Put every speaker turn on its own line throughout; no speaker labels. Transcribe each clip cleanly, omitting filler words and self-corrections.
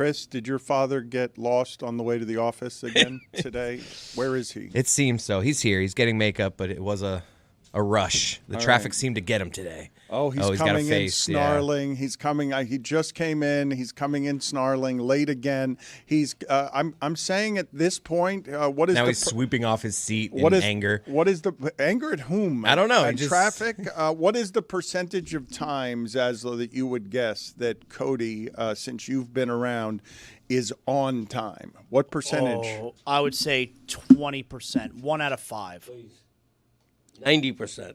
Chris, did your father get lost on the way to the office again today? Where is he?
It seems so. He's here. He's getting makeup, but it was a rush. The traffic seemed to get him today.
Oh, he's
got a
coming in
face,
snarling. Yeah. He's coming. He just came in. He's coming in snarling. Late again. He's. I'm saying at this point, what is
now he's sweeping off his seat in anger.
What is the anger at whom?
I don't know.
At traffic. What is the percentage of times, Zaslow, that you would guess that Cody, since you've been around, is on time? What percentage?
Oh, I would say 20%. 1 out of 5.
90%.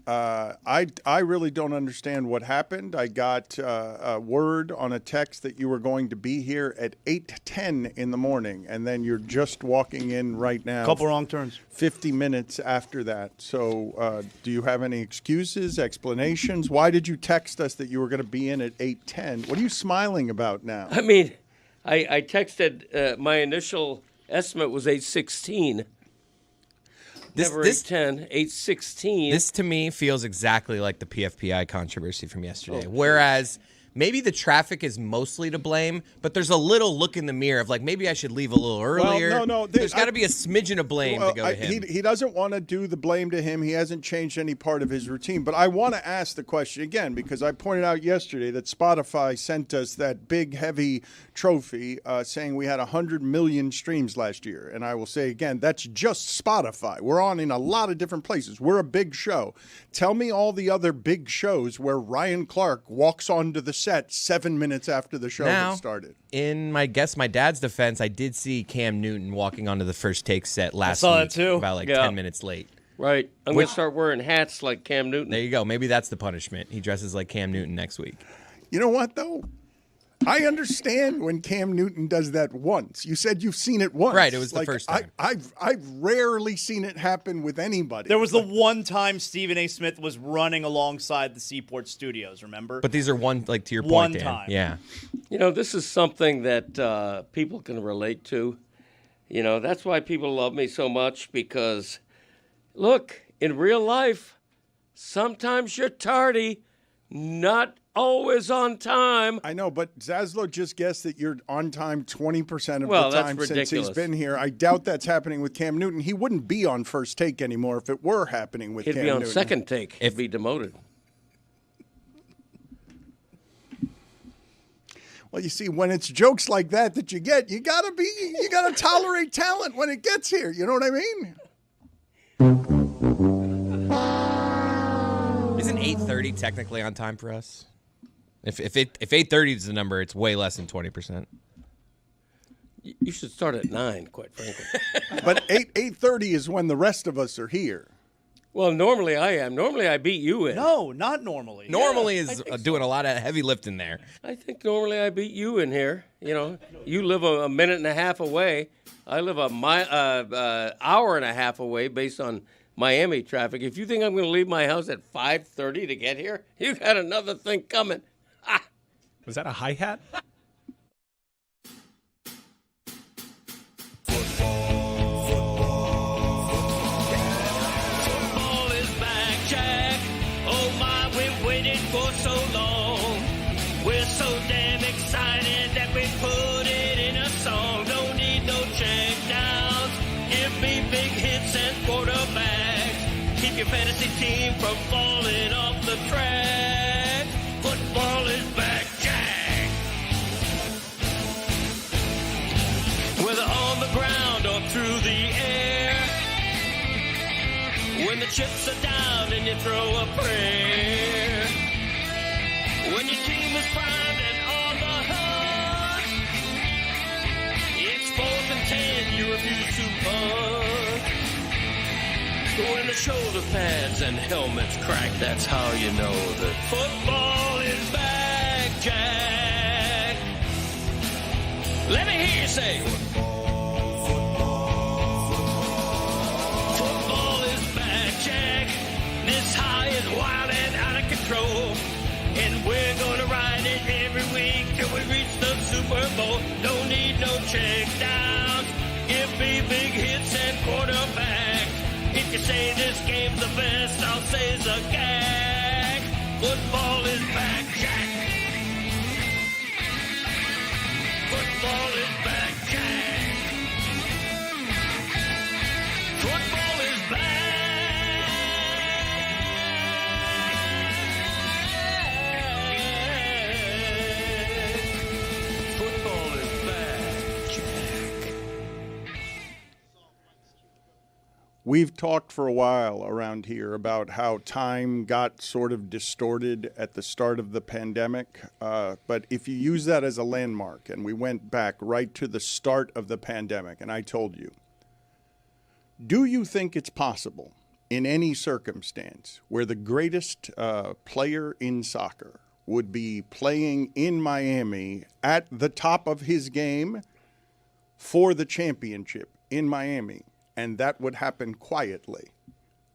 I really don't understand what happened. I got a word on a text that you were going to be here at 8:10 in the morning, and then you're just walking in right now.
Couple wrong turns.
50 minutes after that. So do you have any excuses, explanations? Why did you text us that you were going to be in at 8:10? What are you smiling about now?
I mean, I texted my initial estimate was 8:16. Never 8:10, 8:16.
This to me feels exactly like the PFPI controversy from yesterday. Whereas maybe the traffic is mostly to blame, but there's a little look in the mirror of like maybe I should leave a little earlier.
Well, no.
There's got to be a smidgen of blame to go to him.
He doesn't want to do the blame to him. He hasn't changed any part of his routine. But I want to ask the question again because I pointed out yesterday that Spotify sent us that big, heavy trophy saying we had 100 million streams last year. And I will say again, that's just Spotify. We're on in a lot of different places. We're a big show. Tell me all the other big shows where Ryan Clark walks onto the set 7 minutes after the show had started.
In my dad's defense, I did see Cam Newton walking onto the First Take set last
week. I saw
week,
that too.
about 10 minutes late.
Right. I'm going to start wearing hats like Cam Newton.
There you go. Maybe that's the punishment. He dresses like Cam Newton next week.
You know what, though? I understand when Cam Newton does that once. You said you've seen it once.
Right, it was the first time.
I've rarely seen it happen with anybody.
There was the one time Stephen A. Smith was running alongside the Seaport Studios, remember?
But these are to your point,
one
Dan.
time.
Yeah.
You know, this is something that people can relate to. You know, that's why people love me so much because, look, in real life, sometimes you're tardy, not always on time.
I know, but Zaslow just guessed that you're on time 20% of
the
time since he's been here. I doubt that's happening with Cam Newton. He wouldn't be on First Take anymore if it were happening with Cam Newton.
He'd be on Second Take if be demoted.
Well, you see, when it's jokes like that you get, you gotta tolerate talent when it gets here. You know what I mean?
Isn't 8:30 technically on time for us? If 8:30 is the number, it's way less than 20%.
You should start at 9, quite frankly.
But 8:30 is when the rest of us are here.
Well, normally I am. Normally I beat you in.
No, not normally.
Normally is doing a lot of heavy lifting there.
I think normally I beat you in here. You know, you live a minute and a half away. I live hour and a half away based on Miami traffic. If you think I'm going to leave my house at 5:30 to get here, you got another thing coming. Ah.
Was that a hi-hat?
Football is back, Jack. Oh my, we've waited for so long. We're so damn excited that we put it in a song. Don't need no check downs. Give me big hits and quarterbacks. Keep your fantasy team from falling off the track. Football is back, Jack. Whether on the ground or through the air, when the chips are down and you throw a prayer, when your team is primed and on the hunt, it's 4th and 10, you refuse to punt. When the shoulder pads and helmets crack, that's how you know that football is back, Jack. Let me hear you say football is back, Jack. This high is wild and out of control, and we're gonna ride it every week till we reach the Super Bowl. Don't need no check downs. Give me big hits and quarterbacks. If you say this game's the best, I'll say it's a gag. Football is back, Jack.
We've talked for a while around here about how time got sort of distorted at the start of the pandemic. But if you use that as a landmark, and we went back right to the start of the pandemic, and I told you, do you think it's possible in any circumstance where the greatest player in soccer would be playing in Miami at the top of his game for the championship in Miami, and that would happen quietly?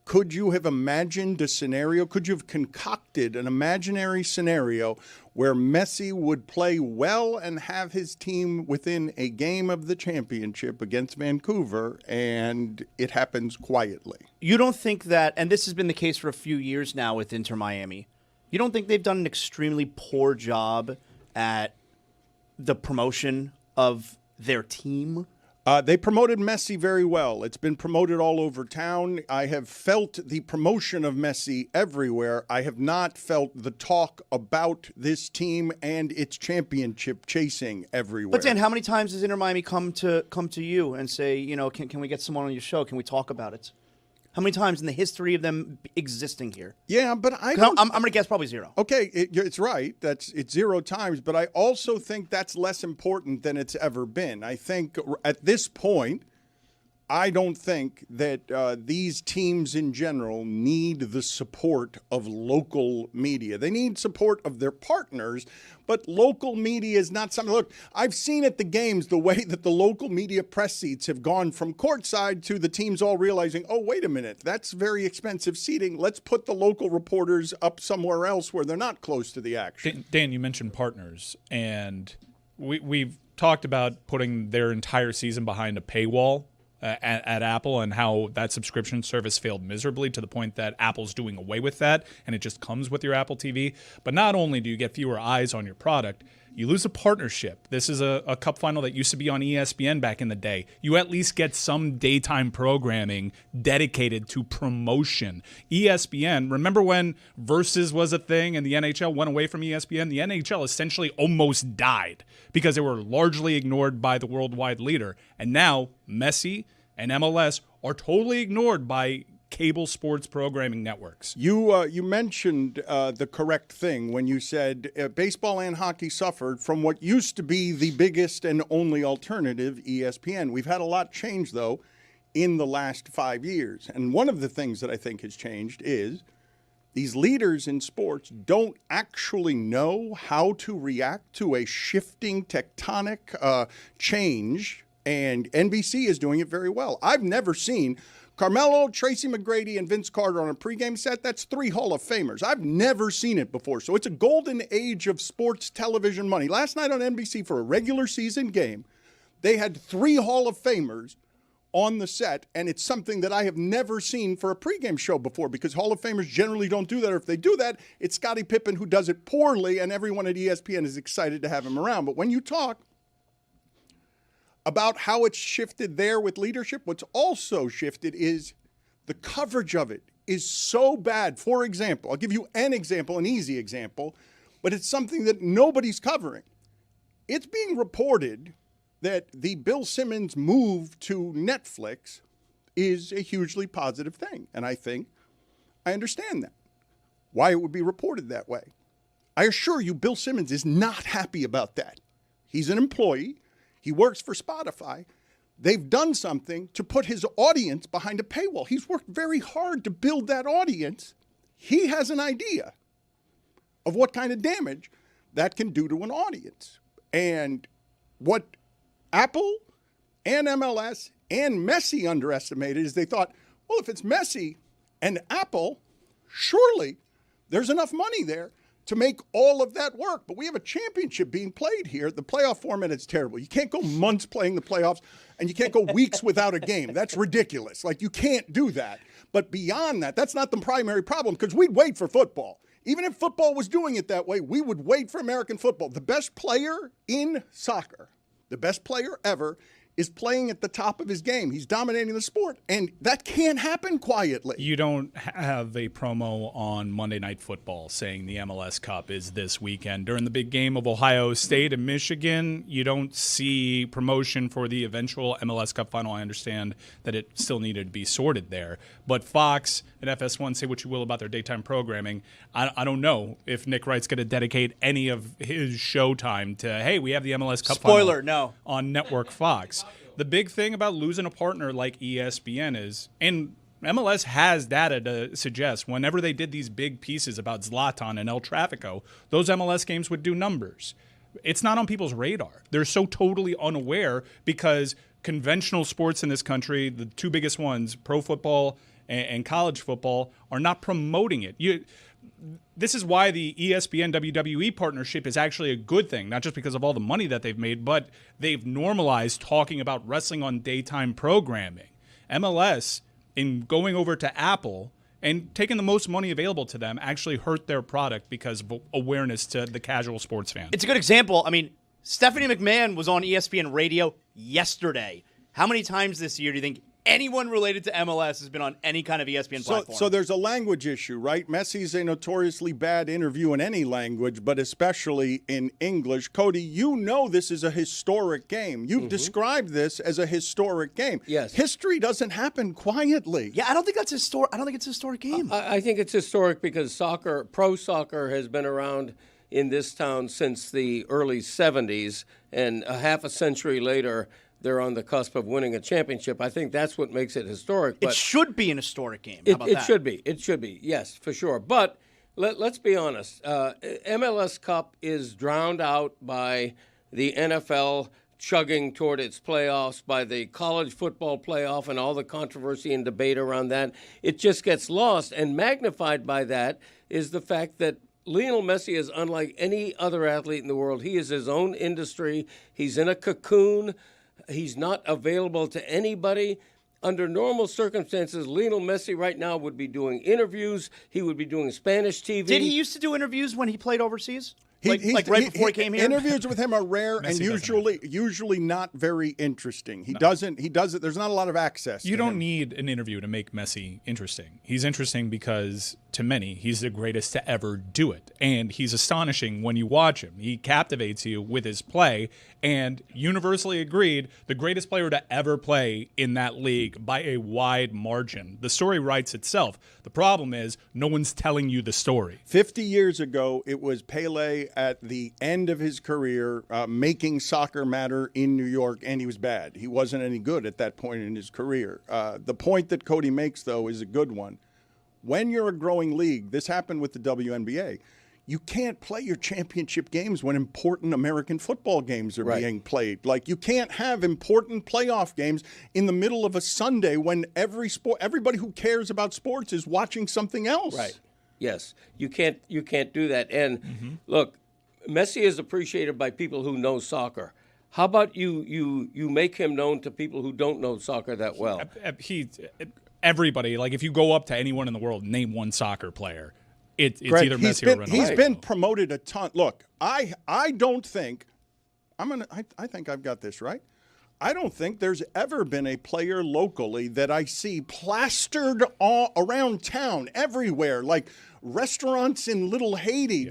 Could you have imagined a scenario? Could you have concocted an imaginary scenario where Messi would play well and have his team within a game of the championship against Vancouver, and it happens quietly?
You don't think that, and this has been the case for a few years now with Inter Miami, you don't think they've done an extremely poor job at the promotion of their team?
They promoted Messi very well. It's been promoted all over town. I have felt the promotion of Messi everywhere. I have not felt the talk about this team and its championship chasing everywhere.
But Dan, how many times has Inter Miami come to you and say, you know, can we get someone on your show? Can we talk about it? How many times in the history of them existing here?
Yeah, but I'm
going to guess probably zero.
Okay, it's right. It's 0 times, but I also think that's less important than it's ever been. I think at this point, I don't think that these teams in general need the support of local media. They need support of their partners, but local media is not something. Look, I've seen at the games the way that the local media press seats have gone from courtside to the teams all realizing, oh, wait a minute, that's very expensive seating. Let's put the local reporters up somewhere else where they're not close to the action.
Dan, you mentioned partners, and we've talked about putting their entire season behind a paywall at Apple, and how that subscription service failed miserably to the point that Apple's doing away with that, and it just comes with your Apple TV. But not only do you get fewer eyes on your product, you lose a partnership. This is a cup final that used to be on ESPN back in the day. You at least get some daytime programming dedicated to promotion. ESPN, remember when Versus was a thing and the NHL went away from ESPN? The NHL essentially almost died because they were largely ignored by the worldwide leader. And now Messi and MLS are totally ignored by cable sports programming networks.
You mentioned the correct thing when you said baseball and hockey suffered from what used to be the biggest and only alternative, ESPN. We've had a lot change, though, in the last 5 years. And one of the things that I think has changed is these leaders in sports don't actually know how to react to a shifting tectonic change, and NBC is doing it very well. I've never seen Carmelo, Tracy McGrady, and Vince Carter on a pregame set. That's 3 Hall of Famers. I've never seen it before. So it's a golden age of sports television money. Last night on NBC for a regular season game, they had 3 Hall of Famers on the set, and it's something that I have never seen for a pregame show before, because Hall of Famers generally don't do that. Or if they do that, it's Scottie Pippen who does it poorly, and everyone at ESPN is excited to have him around. But when you talk about how it's shifted there with leadership, what's also shifted is the coverage of it is so bad. For example, I'll give you an example, an easy example, but it's something that nobody's covering. It's being reported that the Bill Simmons move to Netflix is a hugely positive thing, and I think I understand that, why it would be reported that way. I assure you, Bill Simmons is not happy about that. He's an employee. He works for Spotify. They've done something to put his audience behind a paywall. He's worked very hard to build that audience. He has an idea of what kind of damage that can do to an audience. And what Apple and MLS and Messi underestimated is they thought, well, if it's Messi and Apple, surely there's enough money there to make all of that work. But we have a championship being played here. The playoff format is terrible. You can't go months playing the playoffs, and you can't go weeks without a game. That's ridiculous. Like, you can't do that. But beyond that, that's not the primary problem, because we'd wait for football. Even if football was doing it that way, we would wait for American football. The best player in soccer, the best player ever, is playing at the top of his game. He's dominating the sport, and that can't happen quietly.
You don't have a promo on Monday Night Football saying the MLS Cup is this weekend. During the big game of Ohio State and Michigan, you don't see promotion for the eventual MLS Cup final. I understand that it still needed to be sorted there. But Fox and FS1, say what you will about their daytime programming, I don't know if Nick Wright's going to dedicate any of his show time to, hey, we have the MLS Cup
Spoiler,
final
no.
on Network Fox. The big thing about losing a partner like ESPN is, and MLS has data to suggest whenever they did these big pieces about Zlatan and El Tráfico, those MLS games would do numbers. It's not on people's radar. They're so totally unaware because conventional sports in this country, the two biggest ones, pro football and college football, are not promoting it. This is why the ESPN WWE partnership is actually a good thing, not just because of all the money that they've made, but they've normalized talking about wrestling on daytime programming. MLS, in going over to Apple and taking the most money available to them, actually hurt their product because of awareness to the casual sports fan.
It's a good example. I mean, Stephanie McMahon was on ESPN Radio yesterday. How many times this year do you think anyone related to MLS has been on any kind of ESPN platform?
So there's a language issue, right? Messi's a notoriously bad interview in any language, but especially in English. Cody, you know this is a historic game. You've described this as a historic game.
Yes.
History doesn't happen quietly.
Yeah, I don't think that's historic. I don't think it's a historic game.
I think it's historic because pro soccer has been around in this town since the early 70s, and a half a century later, they're on the cusp of winning a championship. I think that's what makes it historic. But
it should be an historic game. How about that?
It should be. Yes, for sure. But let's be honest. MLS Cup is drowned out by the NFL chugging toward its playoffs, by the college football playoff and all the controversy and debate around that. It just gets lost, and magnified by that is the fact that Lionel Messi is unlike any other athlete in the world. He is his own industry. He's in a cocoon. He's not available to anybody. Under normal circumstances, Lionel Messi right now would be doing interviews. He would be doing Spanish TV.
Did he used to do interviews when he played overseas? Like right before he came here?
Interviews with him are rare and usually not very interesting. He does it. There's not a lot of access.
You don't need an interview to make Messi interesting. He's interesting because, to many, he's the greatest to ever do it. And he's astonishing when you watch him. He captivates you with his play, and universally agreed, the greatest player to ever play in that league by a wide margin. The story writes itself. The problem is no one's telling you the story.
50 years ago, it was Pele at the end of his career making soccer matter in New York, and he was bad. He wasn't any good at that point in his career. The point that Cody makes, though, is a good one. When you're a growing league, this happened with the WNBA, you can't play your championship games when important American football games are being played. Like, you can't have important playoff games in the middle of a Sunday when everybody who cares about sports is watching something else.
Right. Yes. You can't do that. And look, Messi is appreciated by people who know soccer. How about you make him known to people who don't know soccer that well?
Everybody, like if you go up to anyone in the world, name one soccer player, it's
Greg,
either Messi or Ronaldo.
He's been promoted a ton. Look, I don't think I think I've got this right. I don't think there's ever been a player locally that I see plastered all around town everywhere, like restaurants in Little Haiti,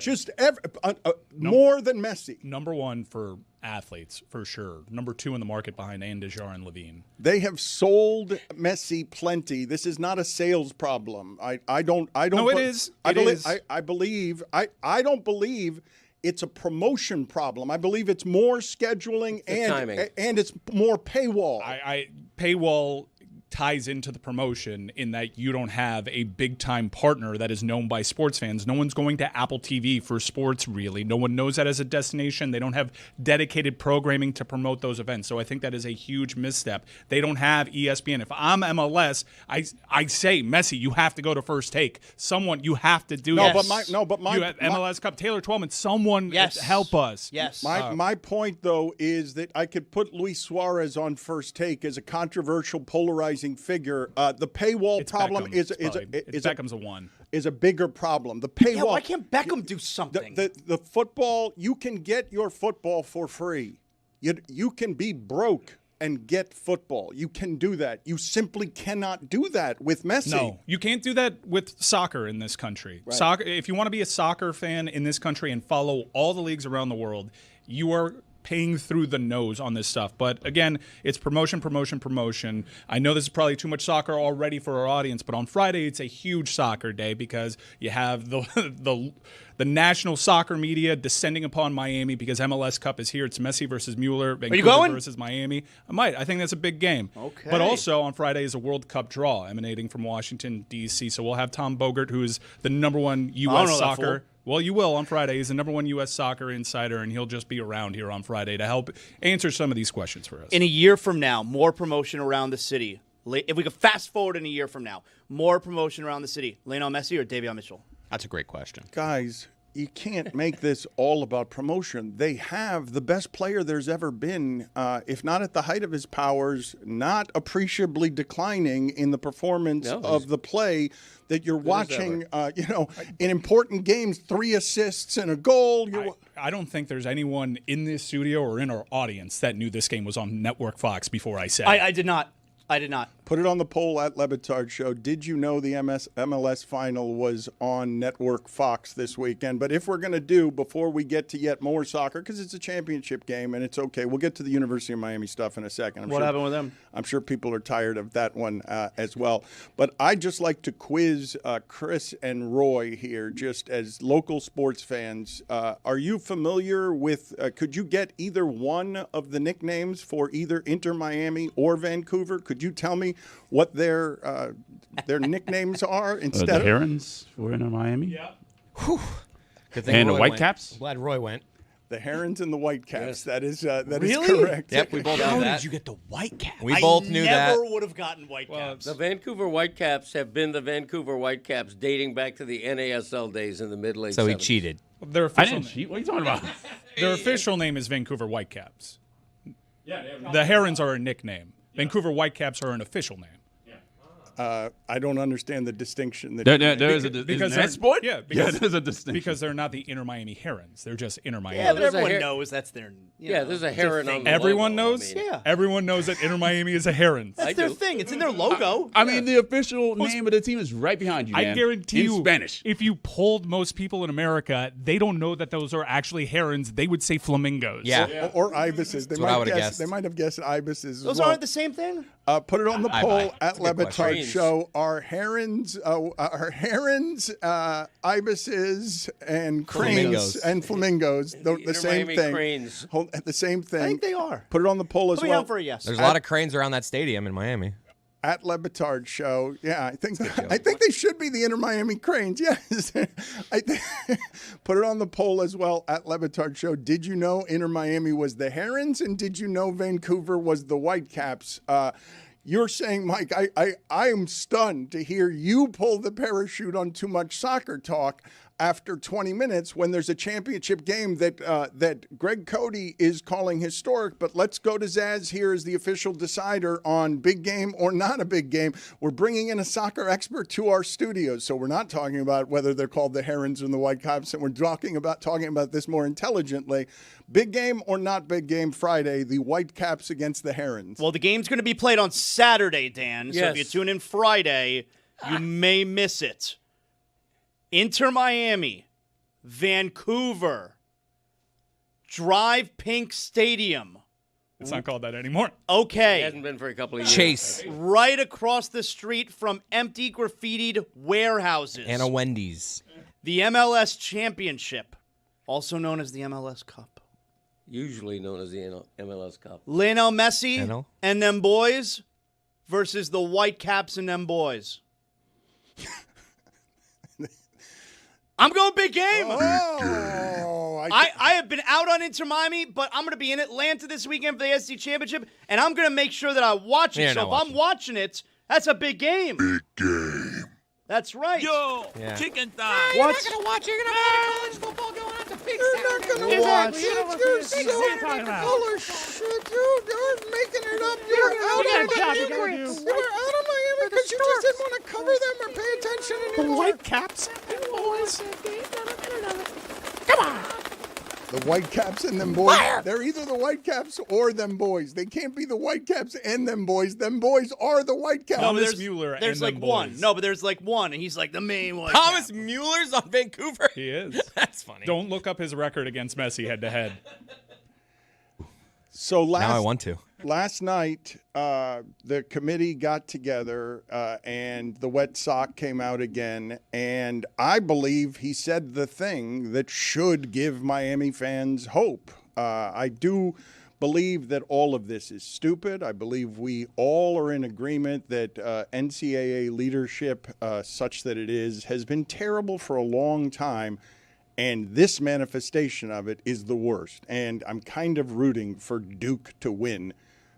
more than Messi.
Number one for athletes, for sure. Number two in the market behind Andejar and Levine.
They have sold Messi plenty. This is not a sales problem. I don't.
No, it is.
I believe. I don't believe it's a promotion problem. I believe it's more scheduling and it's more paywall.
Paywall ties into the promotion in that you don't have a big-time partner that is known by sports fans. No one's going to Apple TV for sports, really. No one knows that as a destination. They don't have dedicated programming to promote those events. So I think that is a huge misstep. They don't have ESPN. If I'm MLS, I say, Messi, you have to go to First Take. Someone, you have to do this. MLS Cup, Taylor Twellman, someone help us.
Yes.
My point, though, is that I could put Luis Suarez on First Take as a controversial, polarizing figure. The paywall problem is
Beckham's a one.
Is a bigger problem. The paywall.
Yeah, why can't Beckham do something?
The football, you can get your football for free. You can be broke and get football. You can do that. You simply cannot do that with Messi.
No, you can't do that with soccer in this country. Right. Soccer. If you want to be a soccer fan in this country and follow all the leagues around the world, you are paying through the nose on this stuff. But again, it's promotion, promotion, promotion. I know this is probably too much soccer already for our audience, but on Friday it's a huge soccer day because you have the national soccer media descending upon Miami because MLS Cup is here. It's Messi versus Mueller, Vancouver versus Miami. I might. I think that's a big game.
Okay.
But also on Friday is a World Cup draw emanating from Washington, D.C. So we'll have Tom Bogert, who is the number one U.S. soccer. Well, you will on Friday. He's the number one U.S. soccer insider, and he'll just be around here on Friday to help answer some of these questions for us.
In a year from now, more promotion around the city. If we could fast forward in a year from now, more promotion around the city. Lionel Messi or Davion Mitchell?
That's a great question.
Guys, you can't make this all about promotion. They have the best player there's ever been, if not at the height of his powers, not appreciably declining in the performance of the play that you're watching, in important games, 3 assists and a goal.
I don't think there's anyone in this studio or in our audience that knew this game was on Network Fox before I said it.
I did not. I did not.
Put it on the poll at Le Batard Show. Did you know the MLS final was on Network Fox this weekend? But if we're going to do, before we get to yet more soccer, because it's a championship game and it's okay, we'll get to the University of Miami stuff in a second.
What happened with them?
I'm sure people are tired of that one as well. But I'd just like to quiz Chris and Roy here, just as local sports fans. Are you familiar with, could you get either one of the nicknames for either Inter Miami or Vancouver? Could you tell me what their nicknames are instead
the
of
Herons for Inter Miami?
Yeah.
Good thing
And the
Roy
Whitecaps?
went. Glad Roy went.
the Herons and the Whitecaps? That is
Really?
correct.
Yep, we both knew
How
that.
did you get the Whitecaps?
We both knew that.
I never would have gotten Whitecaps.
The Vancouver Whitecaps have been the Vancouver Whitecaps dating back to the NASL days in the mid-late
So he
70s.
cheated.
Their
I
official,
didn't cheat. What are you talking about?
their official name is Vancouver Whitecaps. The Herons are a nickname. Vancouver Whitecaps are an official name.
I don't understand the distinction. That
There is a
Because
is
they're-
that sport?
yeah,
yeah,
because-
there's a distinction.
Because they're not the Inter Miami Herons. They're just Inter Miami.
Yeah, but
there's a
everyone
hair-
knows that's their.
There's a heron on the
Everyone
logo,
knows?
I mean.
Yeah.
Everyone knows that Inter Miami is a Herons.
That's their thing. It's in their logo.
I mean, the official name of the team is right behind you,
I
man.
guarantee
in
you,
Spanish.
if you polled most people in America, they don't know that those are actually herons. They would say flamingos.
Yeah.
or ibises. They
That's what I
might
would've
guess.
guessed.
They might have guessed ibises. as
Those
well.
aren't the same thing.
Put it on the
I
poll
buy.
at
That's a
Le
good question.
Batard Show. Are herons, ibises, and cranes
Flamingos.
and flamingos the
Inter
same
Miami
thing?
cranes.
The same thing.
I think they are.
Put it on the poll as
Put me
well.
down for a yes.
There's a lot of cranes around that stadium in Miami.
At Le Batard Show. Yeah, I think they should be the Inter Miami Cranes. Yes. Put it on the poll as well at Le Batard Show. Did you know Inter Miami was the Herons, and did you know Vancouver was the Whitecaps? You're saying, Mike, I am stunned to hear you pull the parachute on Too Much Soccer Talk after 20 minutes when there's a championship game that Greg Cody is calling historic. But let's go to Zaz here as the official decider on big game or not a big game. We're bringing in a soccer expert to our studios, so we're not talking about whether they're called the Herons and the Whitecaps, and we're talking about this more intelligently. Big game or not big game Friday, the Whitecaps against the Herons.
Well, the game's going to be played on Saturday, Dan. So if
Yes.
you tune in Friday, you may miss it. Inter Miami, Vancouver, Drive Pink Stadium.
It's not called that anymore.
It
Okay.
hasn't been for a couple of years.
Chase.
Right across the street from empty graffitied warehouses.
And a Wendy's.
The MLS Championship, also known as the MLS Cup.
Usually known as the MLS Cup.
Lionel Messi
NL?
and them boys versus the Whitecaps and them boys. I'm going big game.
Oh,
I have been out on Inter Miami, but I'm going to be in Atlanta this weekend for the SC Championship, and I'm going to make sure that I watch it.
You're
So
not
if
watching.
I'm watching it, that's a big game. Big game. That's right.
Yo,
Yeah.
chicken thigh.
What?
watch. You're going to watch college football going on to big
You're
watch.
You're so full of shit. You're making it up. You were out on Miami. You were out on Miami because you just didn't want to cover them or pay attention anymore.
Whitecaps and boys.
The Whitecaps and them boys. They're either the Whitecaps or them boys. They can't be the Whitecaps and them boys. Them boys are the Whitecaps.
Thomas Mueller
there's
and
like
them
one.
boys.
No, but there's like one, and he's like the main one.
Thomas Mueller's on Vancouver.
He is.
That's funny.
Don't look up his record against Messi head to head.
So
Now I want to.
Last night, the committee got together and the wet sock came out again. And I believe he said the thing that should give Miami fans hope. I do believe that all of this is stupid. I believe we all are in agreement that NCAA leadership, such that it is, has been terrible for a long time. And this manifestation of it is the worst. And I'm kind of rooting for Duke to win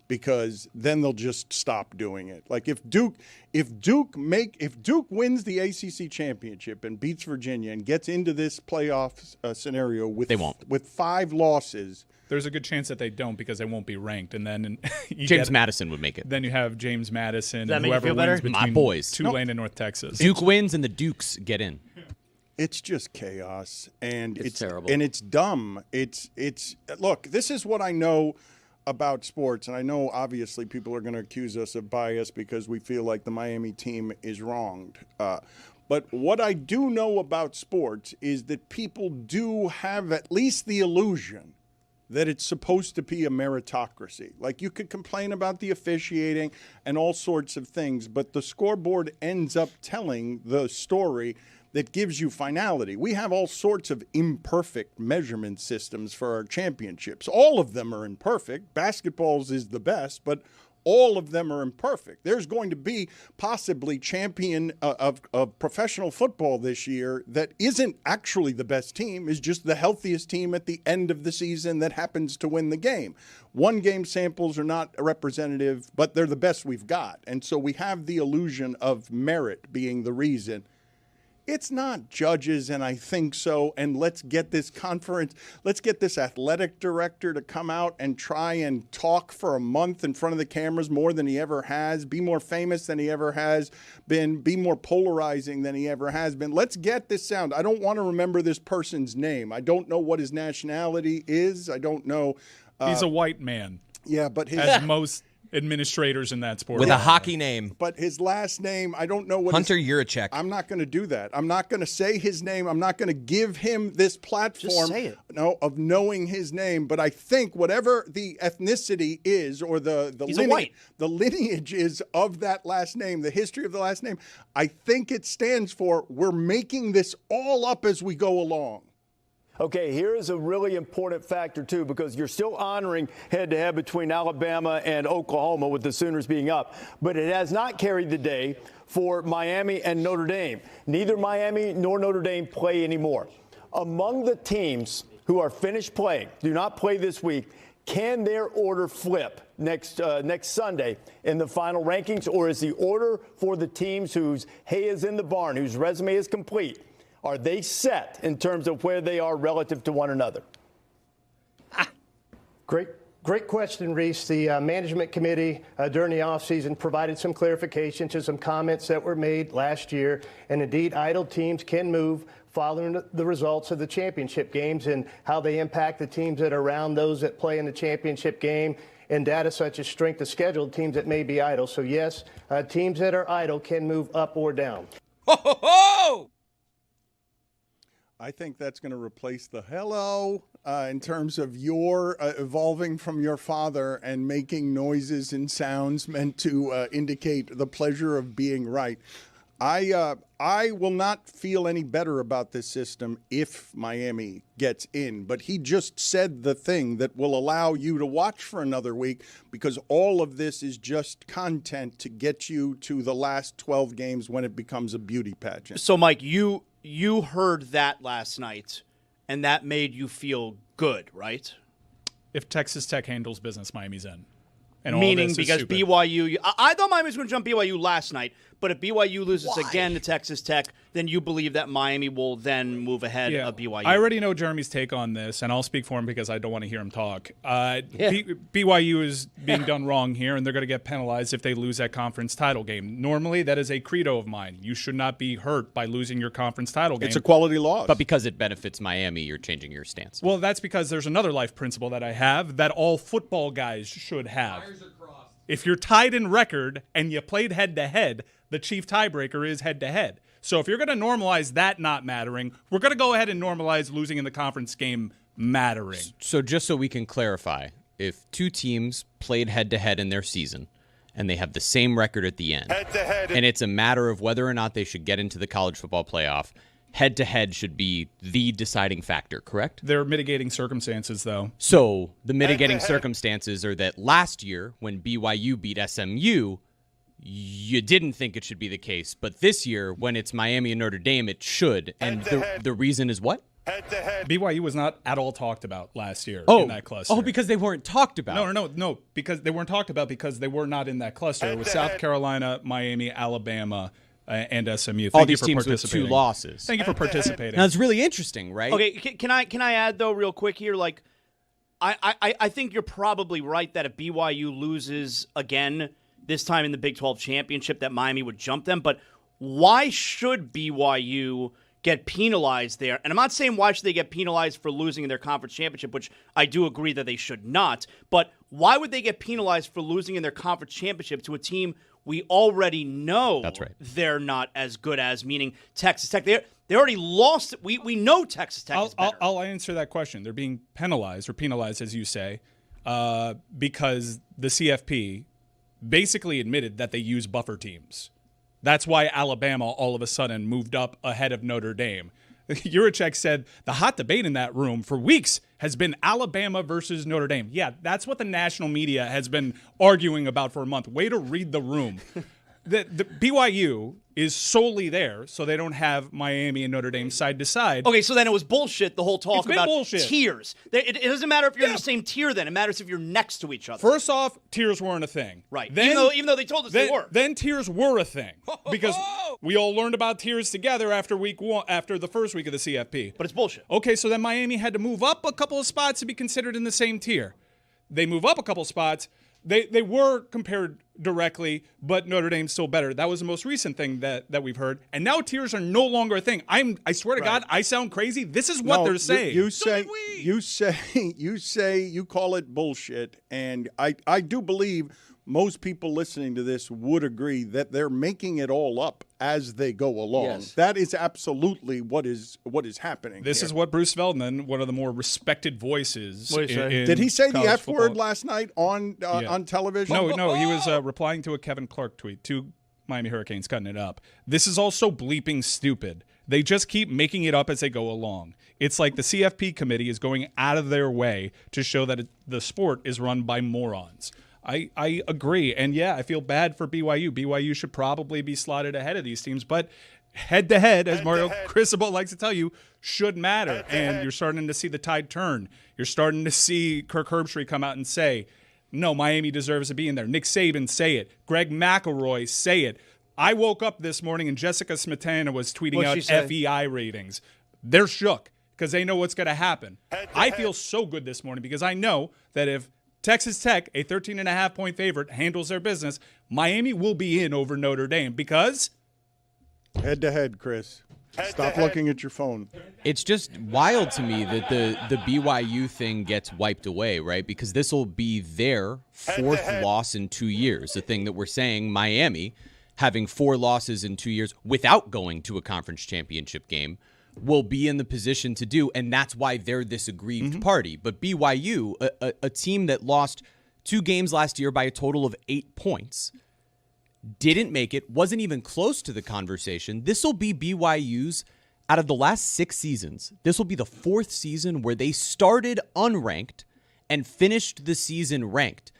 because then they'll just stop doing it. Like if Duke wins the ACC championship and beats Virginia and gets into this playoff scenario with
They won't.
with 5 losses.
There's a good chance that they don't because they won't be ranked. And then
James Madison would make it.
Then you have James Madison
that
and
make you
whoever
feel
wins
better?
between
My boys.
Tulane and North Texas.
Duke wins and the Dukes get in.
It's just chaos, and
It's terrible.
and it's dumb. It's look. This is what I know about sports, and I know obviously people are going to accuse us of bias because we feel like the Miami team is wronged. But what I do know about sports is that people do have at least the illusion that it's supposed to be a meritocracy. Like you could complain about the officiating and all sorts of things, but the scoreboard ends up telling the story that gives you finality. We have all sorts of imperfect measurement systems for our championships. All of them are imperfect. Basketball's is the best, but all of them are imperfect. There's going to be possibly champion of professional football this year that isn't actually the best team, is just the healthiest team at the end of the season that happens to win the game. One game samples are not representative, but they're the best we've got. And so we have the illusion of merit being the reason. It's not judges, and I think so. And let's get this athletic director to come out and try and talk for a month in front of the cameras more than he ever has, be more famous than he ever has been, be more polarizing than he ever has been. Let's get this sound. I don't want to remember this person's name. I don't know what his nationality is. I don't know.
He's a white man,
Yeah, but his
as most administrators in that sport
With
are.
a hockey name.
but his last name, I don't know what
Hunter Yurachek.
I'm not going to do that. I'm not going to say his name. I'm not going to give him this platform
say it.
of knowing his name. But I think whatever the ethnicity is or the
He's a white.
the lineage is of that last name, the history of the last name, I think it stands for we're making this all up as we go along.
Okay, here is a really important factor, too, because you're still honoring head-to-head between Alabama and Oklahoma with the Sooners being up. But it has not carried the day for Miami and Notre Dame. Neither Miami nor Notre Dame play anymore. Among the teams who are finished playing, do not play this week, can their order flip next Sunday in the final rankings? Or is the order for the teams whose hay is in the barn, whose resume is complete, are they set in terms of where they are relative to one another?
Great question, Reese. The management committee during the offseason provided some clarification to some comments that were made last year. And indeed, idle teams can move following the results of the championship games and how they impact the teams that are around those that play in the championship game, and data such as strength of schedule, teams that may be idle. So, yes, teams that are idle can move up or down.
Ho, ho, ho!
I think that's going to replace the hello in terms of your evolving from your father and making noises and sounds meant to indicate the pleasure of being right. I will not feel any better about this system if Miami gets in, but he just said the thing that will allow you to watch for another week because all of this is just content to get you to the last 12 games when it becomes a beauty pageant.
So, Mike, you heard that last night, and that made you feel good, right?
If Texas Tech handles business, Miami's in. And all
Meaning
this is
because
stupid.
BYU, I thought Miami was going to jump BYU last night, But if BYU loses again to Texas Tech, then you believe that Miami will then move ahead of BYU.
I already know Jeremy's take on this, and I'll speak for him because I don't want to hear him talk. BYU is being done wrong here, and they're going to get penalized if they lose that conference title game. Normally, that is a credo of mine. You should not be hurt by losing your conference title game.
It's a quality loss.
But because it benefits Miami, you're changing your stance.
Well, that's because there's another life principle that I have that all football guys should have. If you're tied in record and you played head-to-head, the chief tiebreaker is head-to-head. So if you're going to normalize that not mattering, we're going to go ahead and normalize losing in the conference game mattering.
So just so we can clarify, if two teams played head-to-head in their season and they have the same record at the end, and it's a matter of whether or not they should get into the college football playoff, head-to-head should be the deciding factor, correct?
There are mitigating circumstances, though.
So the mitigating circumstances are that last year, when BYU beat SMU, you didn't think it should be the case. But this year, when it's Miami and Notre Dame, it should. And the reason is what?
BYU was not at all talked about last year in that cluster.
Oh, because they weren't talked about.
No. Because they weren't talked about because they were not in that cluster. It was South Carolina, Miami, Alabama, and SMU.
All these teams with 2 losses.
Thank you for participating.
Now, it's really interesting, right?
Okay, can I add, though, real quick here? Like, I think you're probably right that if BYU loses again, this time in the Big 12 championship, that Miami would jump them. But why should BYU get penalized there? And I'm not saying why should they get penalized for losing in their conference championship, which I do agree that they should not. But why would they get penalized for losing in their conference championship to a team we already know they're not as good as, meaning Texas Tech? They already lost. We know Texas Tech is better.
I'll answer that question. They're being penalized, as you say, because the CFP basically admitted that they use buffer teams. That's why Alabama all of a sudden moved up ahead of Notre Dame. Juracek said the hot debate in that room for weeks has been Alabama versus Notre Dame. Yeah, that's what the national media has been arguing about for a month. Way to read the room. The BYU is solely there so they don't have Miami and Notre Dame side to side.
Okay, so then it was bullshit, the whole talk about
bullshit.
Tiers. It doesn't matter if you're in the same tier then. It matters if you're next to each other.
First off, tiers weren't a thing.
Right.
Then,
even though they told us they were.
Then tiers were a thing because we all learned about tiers together after the first week of the CFP.
But it's bullshit.
Okay, so then Miami had to move up a couple of spots to be considered in the same tier. They move up a couple of spots. They were compared directly, but Notre Dame's still better. That was the most recent thing that we've heard. And now tiers are no longer a thing. I swear to God, I sound crazy. This is what they're saying.
You call it bullshit, and I do believe most people listening to this would agree that they're making it all up as they go along.
Yes.
That is absolutely what is happening.
This is what Bruce Feldman, one of the more respected voices.
Did he say the F word last night on television?
No, he was replying to a Kevin Clark tweet. 2 Miami Hurricanes cutting it up. This is also bleeping stupid. They just keep making it up as they go along. It's like the CFP committee is going out of their way to show that the sport is run by morons. I agree. And, yeah, I feel bad for BYU. BYU should probably be slotted ahead of these teams. But head-to-head, as Mario Cristobal likes to tell you, should matter. And you're starting to see the tide turn. You're starting to see Kirk Herbstreit come out and say, no, Miami deserves to be in there. Nick Saban, say it. Greg McElroy, say it. I woke up this morning and Jessica Smetana was tweeting out FEI ratings. They're shook because they know what's going to happen. I feel so good this morning because I know that if Texas Tech, a 13.5-point favorite, handles their business, Miami will be in over Notre Dame because
head-to-head, Chris. Stop looking at your phone.
It's just wild to me that the BYU thing gets wiped away, right? Because this will be their 4th loss in 2 years. The thing that we're saying, Miami having 4 losses in 2 years without going to a conference championship game will be in the position to do, and that's why they're this aggrieved party. But BYU, a team that lost 2 games last year by a total of 8 points, didn't make it, wasn't even close to the conversation. This will be BYU's, out of the last 6 seasons, this will be the 4th season where they started unranked and finished the season ranked.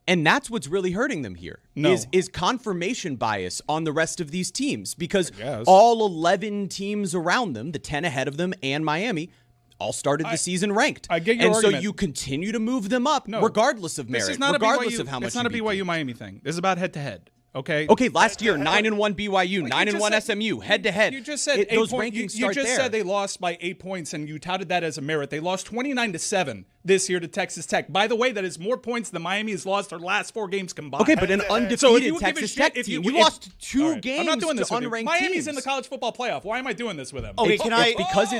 And that's what's really hurting them here, is confirmation bias on the rest of these teams. Because all 11 teams around them, the 10 ahead of them and Miami, all started the season ranked.
I get your argument.
So you continue to move them up regardless of merit, regardless of how much
It's not a BYU-Miami thing. This is about head-to-head. Okay.
Okay, last year 9-1 BYU, 9-1 SMU, head to head.
You just said
those
rankings
rankings
you
start
just
there.
said they lost by 8 points, and you touted that as a merit. They lost 29-7 this year to Texas Tech. By the way, that is more points than Miami has lost their last 4 games combined.
Okay, but an undefeated
So if you give a
Texas
shit-
Tech
if
team.
you
You
lost-
lost 2
All right,
games
I'm not doing this
to
with you.
unranked
Miami's
teams.
in the college football playoff. Why am I doing this with them?
Okay, can I?
Because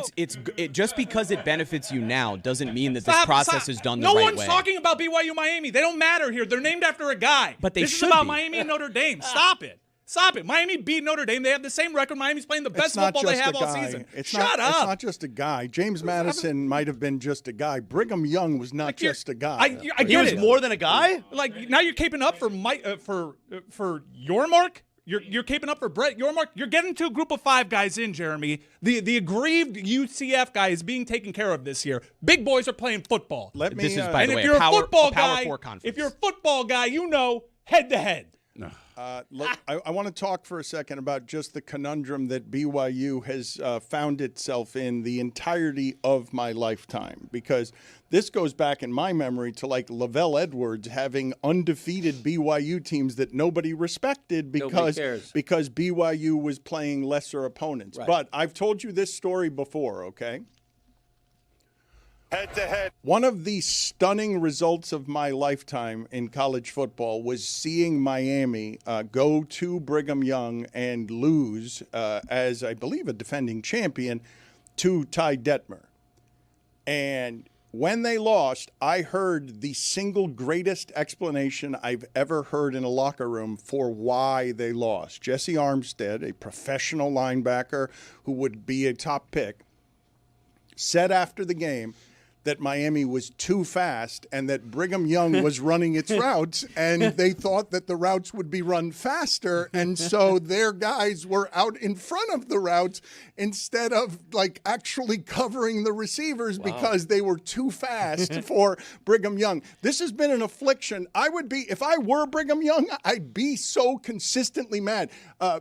just because it benefits you now doesn't mean that this process is done the
no
right
one's
way.
talking about BYU Miami. They don't matter here. They're named after a guy.
But they
this
should
is about
be.
Miami and Notre Dame. Stop it. Stop it. Miami beat Notre Dame. They have the same record. Miami's playing the best football they have all season. Shut up.
It's not just a guy. James Madison might have been just a guy. Brigham Young was not just a guy.
I get
He was
it.
more than a guy.
Like now you're caping up for for Yormark. You're caping up for Brett Yormark. You're getting to a group of 5 guys in, Jeremy. The aggrieved UCF guy is being taken care of this year. Big boys are playing football.
Let me.
This is, by
And
the
if
way,
you're a
Power
football
4
guy,
conference.
if you're a football guy, you know head to head.
Look, I want to talk for a second about just the conundrum that BYU has found itself in the entirety of my lifetime, because this goes back in my memory to like Lavelle Edwards having undefeated BYU teams that nobody respected because BYU was playing lesser opponents.
Right.
But I've told you this story before, okay?
Head to head.
One of the stunning results of my lifetime in college football was seeing Miami go to Brigham Young and lose, as I believe a defending champion, to Ty Detmer. And when they lost, I heard the single greatest explanation I've ever heard in a locker room for why they lost. Jesse Armstead, a professional linebacker who would be a top pick, said after the game that Miami was too fast and that Brigham Young was running its routes, and they thought that the routes would be run faster, and so their guys were out in front of the routes instead of like actually covering the receivers because they were too fast for Brigham Young. This has been an affliction. I would be, if I were Brigham Young, I'd be so consistently mad.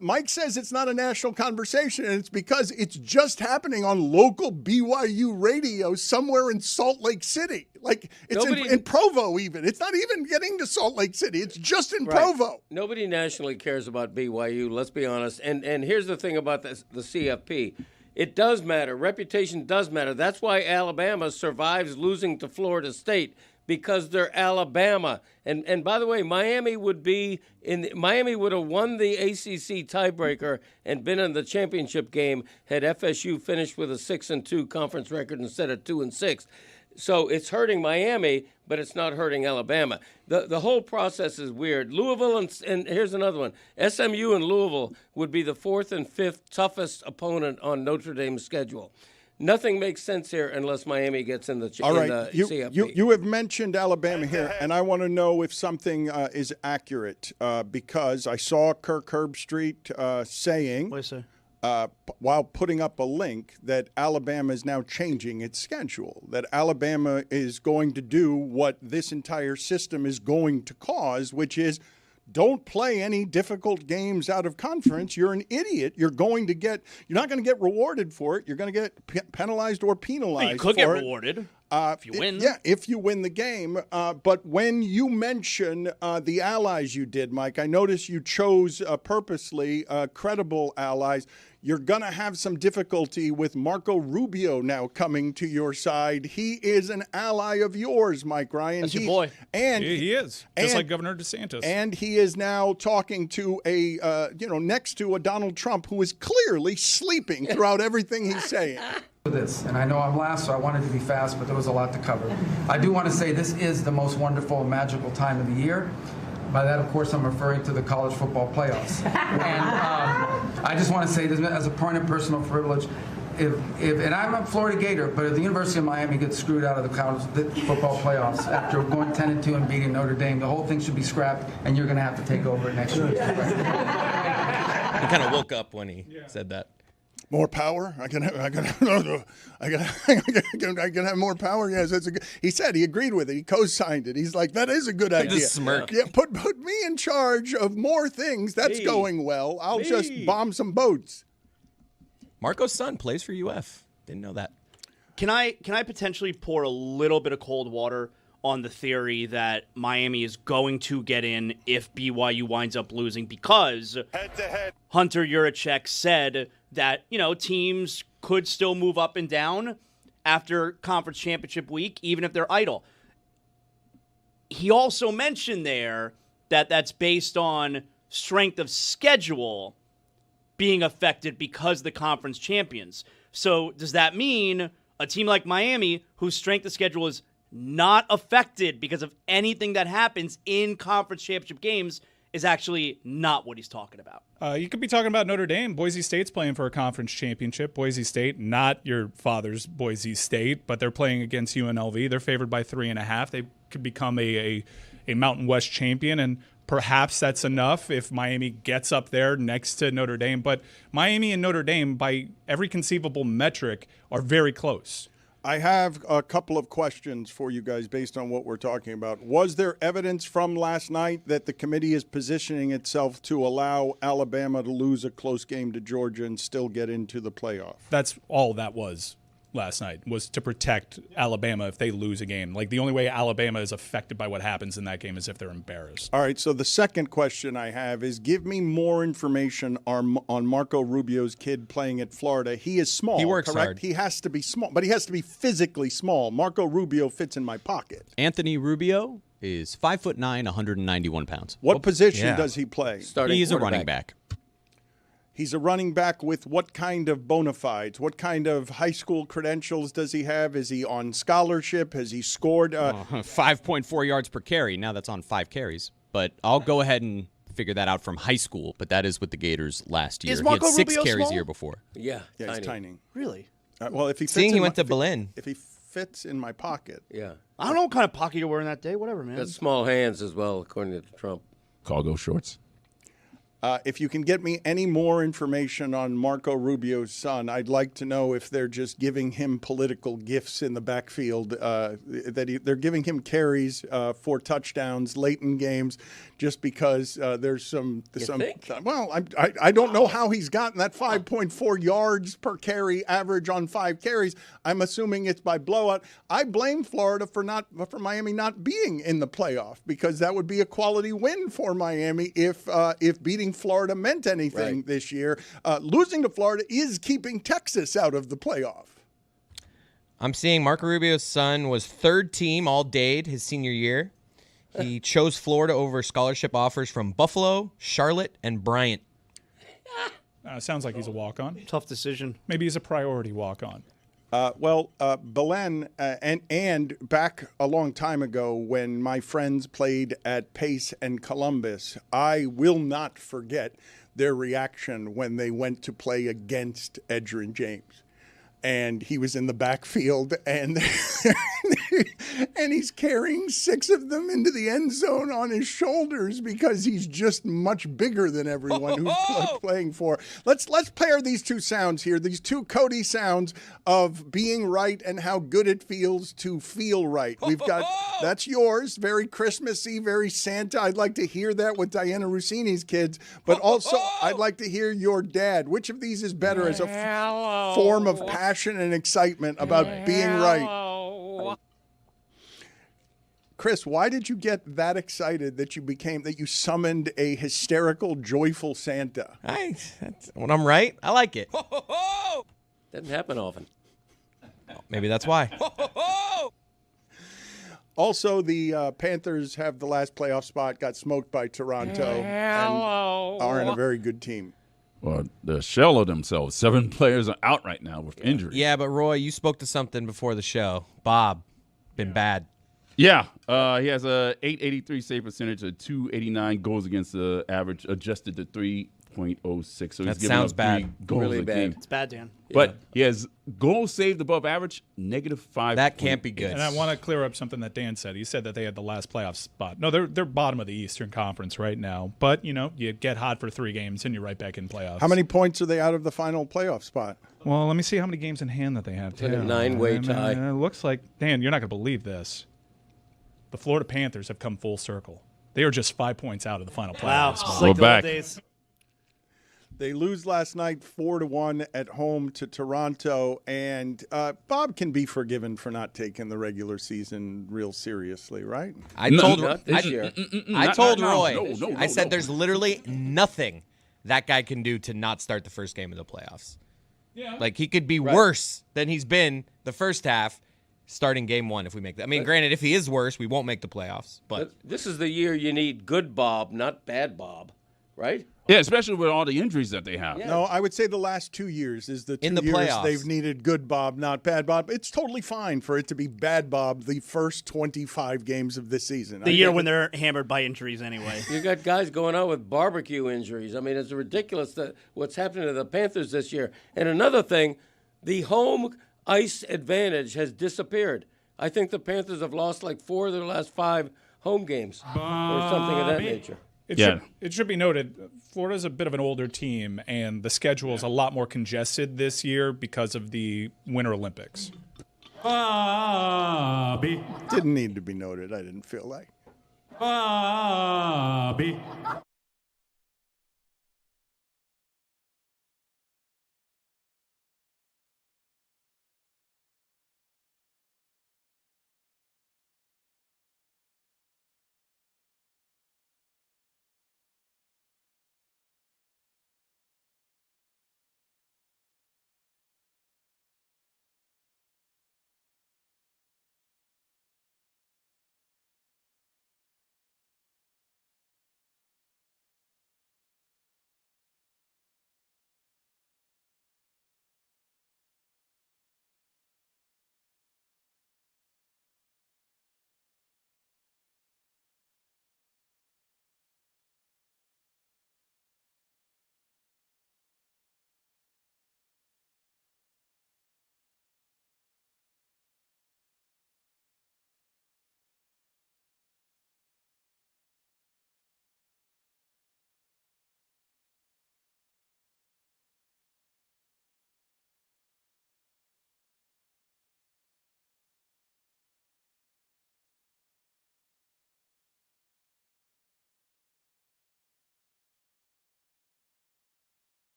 Mike says it's not a national conversation, and it's because it's just happening on local BYU radio somewhere in Salt Lake City. Like, it's in Provo even. It's not even getting to Salt Lake City. It's just in Provo.
Nobody nationally cares about BYU, let's be honest. And here's the thing about the CFP. It does matter. Reputation does matter. That's why Alabama survives losing to Florida State, because they're Alabama. And by the way, Miami would have won the ACC tiebreaker and been in the championship game had FSU finished with a 6-2 conference record instead of 2-6. So it's hurting Miami, but it's not hurting Alabama. The whole process is weird. Louisville and here's another one. SMU and Louisville would be the 4th and 5th toughest opponent on Notre Dame's schedule. Nothing makes sense here unless Miami gets in the CFP.
You have mentioned Alabama here, and I want to know if something is accurate because I saw Kirk Herbstreit saying, while putting up a link, that Alabama is now changing its schedule, that Alabama is going to do what this entire system is going to cause, which is don't play any difficult games out of conference. You're an idiot. You're not going to get rewarded for it. You're going to get penalized or penalized.
You could get rewarded if you win.
Yeah, if you win the game. But when you mention the allies you did, Mike, I noticed you chose purposely credible allies. You're going to have some difficulty with Marco Rubio now coming to your side. He is an ally of yours, Mike Ryan.
That's your boy.
And
he is, just like Governor DeSantis.
And he is now talking to next to a Donald Trump who is clearly sleeping throughout everything he's saying.
This, and I know I'm last, so I wanted to be fast, but there was a lot to cover. I do want to say this is the most wonderful, magical time of the year. By that, of course, I'm referring to the college football playoffs. And I just want to say this as a point of personal privilege. And I'm a Florida Gator, but if the University of Miami gets screwed out of the college football playoffs after going 10-2 and beating Notre Dame, the whole thing should be scrapped, and you're going to have to take over it next year.
He kind of woke up when he said that.
More power? I can have more power. Yes, that's he said he agreed with it. He co-signed it. He's like, that is a good idea.
Just smirk.
Yeah, put me in charge of more things. That's going well. I'll just bomb some boats.
Marco's son plays for UF. Didn't know that.
Can I potentially pour a little bit of cold water on the theory that Miami is going to get in if BYU winds up losing because Hunter Yurachek said that, teams could still move up and down after conference championship week, even if they're idle. He also mentioned there that that's based on strength of schedule being affected because the conference champions. So does that mean a team like Miami, whose strength of schedule is not affected because of anything that happens in conference championship games, is actually not what he's talking about?
You could be talking about Notre Dame. Boise State's playing for a conference championship. Boise State, not your father's Boise State, but they're playing against UNLV. They're favored by 3.5. They could become a Mountain West champion, and perhaps that's enough if Miami gets up there next to Notre Dame. But Miami and Notre Dame, by every conceivable metric, are very close.
I have a couple of questions for you guys based on what we're talking about. Was there evidence from last night that the committee is positioning itself to allow Alabama to lose a close game to Georgia and still get into the playoff?
That's all that was last night, was to protect Alabama if they lose a game. Like, the only way Alabama is affected by what happens in that game is if they're embarrassed.
All right, so the second question I have is, give me more information on Marco Rubio's kid playing at Florida. He is small,
He works
correct?
hard.
He has to be small, but he has to be physically small. Marco Rubio fits in my pocket.
Anthony Rubio is 5'9", 191 pounds.
What position does he play?
He's a running back.
He's a running back with what kind of bona fides? What kind of high school credentials does he have? Is he on scholarship? Has he scored?
5.4 yards per carry. Now that's on 5 carries. But I'll go ahead and figure that out from high school. But that is with the Gators last year.
Is
He had
Marco
6
Rubio
carries
small?
the year before.
Yeah,
He's tiny.
Really?
Well, if he fits
Seeing
in
he
my-
went to
if he-
Berlin.
If he fits in my pocket.
Yeah.
I don't know what kind of pocket you're wearing that day. Whatever, man.
Got small hands as well, according to Trump.
Cargo shorts.
If you can get me any more information on Marco Rubio's son, I'd like to know if they're just giving him political gifts in the backfield, they're giving him carries for touchdowns late in games just because there's some. Well, I don't know how he's gotten that 5.4 yards per carry average on 5 carries. I'm assuming it's by blowout. I blame Florida for Miami not being in the playoff, because that would be a quality win for Miami if beating Florida meant anything this year. Losing to Florida is keeping Texas out of the playoff.
I'm seeing Marco Rubio's son was 3rd team All-Dade his senior year. He chose Florida over scholarship offers from Buffalo, Charlotte, and Bryant.
Sounds like he's a walk-on.
Tough decision.
Maybe he's a priority walk-on.
Belen and back a long time ago when my friends played at Pace and Columbus, I will not forget their reaction when they went to play against Edgerrin James. And he was in the backfield, and and he's carrying 6 of them into the end zone on his shoulders because he's just much bigger than everyone who's playing for. Let's pair these 2 sounds here, these 2 Cody sounds of being right and how good it feels to feel right. We've got, that's yours, very Christmassy, very Santa. I'd like to hear that with Diana Rossini's kids, but also I'd like to hear your dad. Which of these is better as a form of passion and excitement about being right? Chris, why did you get that excited that you summoned a hysterical, joyful Santa?
When I'm right, I like it.
Doesn't happen often.
Maybe that's why.
Also, the Panthers have the last playoff spot, got smoked by Toronto, and are in a very good team.
Well, the shell of themselves. 7 players are out right now with injury.
Yeah, but Roy, you spoke to something before the show. Bob, been bad.
Yeah, he has a 883 save percentage, a 289 goals against the average, adjusted to 3.06. So he's
That
giving
sounds
up
bad.
3 goals
Really
a
bad.
game.
It's bad, Dan.
But he has goals saved above average, -5.
That can't be good.
And I want to clear up something that Dan said. He said that they had the last playoff spot. No, they're bottom of the Eastern Conference right now. But, you get hot for 3 games and you're right back in playoffs.
How many points are they out of the final playoff spot?
Well, let me see how many games in hand that they have.
It's like a 9-way tie.
It looks like, Dan, you're not going to believe this. The Florida Panthers have come full circle. They are just 5 points out of the final playoff
Wow.
spot.
It's like
We're
the old
back.
days.
They lose last night 4-1 at home to Toronto, and Bob can be forgiven for not taking the regular season real seriously, right?
I told
Not this year.
I told Roy.
No,
I said there's literally nothing that guy can do to not start the first game of the playoffs.
Yeah.
Like he could be worse than he's been the first half, starting game one if we make that. I mean, granted, if he is worse, we won't make the playoffs. But
This is the year you need good Bob, not bad Bob, right?
Yeah, especially with all the injuries that they have.
Yeah.
No, I would say the last 2 years is the 2
In the
years
playoffs.
they've needed good Bob, not bad Bob. It's totally fine for it to be bad Bob the first 25 games of this season.
The year when they're hammered by injuries anyway.
You got guys going out with barbecue injuries. I mean, it's ridiculous that what's happening to the Panthers this year. And another thing, the home ice advantage has disappeared. I think the Panthers have lost like 4 of their last 5 home games or something of that nature.
It should be noted, Florida's a bit of an older team, and the schedule is a lot more congested this year because of the Winter Olympics.
Didn't need to be noted, I didn't feel like.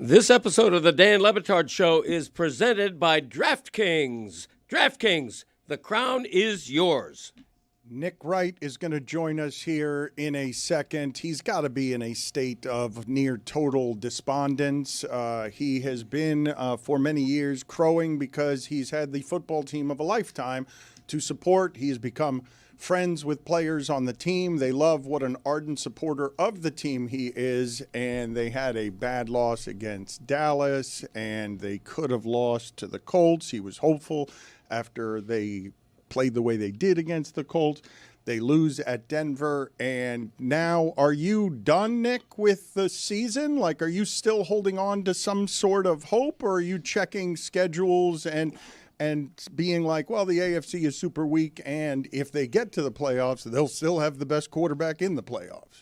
This episode of the Dan Le Batard Show is presented by DraftKings. DraftKings, the crown is yours.
Nick Wright is going to join us here in a second. He's got to be in a state of near total despondence. He has been for many years crowing because he's had the football team of a lifetime to support. He has become friends with players on the team. They love what an ardent supporter of the team he is, and they had a bad loss against Dallas, and they could have lost to the Colts. He was hopeful after they played the way they did against the Colts. They lose at Denver, and now are you done, Nick, with the season? Like, are you still holding on to some sort of hope, or are you checking schedules and being like, well, the AFC is super weak, and if they get to the playoffs, they'll still have the best quarterback in the playoffs?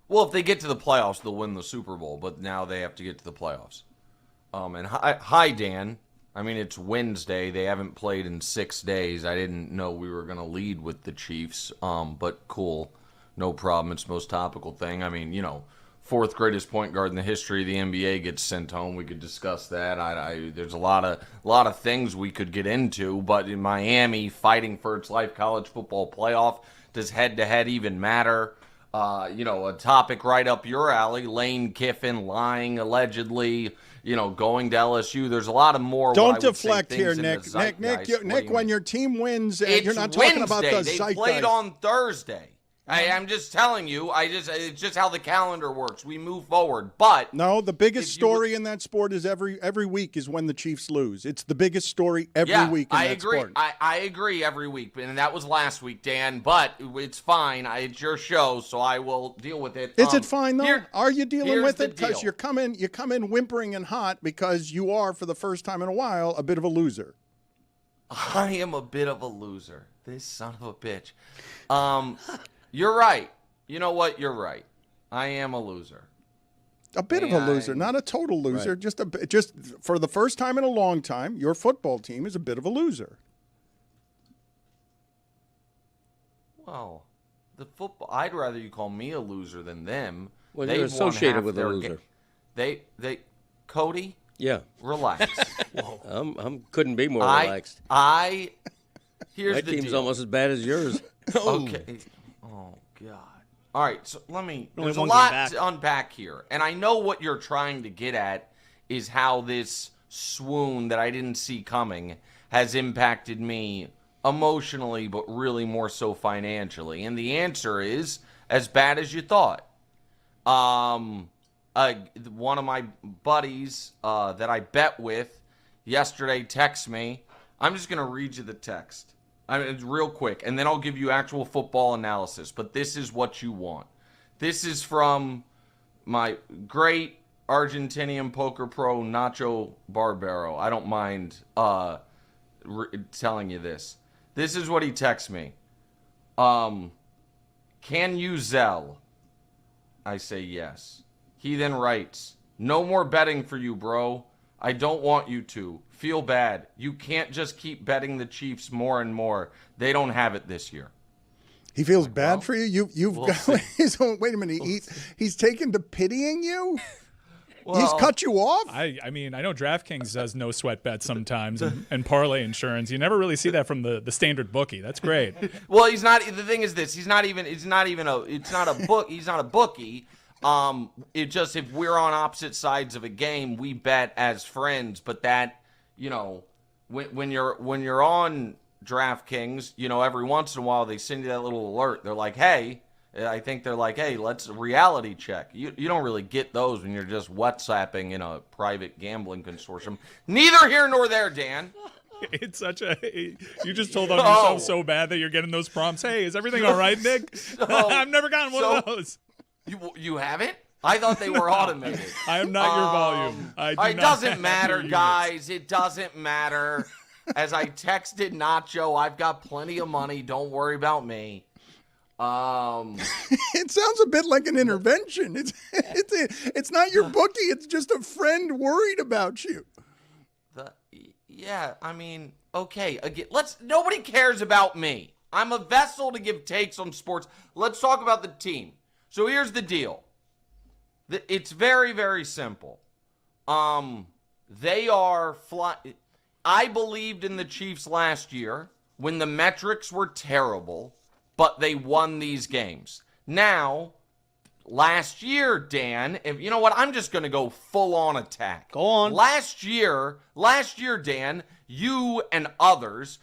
Well, if they get to the playoffs, they'll win the Super Bowl, but now they have to get to the playoffs. And hi, Dan. I mean, it's Wednesday. They haven't played in 6 days. I didn't know we were going to lead with the Chiefs, but cool. No problem. It's the most topical thing. I mean, fourth greatest point guard in the history of the NBA gets sent home. We could discuss that. There's a lot of things we could get into, but in Miami, fighting for its life college football playoff, does head-to-head even matter? A topic right up your alley, Lane Kiffin lying allegedly, going to LSU. There's a lot of more.
Don't deflect here, Nick. Nick, when your team wins, you're not talking
Wednesday.
about the
They
zeitgeist.
played on Thursday. I'm just telling you. It's just how the calendar works. We move forward, but
no, the biggest story in that sport is every week is when the Chiefs lose. It's the biggest story every week in that sport.
I agree every week, and that was last week, Dan. But it's fine. It's your show, so I will deal with it.
Is it fine though? Are you dealing with it? Because
deal.
you come in whimpering and hot because you are, for the first time in a while, a bit of a loser.
I am a bit of a loser. This son of a bitch. You're right. You know what? You're right. I am a loser.
A bit of a loser, not a total loser.
Right.
Just for the first time in a long time, your football team is a bit of a loser.
Well, I'd rather you call me a loser than them.
Well, you're associated with a loser.
Cody?
Yeah.
Relax.
Couldn't be more relaxed.
Here's
My
the
team's
deal.
almost as bad as yours.
Okay. Oh, God. All right, so there's a
one
lot
game back.
to unpack here. And I know what you're trying to get at is how this swoon that I didn't see coming has impacted me emotionally, but really more so financially. And the answer is as bad as you thought. One of my buddies that I bet with yesterday texted me. I'm just going to read you the text. It's real quick, and then I'll give you actual football analysis. But this is what you want. This is from my great Argentinian poker pro, Nacho Barbero. I don't mind telling you this. This is what he texts me. Can you Zell? I say yes. He then writes, no more betting for you, bro. I don't want you to. Feel bad. You can't just keep betting the Chiefs more and more. They don't have it this year.
He feels bad for you? Wait a minute. He's taken to pitying you? He's cut you off?
I mean, I know DraftKings does no sweat bets sometimes and parlay insurance. You never really see that from the standard bookie. That's great.
Well, he's not. The thing is this. He's not a bookie. It just, if we're on opposite sides of a game, we bet as friends. But that, when you're on DraftKings, every once in a while they send you that little alert. They're like, hey, let's reality check. You don't really get those when you're just WhatsApping in a private gambling consortium. Neither here nor there, Dan.
It's you just told on yourself so bad that you're getting those prompts. Hey, is everything all right, Nick? I've never gotten one of those.
You haven't? I thought they were automated.
I am not your volume.
It doesn't matter, guys. It doesn't matter. As I texted Nacho, I've got plenty of money. Don't worry about me.
It sounds a bit like an intervention. It's not your bookie. It's just a friend worried about you.
Okay. Again, nobody cares about me. I'm a vessel to give takes on sports. Let's talk about the team. So here's the deal. It's very, very simple. They are I believed in the Chiefs last year when the metrics were terrible, but they won these games. Now, last year, Dan, you know what? I'm just going to go full on attack.
Go on.
Last year, Dan, you and others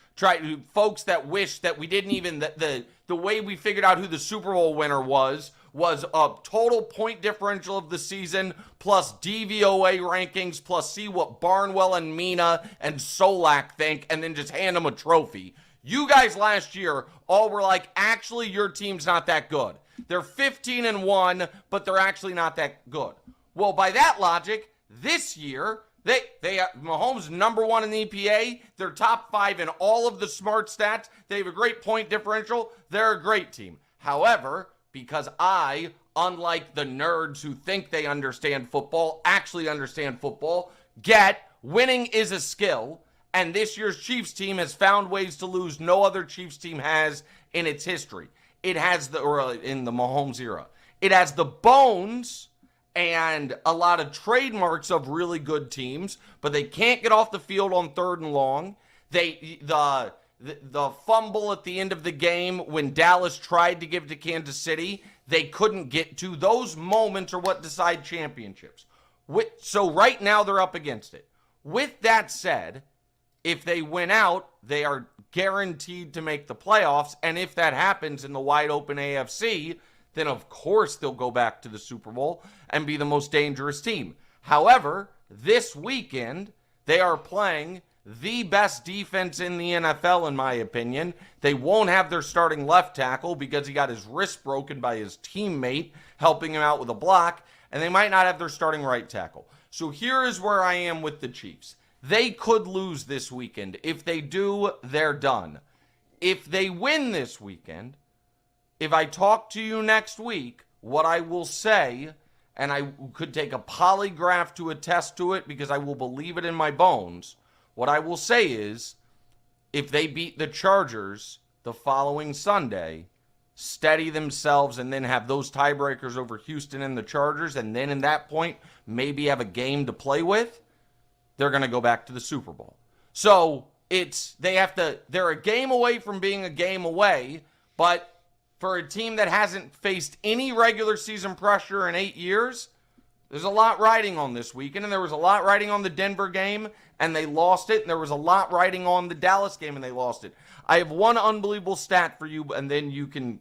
folks that wish that we didn't even the way we figured out who the Super Bowl winner was a total point differential of the season plus DVOA rankings plus see what Barnwell and Mina and Solak think and then just hand them a trophy. You guys last year all were like, actually, your team's not that good. They're 15-1, but they're actually not that good. Well, by that logic, this year, Mahomes number 1 in the EPA. They're top 5 in all of the smart stats. They have a great point differential. They're a great team. However, because I, unlike the nerds who think they understand football, actually understand football, winning is a skill. And this year's Chiefs team has found ways to lose no other Chiefs team has in its history. It has in the Mahomes era. It has the bones and a lot of trademarks of really good teams, but they can't get off the field on 3rd and long. The fumble at the end of the game when Dallas tried to give it to Kansas City, they couldn't get to. Those moments are what decide championships. So right now they're up against it. With that said, if they win out, they are guaranteed to make the playoffs. And if that happens in the wide open AFC, then of course they'll go back to the Super Bowl and be the most dangerous team. However, this weekend, they are playing the best defense in the NFL, in my opinion. They won't have their starting left tackle because he got his wrist broken by his teammate helping him out with a block, and they might not have their starting right tackle. So here is where I am with the Chiefs. They could lose this weekend. If they do, they're done. If they win this weekend, if I talk to you next week, what I will say, and I could take a polygraph to attest to it because I will believe it in my bones, what I will say is, if they beat the Chargers the following Sunday, steady themselves and then have those tiebreakers over Houston and the Chargers, and then in that point, maybe have a game to play with, they're going to go back to the Super Bowl. So they're a game away from being a game away, but for a team that hasn't faced any regular season pressure in 8 years, there's a lot riding on this weekend, and there was a lot riding on the Denver game, and they lost it, and there was a lot riding on the Dallas game, and they lost it. I have one unbelievable stat for you, and then you can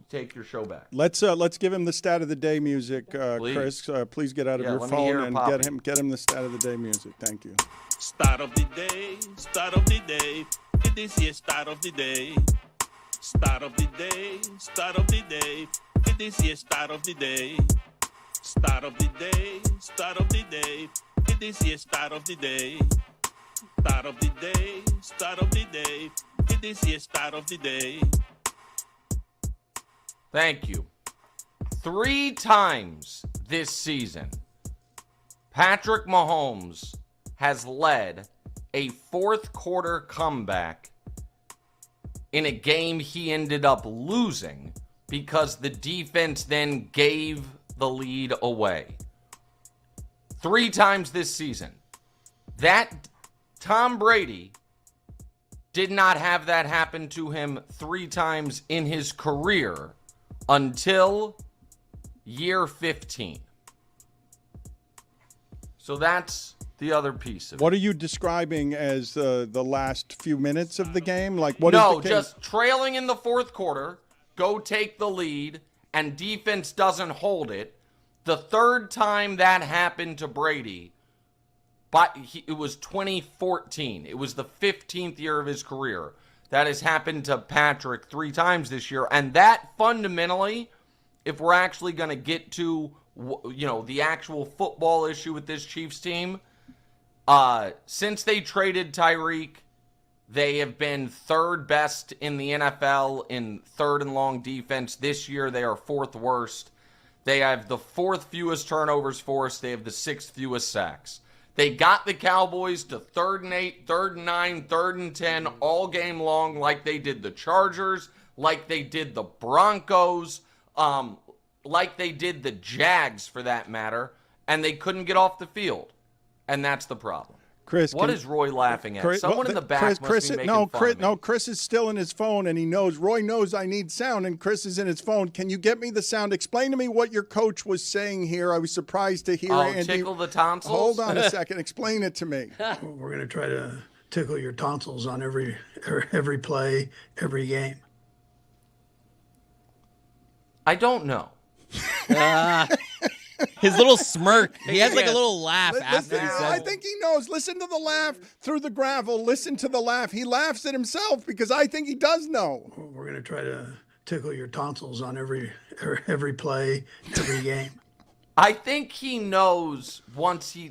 take your show back.
Let's give him the stat of the day music, Chris. Please get out of your phone and get him the stat of the day music. Thank you.
Start of the day, start of the day. This year's start of the day. Start of the day, start of the day. This year's start of the day. Start of the day, start of the day. This year's start of the day. Start of the day, start of the day. This year's start of the day.
Thank you. 3 times this season, Patrick Mahomes has led a fourth quarter comeback in a game he ended up losing because the defense then gave the lead away. 3 times this season. That Tom Brady did not have that happen to him 3 times in his career until year 15. So that's the other piece of it.
What are you describing as the last few minutes of the game? Like what?
No,
is the
just trailing in the fourth quarter, go take the lead, and defense doesn't hold it. The third time that happened to Brady, it was 2014. It was the 15th year of his career. That has happened to Patrick 3 times this year. And that fundamentally, if we're actually going to get to, the actual football issue with this Chiefs team, since they traded Tyreek, they have been 3rd best in the NFL in 3rd and long defense. This year, they are 4th worst. They have the 4th fewest turnovers forced. They have the 6th fewest sacks. They got the Cowboys to 3rd and 8, 3rd and 9, 3rd and 10 all game long like they did the Chargers, like they did the Broncos, like they did the Jags for that matter, and they couldn't get off the field. and that's the problem.
Chris,
what is Roy laughing at? Someone in the back must be making fun of me.
Chris is still in his phone, and he knows. Roy knows I need sound, and Chris is in his phone. Can you get me the sound? Explain to me what your coach was saying here. I was surprised to hear. Andy.
Tickle the tonsils?
Hold on a second. Explain it to me.
We're going to try to tickle your tonsils on every play, every game.
I don't know.
His little smirk. He has like a little laugh after he says
I think he knows. Listen to the laugh through the gravel. Listen to the laugh. He laughs at himself because I think he does know.
We're going to try to tickle your tonsils on every play, every game.
I think he knows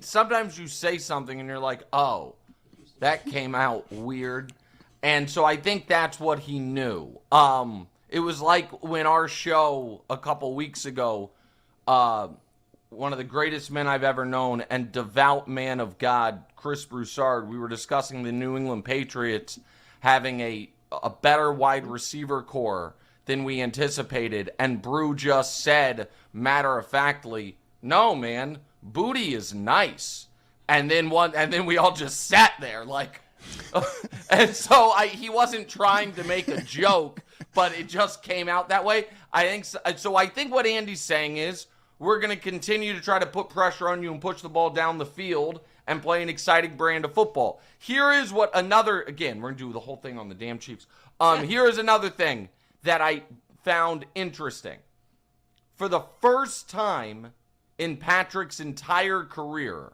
sometimes you say something and you're like, oh, that came out weird. And so I think that's what he knew. It was like when our show a couple weeks ago, one of the greatest men I've ever known and devout man of God, Chris Broussard, we were discussing the New England Patriots having a better wide receiver core than we anticipated. And Brew just said, matter-of-factly, no, man, Booty is nice. And then we all just sat there like, and so he wasn't trying to make a joke, but it just came out that way. I think what Andy's saying is, we're going to continue to try to put pressure on you and push the ball down the field and play an exciting brand of football. Here is what again, we're going to do the whole thing on the damn Chiefs. Here is another thing that I found interesting. For the first time in Patrick's entire career,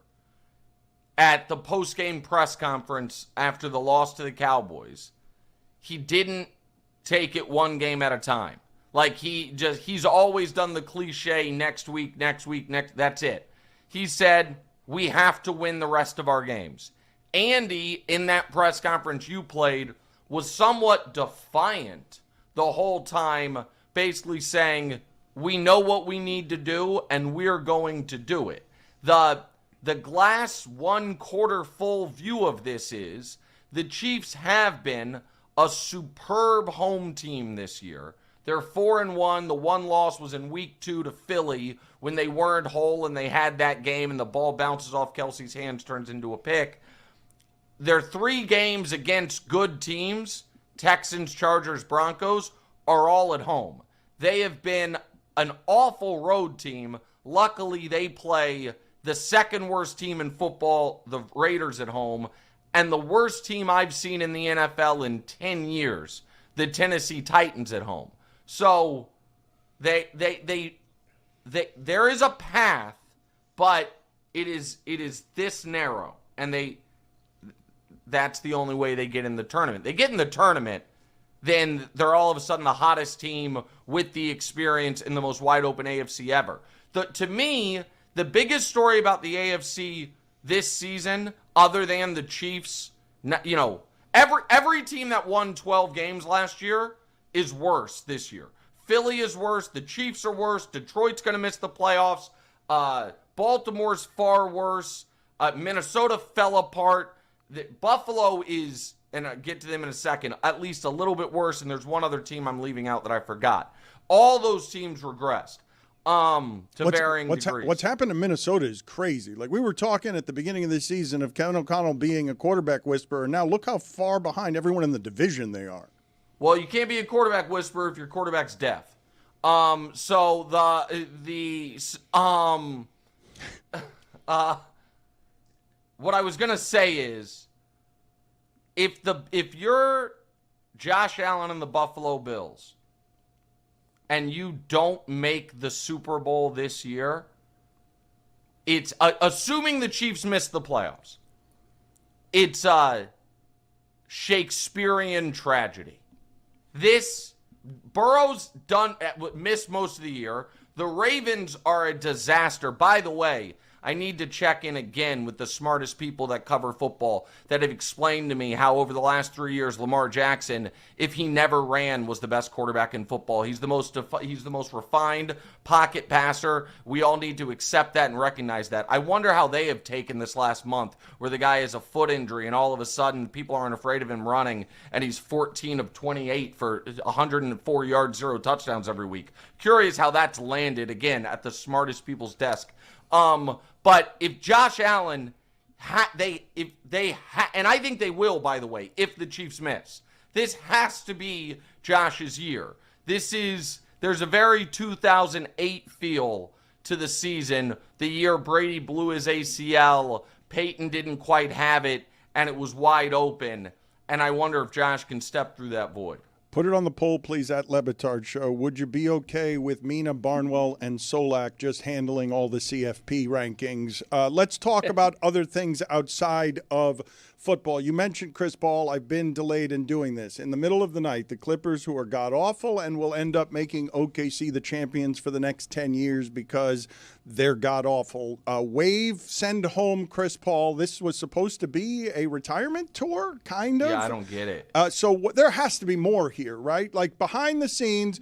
at the post-game press conference after the loss to the Cowboys, he didn't take it one game at a time. Like he's always done the cliche next week, that's it. He said, we have to win the rest of our games. Andy, in that press conference you played, was somewhat defiant the whole time, basically saying, we know what we need to do and we're going to do it. The glass 1/4 full view of this is the Chiefs have been a superb home team this year. They're 4-1. The one loss was in week 2 to Philly when they weren't whole and they had that game and the ball bounces off Kelsey's hands, turns into a pick. Their 3 games against good teams, Texans, Chargers, Broncos, are all at home. They have been an awful road team. Luckily, they play the second worst team in football, the Raiders, at home, and the worst team I've seen in the NFL in 10 years, the Tennessee Titans, at home. So there is a path, but it is this narrow, and that's the only way they get in the tournament. They get in the tournament, then they're all of a sudden the hottest team with the experience in the most wide open AFC ever. To me, the biggest story about the AFC this season, other than the Chiefs, every team that won 12 games last year is worse this year. Philly is worse. The Chiefs are worse. Detroit's going to miss the playoffs. Baltimore's far worse. Minnesota fell apart. Buffalo is, and I'll get to them in a second, at least a little bit worse. And there's one other team I'm leaving out that I forgot. All those teams regressed. Varying degrees.
What's happened to Minnesota is crazy. Like, we were talking at the beginning of this season of Kevin O'Connell being a quarterback whisperer. Now look how far behind everyone in the division they are.
Well, you can't be a quarterback whisperer if your quarterback's deaf. What I was gonna say is, if you're Josh Allen and the Buffalo Bills, and you don't make the Super Bowl this year, it's assuming the Chiefs miss the playoffs. It's a Shakespearean tragedy. Burrow's missed most of the year. The Ravens are a disaster. By the way, I need to check in again with the smartest people that cover football that have explained to me how over the last 3 years, Lamar Jackson, if he never ran, was the best quarterback in football. He's the most refined pocket passer. We all need to accept that and recognize that. I wonder how they have taken this last month where the guy has a foot injury and all of a sudden people aren't afraid of him running and he's 14 of 28 for 104 yards, 0 touchdowns every week. Curious how that's landed, again, at the smartest people's desk. But if Josh Allen and I think they will, by the way, if the Chiefs miss. This has to be Josh's year. There's a very 2008 feel to the season, the year Brady blew his ACL, Peyton didn't quite have it, and it was wide open. And I wonder if Josh can step through that void.
Put it on the poll, please, at Le Batard Show. Would you be okay with Mina, Barnwell, and Solak just handling all the CFP rankings? Let's talk about other things outside of football. You mentioned Chris Paul. I've been delayed in doing this. In the middle of the night, the Clippers, who are god-awful and will end up making OKC the champions for the next 10 years because they're god-awful. Send home Chris Paul. This was supposed to be a retirement tour, kind of.
Yeah, I don't get it.
There has to be more here, right? Like behind the scenes,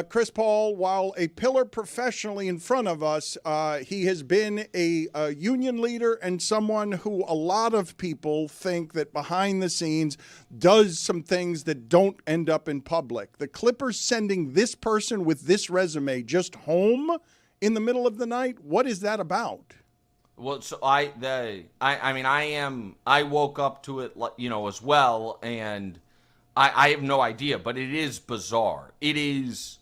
Chris Paul, while a pillar professionally in front of us, he has been a union leader and someone who a lot of people think that behind the scenes does some things that don't end up in public. The Clippers sending this person with this resume just home in the middle of the night, what is that about?
Well, so I woke up to it, as well, and I have no idea, but it is bizarre. It is,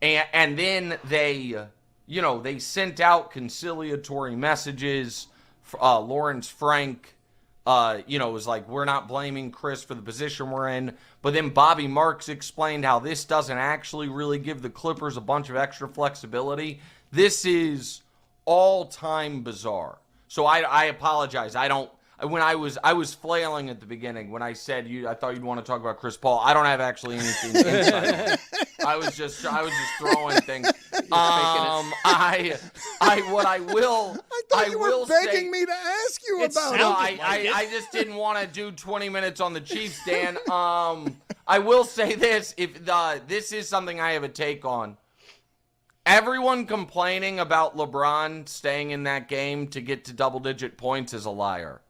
and then they sent out conciliatory messages. Lawrence Frank, was like, we're not blaming Chris for the position we're in. But then Bobby Marks explained how this doesn't actually really give the Clippers a bunch of extra flexibility. This is all-time bizarre. So I apologize. When I was flailing at the beginning when I said I thought you'd want to talk about Chris Paul. I don't have actually anything inside. I was just throwing things. I
thought you were begging me to ask you about it.
No, I just didn't want to do 20 minutes on the Chiefs, Dan. I will say this: this is something I have a take on. Everyone complaining about LeBron staying in that game to get to double-digit points is a liar.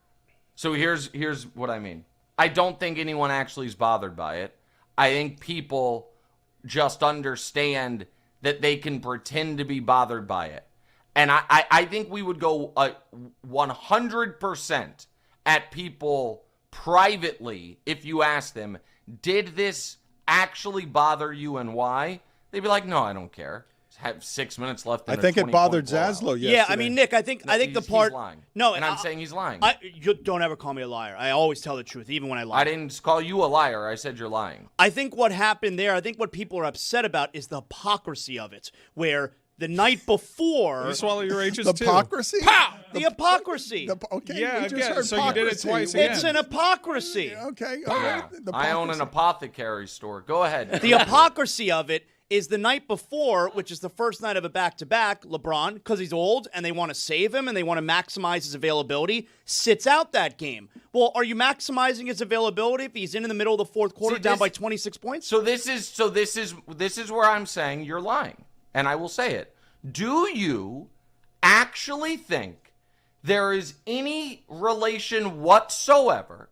So here's what I mean. I don't think anyone actually is bothered by it. I think people just understand that they can pretend to be bothered by it. And I think we would go 100% at people privately if you ask them, did this actually bother you and why? They'd be like, no, I don't care. Have 6 minutes left.
I think it bothered Zaslow yesterday.
Yeah, I mean, Nick, I think the part.
He's lying.
No,
and I'm saying he's lying.
You don't ever call me a liar. I always tell the truth, even when I lie.
I didn't call you a liar. I said you're lying.
I think what happened there, I think what people are upset about is the hypocrisy of it, where the night before.
You swallow your H's
the
too.
Hypocrisy?
Pow! The hypocrisy.
Okay,
yeah,
we just heard
so you did it twice again.
It's an hypocrisy.
Okay,
Yeah. I own an apothecary store. Go ahead.
The hypocrisy of it is the night before, which is the first night of a back-to-back, LeBron, because he's old and they want to save him and they want to maximize his availability, sits out that game. Well, are you maximizing his availability if he's in the middle of the fourth quarter down by 26 points?
So this is where I'm saying you're lying, and I will say it. Do you actually think there is any relation whatsoever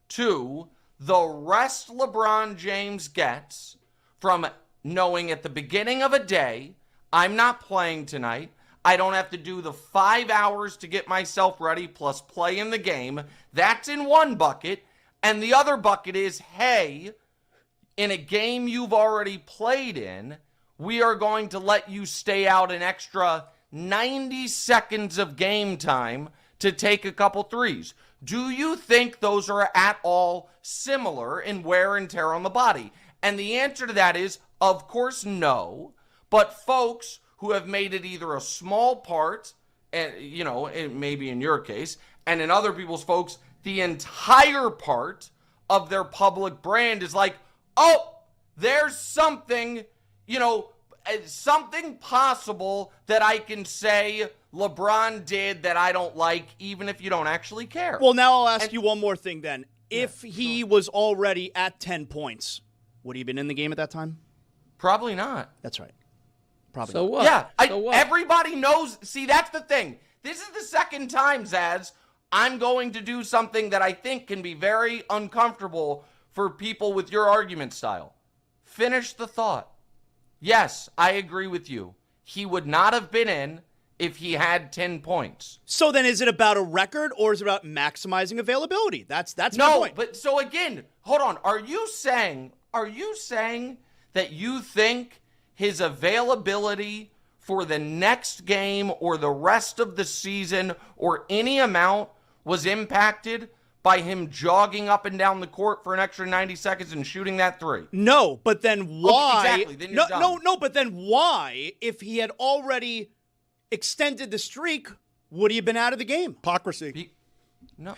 to the rest LeBron James gets from knowing at the beginning of a day, I'm not playing tonight. I don't have to do the 5 hours to get myself ready plus play in the game. That's in one bucket. And the other bucket is, hey, in a game you've already played in, we are going to let you stay out an extra 90 seconds of game time to take a couple threes. Do you think those are at all similar in wear and tear on the body? And the answer to that is, of course, no. But folks who have made it either a small part, and maybe in your case, and in other people's folks, the entire part of their public brand is like, oh, there's something, something possible that I can say LeBron did that I don't like, even if you don't actually care.
Well, now I'll ask you one more thing then. If he was already at 10 points, would he have been in the game at that time?
Probably not.
That's right. Probably
so
not.
what?
Yeah,
so what?
Everybody knows. See, that's the thing. This is the second time, Zaz, I'm going to do something that I think can be very uncomfortable for people with your argument style. Finish the thought. Yes, I agree with you. He would not have been in if he had 10 points.
So then is it about a record or is it about maximizing availability? That's my point.
But so again, hold on. Are you saying that you think his availability for the next game or the rest of the season or any amount was impacted by him jogging up and down the court for an extra 90 seconds and shooting that three?
No, but then why?
Okay, exactly. Then you're done.
No, but then why, if he had already extended the streak, would he have been out of the game?
Hypocrisy.
No.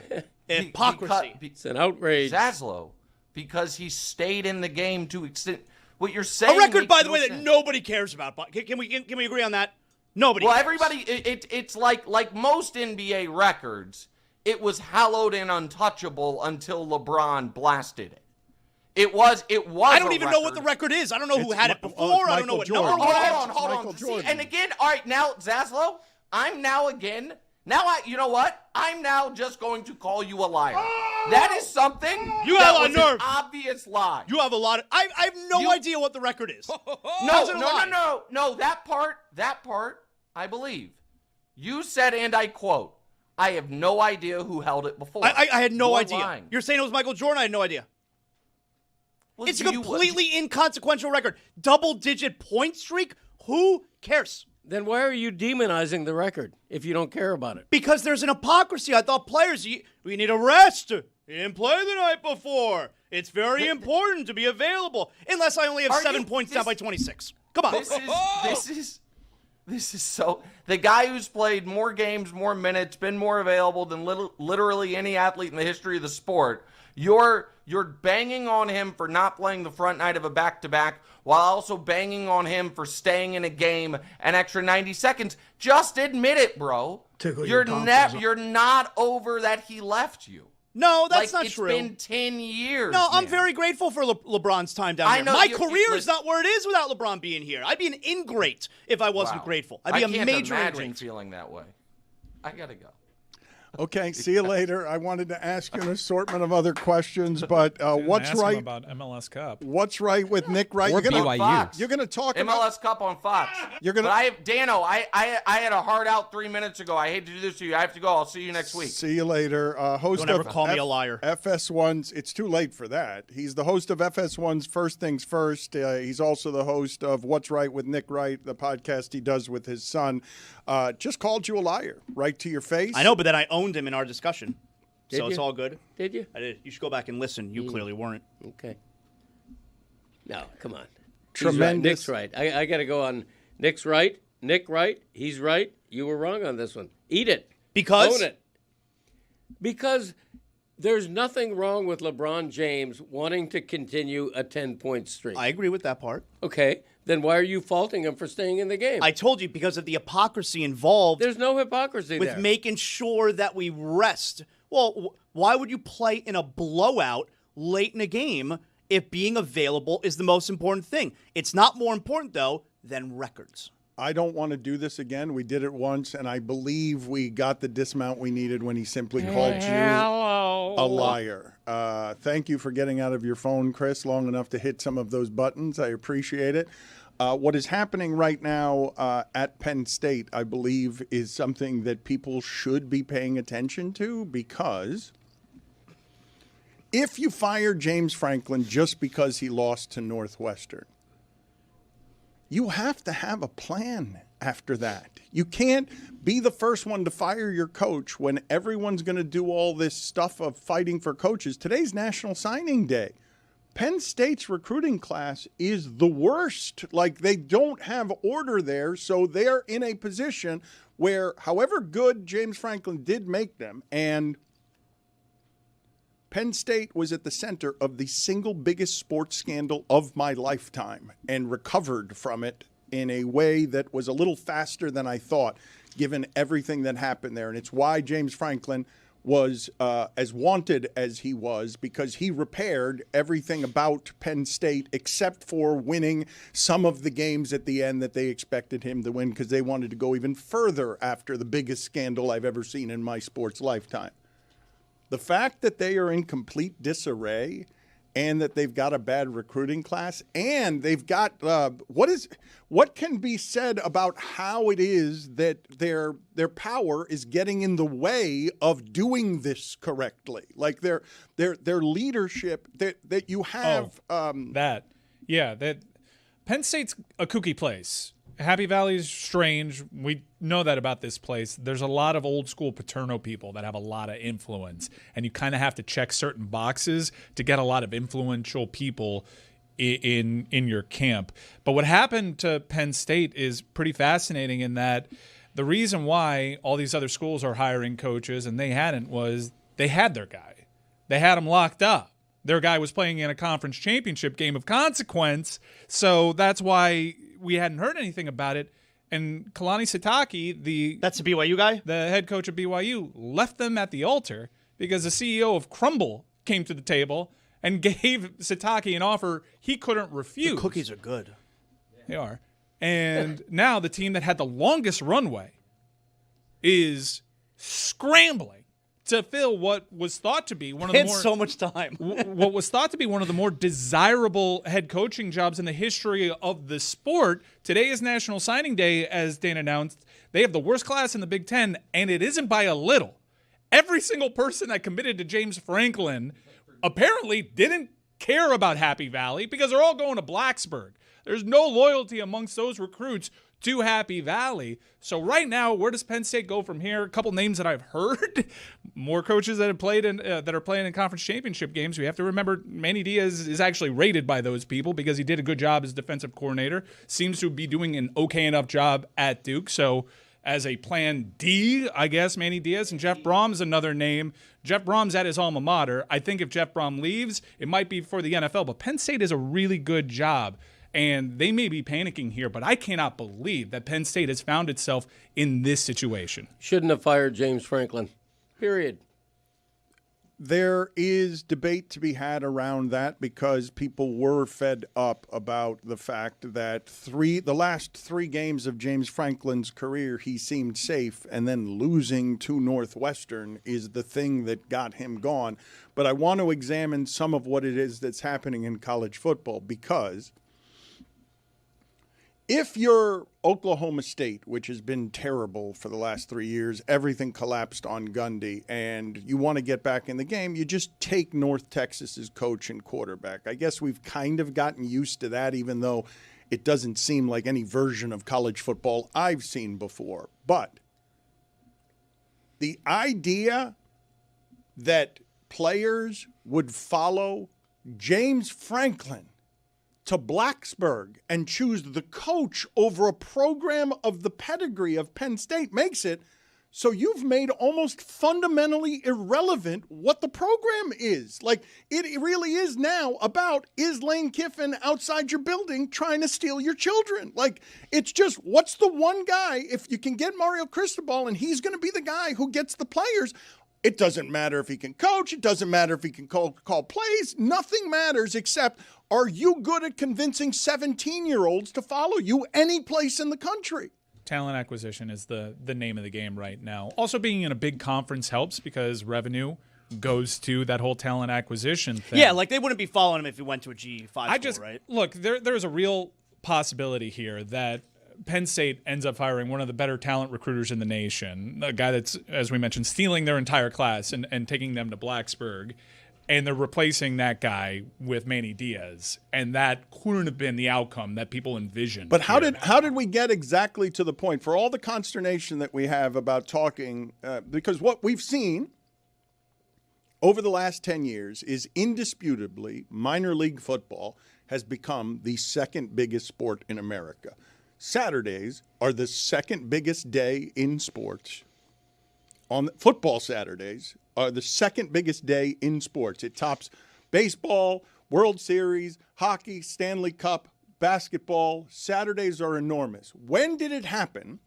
Hypocrisy.
It's an outrage.
Zaslow, because he stayed in the game to extend. What you're saying.
A record, by the
makes
way,
no
that
sense.
nobody cares about. Can we agree on that? Nobody.
Well,
cares.
everybody. It's like most NBA records. It was hallowed and untouchable until LeBron blasted it. It was.
I don't even know what the record is. I don't know who had it before. I don't know what number.
Hold on. See, and again, all right, now Zaslow, you know what? I'm now just going to call you a liar. That is something.
You have a
was
nerve.
An obvious lie.
You have a lot of. I have no idea what the record is.
No. That part, I believe. You said, and I quote, "I have no idea who held it before."
I had no
You're
idea.
lying.
You're saying it was Michael Jordan? I had no idea.
Well,
It's a completely inconsequential record. Double-digit point streak? Who cares?
Then why are you demonizing the record if you don't care about it?
Because there's an hypocrisy. I thought players, we need a rest. You didn't play the night before. It's very important to be available. Unless I only have 7 points down by 26. Come on.
This is so. The guy who's played more games, more minutes, been more available than literally any athlete in the history of the sport. You're banging on him for not playing the front night of a back-to-back while also banging on him for staying in a game an extra 90 seconds. Just admit it, bro. You're not over that he left you.
No, that's not true.
It's been 10 years.
No, I'm
man.
very grateful for LeBron's time down here. My career is not where it is without LeBron being here. I'd be an ingrate if I wasn't grateful. I'd be a major
I can't imagine
ingrate.
feeling that way. I gotta go.
Okay, see you later. I wanted to ask you an assortment of other questions, but what's
ask him
right
about MLS Cup?
What's right with Nick Wright?
Or BYU.
You're gonna talk
MLS Cup on Fox. But I had a hard out 3 minutes ago. I hate to do this to you. I have to go. I'll see you next week.
See you later. Host
Don't ever
of
call me a liar.
FS1's. It's too late for that. He's the host of FS1's First Things First. He's also the host of What's Right with Nick Wright, the podcast he does with his son. Just called you a liar right to your face.
I know, but then I owned him in our discussion.
Did
so
you?
It's all good.
Did you?
I did. You should go back and listen. You clearly weren't.
Okay. No, come on.
Tremendous.
Nick's right. I got to go on Nick's right. Nick right. He's right. You were wrong on this one. Eat it.
Because?
Own it. Because there's nothing wrong with LeBron James wanting to continue a 10-point streak.
I agree with that part.
Okay. Then why are you faulting him for staying in the game?
I told you because of the hypocrisy involved.
There's no hypocrisy
with
there.
making sure that we rest. Well, why would you play in a blowout late in a game if being available is the most important thing? It's not more important, though, than records.
I don't want to do this again. We did it once, and I believe we got the dismount we needed when he simply called you a liar. Thank you for getting out of your phone, Chris, long enough to hit some of those buttons. I appreciate it. What is happening right now at Penn State, I believe, is something that people should be paying attention to, because if you fire James Franklin just because he lost to Northwestern, you have to have a plan after that. You can't be the first one to fire your coach when everyone's going to do all this stuff of fighting for coaches. Today's National Signing Day. Penn State's recruiting class is the worst. Like, they don't have order there, so they're in a position where, however good James Franklin did make them, and Penn State was at the center of the single biggest sports scandal of my lifetime and recovered from it in a way that was a little faster than I thought, given everything that happened there. And it's why James Franklin was as wanted as he was, because he repaired everything about Penn State except for winning some of the games at the end that they expected him to win, because they wanted to go even further after the biggest scandal I've ever seen in my sports lifetime. The fact that they are in complete disarray and that they've got a bad recruiting class, and they've got what can be said about how it is that their power is getting in the way of doing this correctly, like their leadership that you have.
That Penn State's a kooky place. Happy Valley's strange. We know that about this place. There's a lot of old school Paterno people that have a lot of influence, and you kind of have to check certain boxes to get a lot of influential people in your camp. But what happened to Penn State is pretty fascinating in that the reason why all these other schools are hiring coaches and they hadn't was they had their guy. They had him locked up. Their guy was playing in a conference championship game of consequence, so that's why we hadn't heard anything about it. And Kalani Sitake,
that's the BYU guy,
the head coach of BYU, left them at the altar because the CEO of Crumble came to the table and gave Sitake an offer he couldn't refuse.
The cookies are good.
They are. And now the team that had the longest runway is scrambling to fill what was thought to be one of the more
so much time.
what was thought to be one of the more desirable head coaching jobs in the history of the sport. Today is National Signing Day, as Dan announced. They have the worst class in the Big Ten, and it isn't by a little. Every single person that committed to James Franklin apparently didn't care about Happy Valley because they're all going to Blacksburg. There's no loyalty amongst those recruits to Happy Valley. So right now, where does Penn State go from here? A couple names that I've heard, more coaches that have played in that are playing in conference championship games. We have to remember Manny Diaz is actually rated by those people because he did a good job as defensive coordinator. Seems to be doing an okay enough job at Duke. So as a plan D, I guess, Manny Diaz and Jeff Brom's another name. Jeff Brom's at his alma mater. I think if Jeff Brom leaves, it might be for the NFL. But Penn State is a really good job. And they may be panicking here, but I cannot believe that Penn State has found itself in this situation.
Shouldn't have fired James Franklin, period.
There is debate to be had around that because people were fed up about the fact that the last 3 games of James Franklin's career, he seemed safe, and then losing to Northwestern is the thing that got him gone. But I want to examine some of what it is that's happening in college football because if you're Oklahoma State, which has been terrible for the last 3 years, everything collapsed on Gundy, and you want to get back in the game, you just take North Texas's coach and quarterback. I guess we've kind of gotten used to that, even though it doesn't seem like any version of college football I've seen before. But the idea that players would follow James Franklin to Blacksburg and choose the coach over a program of the pedigree of Penn State makes it so you've made almost fundamentally irrelevant what the program is. Like, it really is now about, is Lane Kiffin outside your building trying to steal your children? Like, it's just, what's the one guy, if you can get Mario Cristobal and he's going to be the guy who gets the players, it doesn't matter if he can coach. It doesn't matter if he can call plays. Nothing matters except, are you good at convincing 17-year-olds to follow you any place in the country?
Talent acquisition is the name of the game right now. Also, being in a big conference helps because revenue goes to that whole talent acquisition thing.
Yeah, like they wouldn't be following him if he went to a G5 school, right?
Look, there's a real possibility here that Penn State ends up hiring one of the better talent recruiters in the nation, a guy that's, as we mentioned, stealing their entire class and taking them to Blacksburg, and they're replacing that guy with Manny Diaz, and that couldn't have been the outcome that people envisioned.
But how did we get exactly to the point, for all the consternation that we have about talking, because what we've seen over the last 10 years is indisputably minor league football has become the second biggest sport in America. Saturdays are the second biggest day in sports. Football Saturdays are the second biggest day in sports. It tops baseball, World Series, hockey, Stanley Cup, basketball. Saturdays are enormous. When did it happen?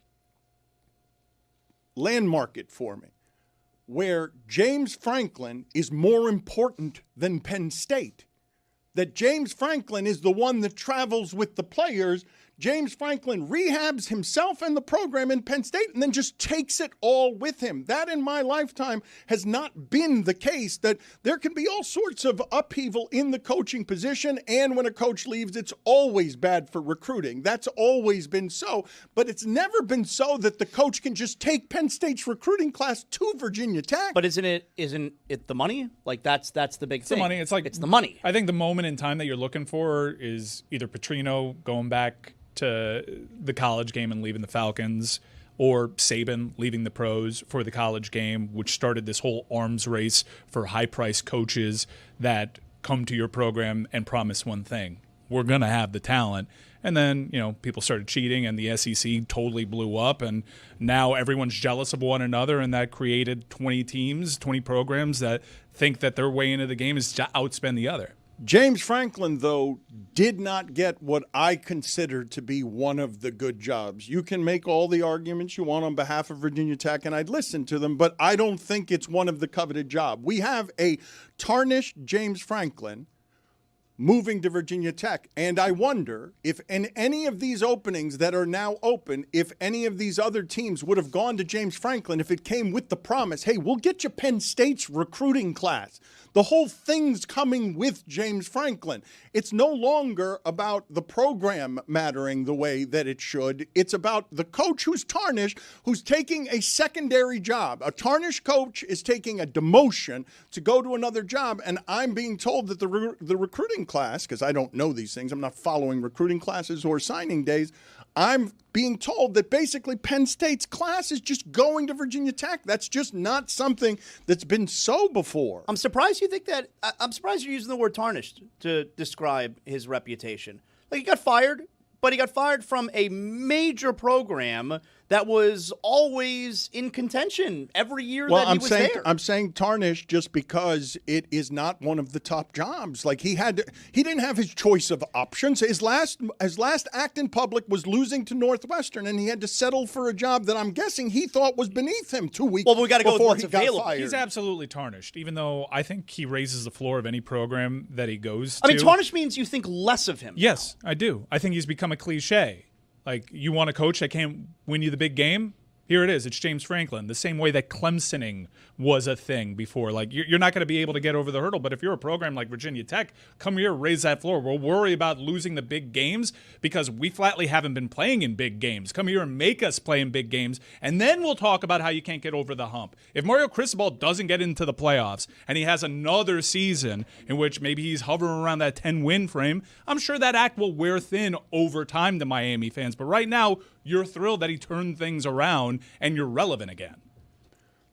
Landmark it for me. Where James Franklin is more important than Penn State. That James Franklin is the one that travels with the players James Franklin rehabs himself and the program in Penn State and then just takes it all with him. That in my lifetime has not been the case, that there can be all sorts of upheaval in the coaching position, and when a coach leaves, it's always bad for recruiting. That's always been so, but it's never been so that the coach can just take Penn State's recruiting class to Virginia Tech.
But isn't it the money? Like that's the big thing.
The money. It's the
money.
I think the moment in time that you're looking for is either Petrino going back to the college game and leaving the Falcons, or Saban leaving the pros for the college game, which started this whole arms race for high-priced coaches that come to your program and promise one thing: we're going to have the talent. And then, people started cheating and the SEC totally blew up, and now everyone's jealous of one another, and that created 20 teams, 20 programs that think that their way into the game is to outspend the other.
James Franklin, though, did not get what I consider to be one of the good jobs. You can make all the arguments you want on behalf of Virginia Tech, and I'd listen to them, but I don't think it's one of the coveted jobs. We have a tarnished James Franklin moving to Virginia Tech, and I wonder if in any of these openings that are now open, if any of these other teams would have gone to James Franklin if it came with the promise, hey, we'll get you Penn State's recruiting class. The whole thing's coming with James Franklin. It's no longer about the program mattering the way that it should. It's about the coach who's tarnished, who's taking a secondary job. A tarnished coach is taking a demotion to go to another job, and I'm being told that the recruiting class, because I don't know these things, I'm not following recruiting classes or signing days, I'm being told that basically Penn State's class is just going to Virginia Tech. That's just not something that's been so before.
I'm surprised you think that. I'm surprised you're using the word tarnished to describe his reputation. Like, he got fired, but he got fired from a major program that was always in contention every year that he was there.
I'm saying tarnished just because it is not one of the top jobs. Like, he didn't have his choice of options. His last act in public was losing to Northwestern, and he had to settle for a job that I'm guessing he thought was beneath him 2 weeks
we got to go with
before
what's
he got
available.
fired.
He's absolutely tarnished, even though I think he raises the floor of any program that he goes to.
I mean, tarnished means you think less of him.
Yes, I do. I think he's become a cliche. Like, you want a coach that can't win you the big game? Here it is. It's James Franklin. The same way that Clemsoning was a thing before. Like, you're not going to be able to get over the hurdle, but if you're a program like Virginia Tech, come here, raise that floor. We'll worry about losing the big games because we flatly haven't been playing in big games. Come here and make us play in big games, and then we'll talk about how you can't get over the hump. If Mario Cristobal doesn't get into the playoffs and he has another season in which maybe he's hovering around that 10-win frame, I'm sure that act will wear thin over time to Miami fans. But right now, you're thrilled that he turned things around and you're relevant again.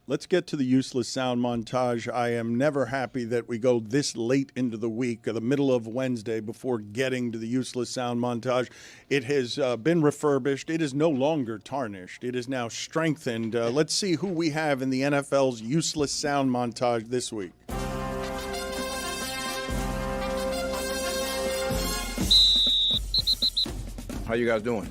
Let's get to the useless sound montage. I am never happy that we go this late into the week, the middle of Wednesday, before getting to the useless sound montage. It has been refurbished. It is no longer tarnished. It is now strengthened. Let's see who we have in the NFL's useless sound montage this week.
How you guys doing?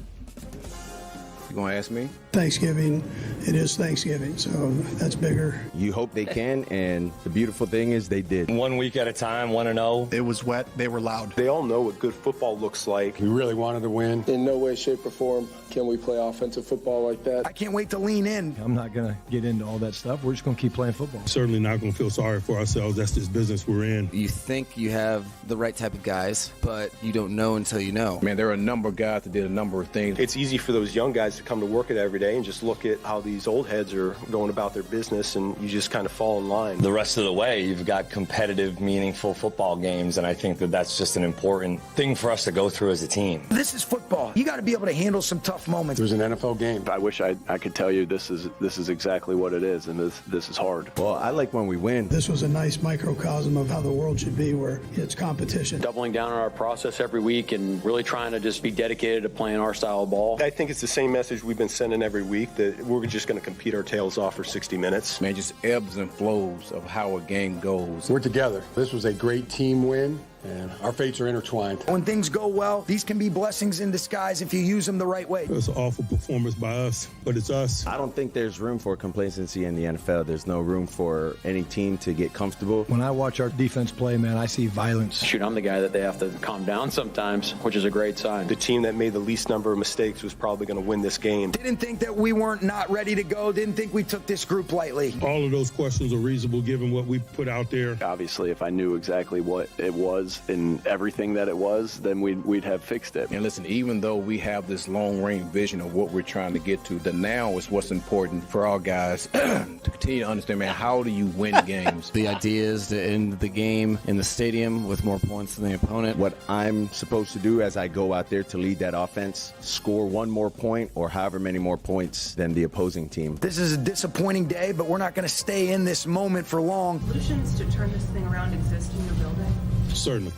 You gonna ask me?
Thanksgiving, it is Thanksgiving, so that's bigger.
You hope they can, and the beautiful thing is they did.
1 week at a time, 1-0.
It was wet, they were loud.
They all know what good football looks like.
We really wanted to win.
In no way, shape, or form can we play offensive football like that.
I can't wait to lean in.
I'm not going to get into all that stuff. We're just going to keep playing football.
Certainly not going to feel sorry for ourselves. That's this business we're in.
You think you have the right type of guys, but you don't know until you know.
Man, there are a number of guys that did a number of things.
It's easy for those young guys to come to work every day and just look at how these old heads are going about their business, and you just kind of fall in line.
The rest of the way, you've got competitive, meaningful football games, and I think that that's just an important thing for us to go through as a team.
This is football. You got to be able to handle some tough moments.
It was an NFL game. I wish I could tell you this is exactly what it is, and this is hard.
Well, I like when we win.
This was a nice microcosm of how the world should be, where it's competition.
Doubling down on our process every week and really trying to just be dedicated to playing our style of ball.
I think it's the same message we've been sending every week, that we're just going to compete our tails off for 60 minutes.
Man, just ebbs and flows of how a game goes.
We're together. This was a great team win, and our fates are intertwined. When things go well, these can be blessings in disguise if you use them the right way.
It's an awful performance by us, but it's us.
I don't think there's room for complacency in the NFL. There's no room for any team to get comfortable.
When I watch our defense play, man, I see violence.
Shoot, I'm the guy that they have to calm down sometimes, which is a great sign.
The team that made the least number of mistakes was probably going to win this game.
Didn't think that we weren't not ready to go. Didn't think we took this group lightly.
All of those questions are reasonable given what we put out there.
Obviously, if I knew exactly what it was and everything that it was, then we'd have fixed it.
And listen, even though we have this long-range vision of what we're trying to get to, the now is what's important for our guys to continue to understand, man, how do you win games?
The idea is to end the game in the stadium with more points than the opponent. What I'm supposed to do as I go out there to lead that offense, score one more point or however many more points than the opposing team.
This is a disappointing day, but we're not going to stay in this moment for long.
Solutions to turn this thing around exist in your building?
Certainly.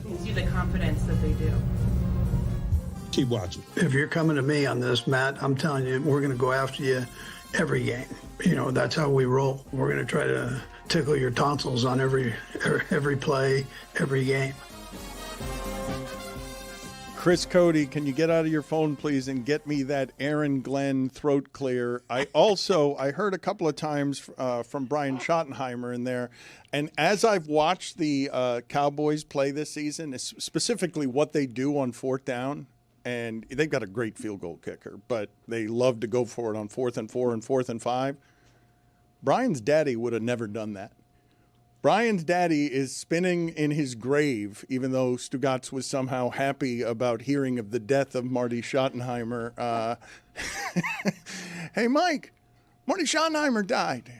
Gives you the confidence that they do.
Keep watching.
If you're coming to me on this, Matt, I'm telling you, we're going to go after you every game. You know, that's how we roll. We're going to try to tickle your tonsils on every play, every game.
Chris Cody, can you get out of your phone, please, and get me that Aaron Glenn throat clear? I heard a couple of times from Brian Schottenheimer in there, and as I've watched the Cowboys play this season, specifically what they do on fourth down, and they've got a great field goal kicker, but they love to go for it on 4th and 4 and 4th and 5. Brian's daddy would have never done that. Brian's daddy is spinning in his grave, even though Stugotz was somehow happy about hearing of the death of Marty Schottenheimer. Hey, Mike, Marty Schottenheimer died.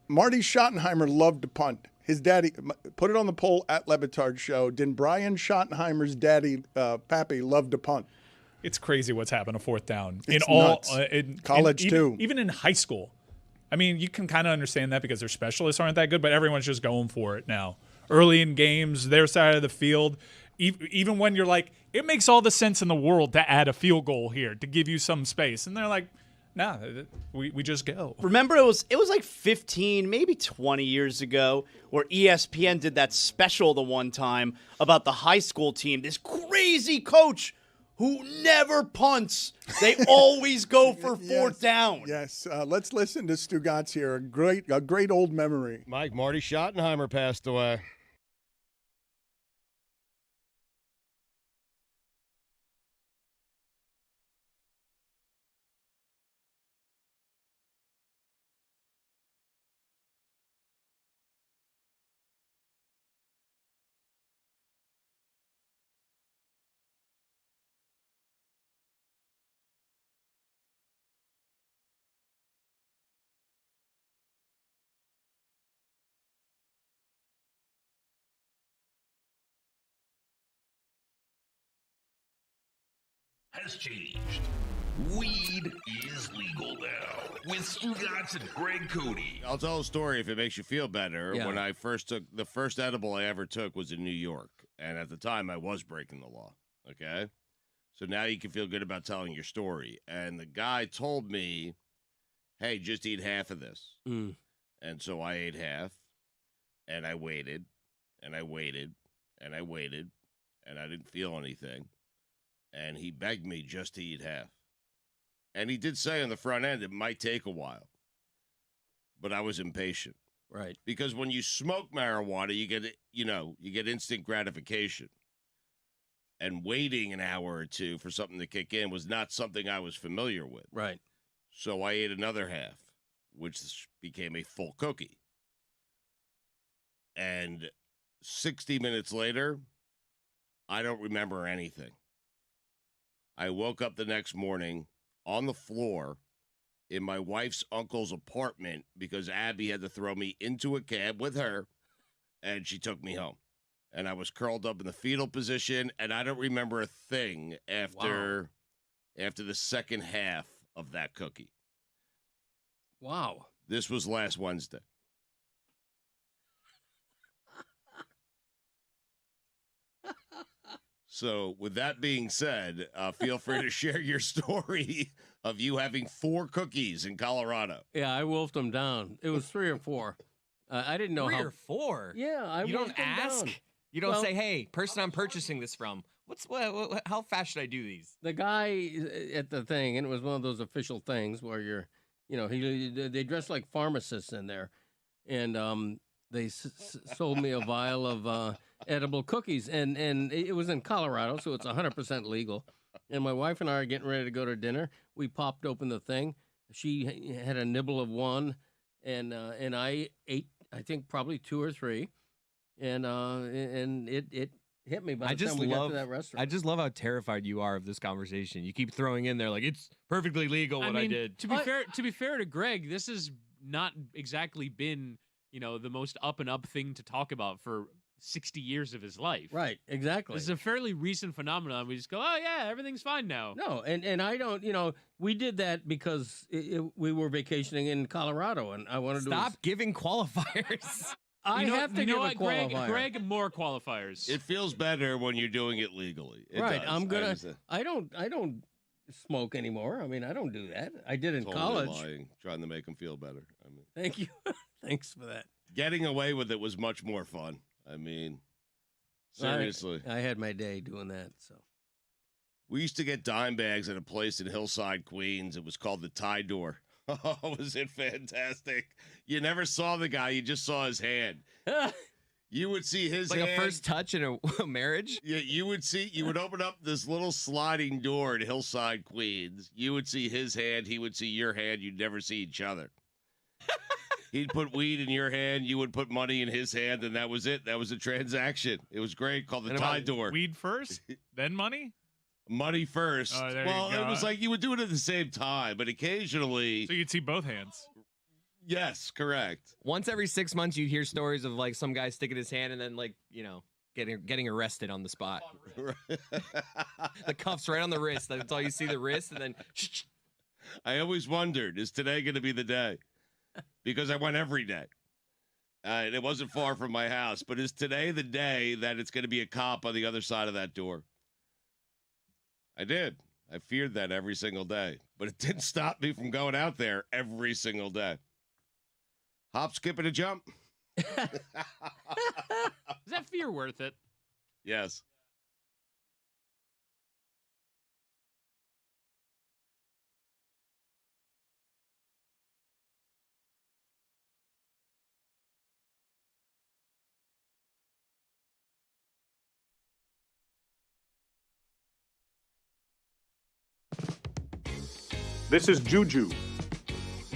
Marty Schottenheimer loved to punt. His daddy, put it on the poll at Le Batard Show. Did Brian Schottenheimer's daddy, Pappy, love to punt?
It's crazy what's happened to fourth down.
It's nuts. College, too.
Even in high school. I mean, you can kind of understand that because their specialists aren't that good, but everyone's just going for it now. Early in games, their side of the field, even when you're like, it makes all the sense in the world to add a field goal here to give you some space. And they're like, nah, we just go.
Remember, it was like 15, maybe 20 years ago where ESPN did that special the one time about the high school team. This crazy coach who never punts. They always go for fourth down.
Yes. Let's listen to Stugotz here. A great old memory.
Mike, Marty Schottenheimer passed away.
Has changed. Weed is legal now with Stugotz and Greg Cody.
I'll tell a story if it makes you feel better.
Yeah.
When I first took the first edible I ever took was in New York, and at the time I was breaking the law. Okay, so now you can feel good about telling your story. And the guy told me, "Hey, just eat half of this." And so I ate half, and I waited, and I waited, and I waited, and I didn't feel anything. And he begged me just to eat half. And he did say on the front end it might take a while. But I was impatient.
Right.
Because when you smoke marijuana, you get instant gratification. And waiting an hour or two for something to kick in was not something I was familiar with.
Right.
So I ate another half, which became a full cookie. And 60 minutes later, I don't remember anything. I woke up the next morning on the floor in my wife's uncle's apartment because Abby had to throw me into a cab with her, and she took me home. And I was curled up in the fetal position, and I don't remember a thing after the second half of that cookie.
Wow.
This was last Wednesday. So, with that being said, feel free to share your story of you having 4 cookies in Colorado.
Yeah, I wolfed them down. It was 3 or 4. I didn't know
3
how.
or 4?
Yeah, I
You don't
wolfed them
ask?
down.
You don't say, "Hey, person I'm purchasing this from, how fast should I do these?"
The guy at the thing, and it was one of those official things where they dress like pharmacists in there, and they sold me a vial of edible cookies, and it was in Colorado, so it's 100% legal. And my wife and I are getting ready to go to dinner. We popped open the thing. She had a nibble of one, and I ate, I think, probably 2 or 3, and it hit me by the time we got to that restaurant.
I just love how terrified you are of this conversation. You keep throwing in there like it's perfectly legal what I did.
To be fair to Greg, this has not exactly been, the most up and up thing to talk about for 60 years of his life.
Right, exactly.
This is a fairly recent phenomenon. We just go, oh yeah, everything's fine now.
No, and I don't, we did that because we were vacationing in Colorado, and I wanted to
Stop giving qualifiers.
I have to give a qualifier.
Greg, more qualifiers.
It feels better when you're doing it legally. It
right,
does.
I don't smoke anymore. I mean, I don't do that. I did in
Totally
college.
Lying, trying to make them feel better. I mean,
thank you. Thanks for that.
Getting away with it was much more fun. I mean, seriously.
I had my day doing that. So
we used to get dime bags at a place in Hillside, Queens. It was called the Tie Door. Oh, was it fantastic? You never saw the guy. You just saw his hand. You would see his
like
hand.
A first touch in a marriage?
Yeah, you would open up this little sliding door in Hillside, Queens. You would see his hand. He would see your hand. You'd never see each other. He'd put weed in your hand. You would put money in his hand, and that was it. That was a transaction. It was great. Called the Tie Door.
Weed first, then money?
Money first.
Oh, there
well,
you go.
It was like you would do it at the same time, but occasionally.
So you'd see both hands.
Yes, correct.
Once every 6 months, you'd hear stories of like some guy sticking his hand and then getting arrested on the spot. The cuffs right on the wrist. That's all you see, the wrist, and then.
I always wondered, is today going to be the day? Because I went every day. And it wasn't far from my house. But is today the day that it's going to be a cop on the other side of that door? I did. I feared that every single day. But it didn't stop me from going out there every single day. Hop, skip, and a jump.
Is that fear worth it?
Yes.
This is Juju.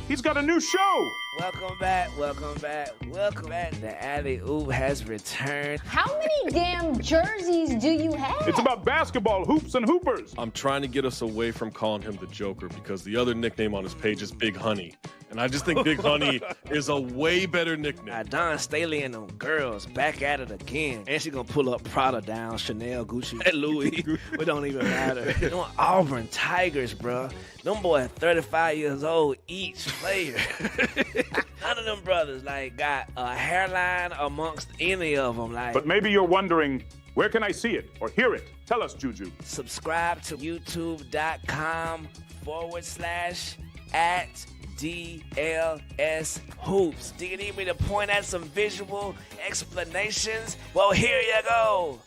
He's got a new show.
Welcome back. The Alley Oop has returned.
How many damn jerseys do you have?
It's about basketball, hoops, and hoopers.
I'm trying to get us away from calling him the Joker because the other nickname on his page is Big Honey. And I just think Big Honey is a way better nickname.
Don Staley and them girls back at it again. And she gonna pull up Prada down, Chanel, Gucci, Louis. It don't even matter. Them Auburn Tigers, bro. Them boys 35 years old each player. None of them brothers got a hairline amongst any of them.
But maybe you're wondering, where can I see it or hear it? Tell us, Juju.
Subscribe to youtube.com/@DLS Hoops. Do you need me to point out some visual explanations? Well, here you go.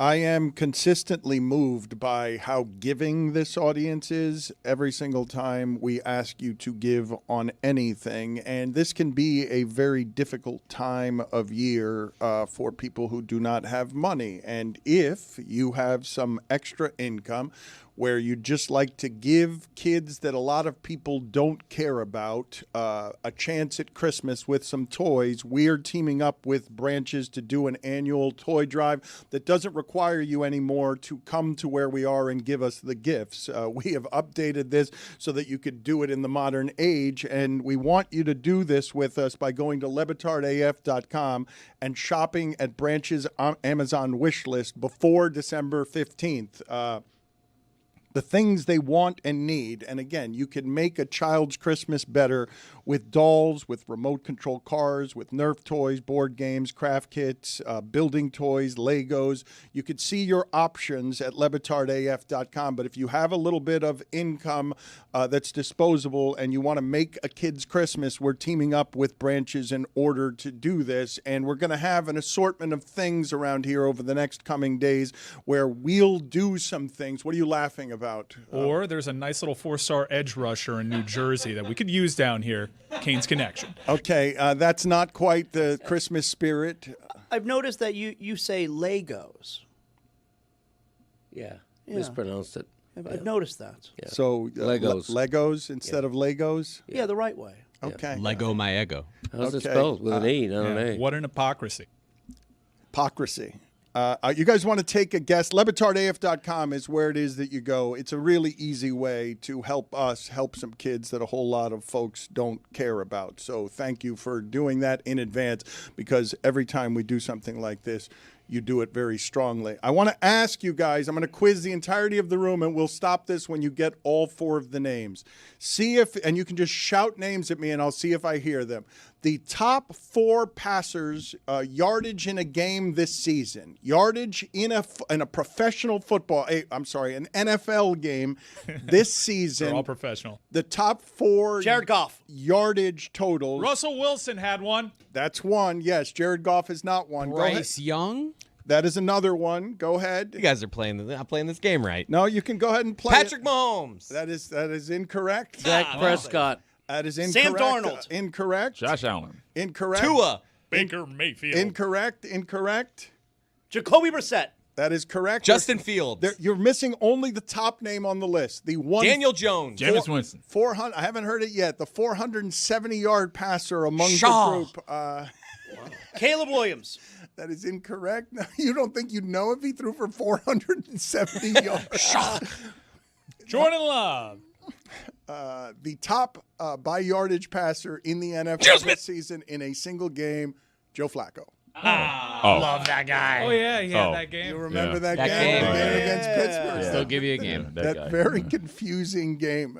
I am consistently moved by how giving this audience is every single time we ask you to give on anything. And this can be a very difficult time of year for people who do not have money. And if you have some extra income where you'd just like to give kids that a lot of people don't care about a chance at Christmas with some toys, we're teaming up with Branches to do an annual toy drive that doesn't require you anymore to come to where we are and give us the gifts. We have updated this so that you could do it in the modern age, and we want you to do this with us by going to lebatardaf.com and shopping at Branches Amazon wish list before December 15th. the things they want and need. And again, you can make a child's Christmas better with dolls, with remote control cars, with Nerf toys, board games, craft kits, building toys, Legos. You could see your options at lebatardaf.com. But if you have a little bit of income that's disposable and you want to make a kid's Christmas, we're teaming up with Branches in order to do this. And we're going to have an assortment of things around here over the next coming days where we'll do some things. What are you laughing about?
Or there's a nice little 4-star edge rusher in New Jersey that we could use down here. Canes Connection.
Okay, that's not quite the Christmas spirit.
I've noticed that you say Legos.
Yeah, mispronounced it.
I've noticed that.
Yeah.
So
Legos.
Legos instead of Legos?
Yeah, the right way.
Okay.
Lego my ego.
How's it spelled? With an E, not an A.
What an hypocrisy.
Hypocrisy. You guys want to take a guess? LebatardAF.com is where it is that you go. It's a really easy way to help us help some kids that a whole lot of folks don't care about. So thank you for doing that in advance, because every time we do something like this, you do it very strongly. I want to ask you guys, I'm going to quiz the entirety of the room, and we'll stop this when you get all 4 of the names. See if, and you can just shout names at me, and I'll see if I hear them. The top 4 passers, yardage in a game this season. Yardage in a professional football, an NFL game this season.
They're all professional.
The top 4
Jared Goff
yardage totals.
Russell Wilson had one.
That's one. Yes, Jared Goff is not one.
Bryce Young?
That is another one. Go ahead.
You guys are not playing this game right.
No, you can go ahead and play
Patrick Mahomes.
That is incorrect.
Dak Prescott.
That is incorrect.
Sam Darnold.
Incorrect.
Josh Allen.
Incorrect.
Tua.
Baker Mayfield.
Incorrect.
Jacoby Brissett.
That is correct.
Justin Fields.
You're missing only the top name on the list. The one.
Daniel Jones.
Jameis Winston.
400. I haven't heard it yet. The 470-yard passer among
Shaw.
the group.
Caleb Williams.
That is incorrect. You don't think you'd know if he threw for 470 yards?
Jordan Love.
The top by yardage passer in the NFL this season in a single game, Joe Flacco.
Love that guy.
Oh, yeah, he had that game.
You remember that
That
game?
game.
The game against Pittsburgh.
Yeah.
Still give you a game.
Yeah,
That
guy.
very confusing game.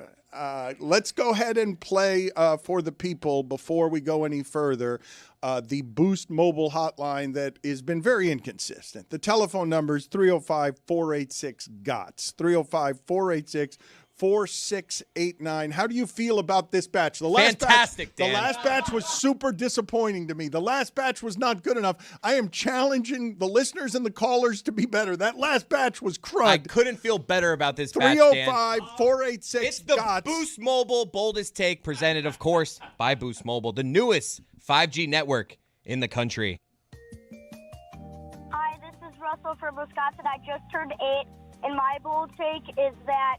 Let's go ahead and play for the people before we go any further. The Boost mobile hotline that has been very inconsistent. The telephone number is 305-486-GOTS. 305-486-4689. How do you feel about this batch?
Fantastic, Dan.
The last batch was super disappointing to me. The last batch was not good enough. I am challenging the listeners and the callers to be better. That last batch was crud.
I couldn't feel better about this batch, Dan.
305-486-GOTS.
It's the Boost Mobile Boldest Take, presented, of course, by Boost Mobile, the newest 5G network in the country.
Hi, this is Russell from Wisconsin. I just turned 8, and my bold take is that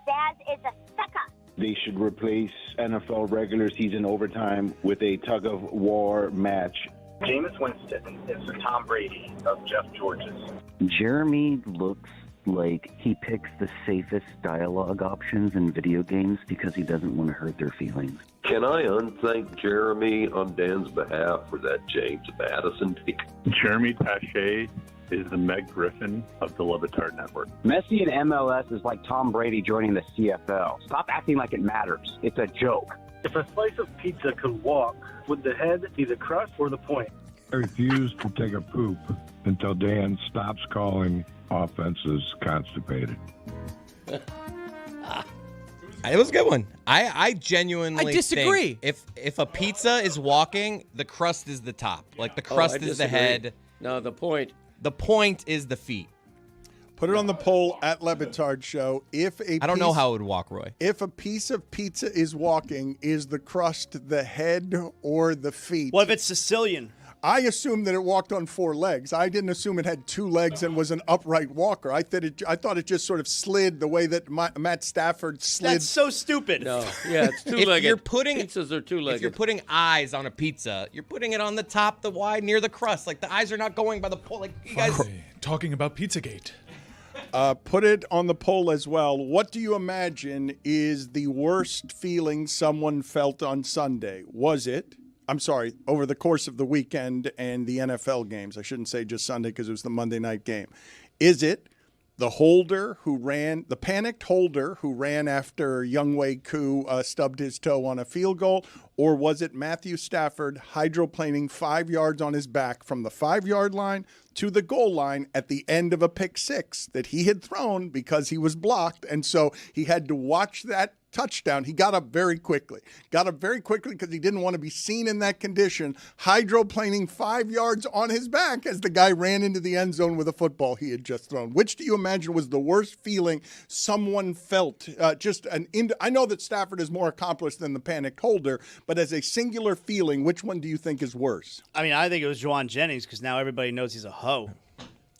Dad is a sucker.
They should replace NFL regular season overtime with a tug-of-war match.
Jameis Winston is the Tom Brady of Jeff George's.
Jeremy looks like he picks the safest dialogue options in video games because he doesn't want to hurt their feelings.
Can I unthank Jeremy on Dan's behalf for that James Madison pick?
Jeremy Taché is the Meg Griffin of the Le Batard Network.
Messi in MLS is like Tom Brady joining the CFL. Stop acting like it matters. It's a joke.
If a slice of pizza could walk, would the head be the crust or the point?
I refuse to take a poop until Dan stops calling offenses constipated.
It was a good one. I genuinely
I disagree.
think if a pizza is walking, the crust is the top. Like the crust is the head.
No, the point.
The point is the feet.
Put it on the poll at Le Batard Show.
I don't know how it would walk, Roy.
If a piece of pizza is walking, is the crust the head or the feet?
What if it's Sicilian?
I assumed that it walked on 4 legs. I didn't assume it had 2 legs and was an upright walker. I thought it just sort of slid the way that Matt Stafford slid.
That's so stupid.
No, yeah, it's two-legged.
If you're putting
pizzas are two-legged.
If you're putting eyes on a pizza, you're putting it on the top, the wide, near the crust. Like the eyes are not going by the pole. Like you guys.
Talking about Pizzagate.
Put it on the poll as well. What do you imagine is the worst feeling someone felt on Sunday? Was it? I'm sorry, over the course of the weekend and the NFL games. I shouldn't say just Sunday because it was the Monday night game. Is it the panicked holder who ran after Younghoe Koo stubbed his toe on a field goal? Or was it Matthew Stafford hydroplaning 5 yards on his back from the 5-yard line to the goal line at the end of a pick six that he had thrown because he was blocked? And so he had to watch that touchdown. He got up very quickly because he didn't want to be seen in that condition, hydroplaning 5 yards on his back as the guy ran into the end zone with a football he had just thrown. Which do you imagine was the worst feeling someone felt? I know that Stafford is more accomplished than the panicked holder, but as a singular feeling, which one do you think is worse?
I mean, I think it was Juwan Jennings because now everybody knows he's a hoe.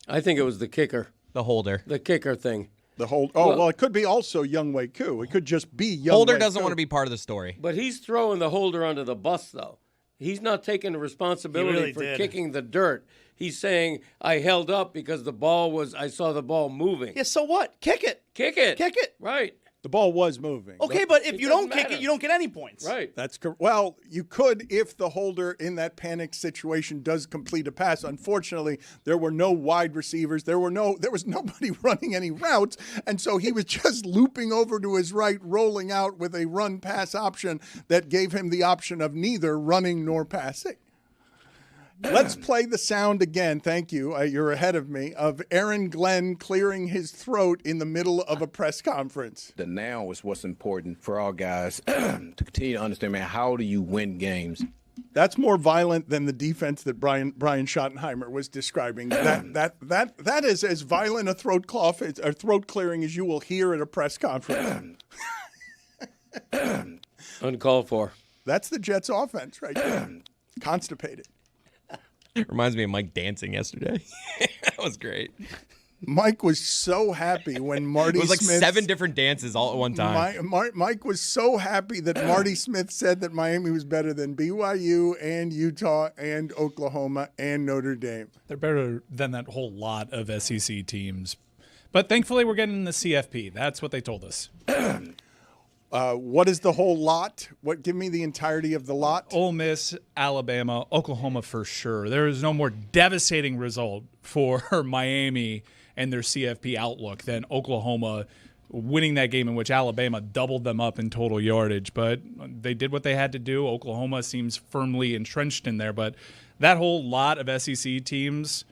I think it was the kicker.
The holder.
The kicker thing.
Well, it could be also Younghoe Koo. It could just be Younghoe
Holder doesn't
Koo.
want to be part of the story.
But he's throwing the holder under the bus, though. He's not taking the responsibility for kicking the dirt. He's saying, I held up because I saw the ball moving.
Yeah, so what? Kick it.
Kick it.
Kick it.
Right.
The ball was moving.
Okay, but if you don't kick it, you don't get any points.
Right.
That's correct. Well, you could if the holder in that panic situation does complete a pass. Unfortunately, there were no wide receivers. There was nobody running any routes, and so he was just looping over to his right, rolling out with a run pass option that gave him the option of neither running nor passing. Let's play the sound again. Thank you. You're ahead of me. Of Aaron Glenn clearing his throat in the middle of a press conference.
The now is what's important for our guys to continue to understand, man, how do you win games?
That's more violent than the defense that Brian Schottenheimer was describing. That is as violent a throat clearing as you will hear at a press conference.
Uncalled for.
That's the Jets' offense right there. Constipated.
Reminds me of Mike dancing yesterday. That was great.
Mike was so happy when Marty Smith...
It was like 7 different dances all at one time.
Mike was so happy that Marty Smith said that Miami was better than BYU and Utah and Oklahoma and Notre Dame.
They're better than that whole lot of SEC teams. But thankfully, we're getting the CFP. That's what they told us.
What is the whole lot? Give me the entirety of the lot.
Ole Miss, Alabama, Oklahoma for sure. There is no more devastating result for Miami and their CFP outlook than Oklahoma winning that game in which Alabama doubled them up in total yardage. But they did what they had to do. Oklahoma seems firmly entrenched in there. But that whole lot of SEC teams,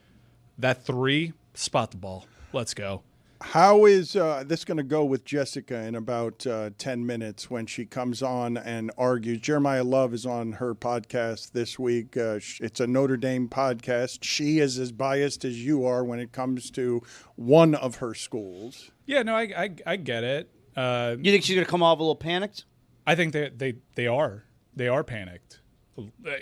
that 3, spot the ball. Let's go.
How is this going to go with Jessica in about 10 minutes when she comes on and argues? Jeremiah Love is on her podcast this week. It's a Notre Dame podcast. She is as biased as you are when it comes to one of her schools.
Yeah, no, I get it.
You think she's going to come off a little panicked?
I think they are. They are panicked.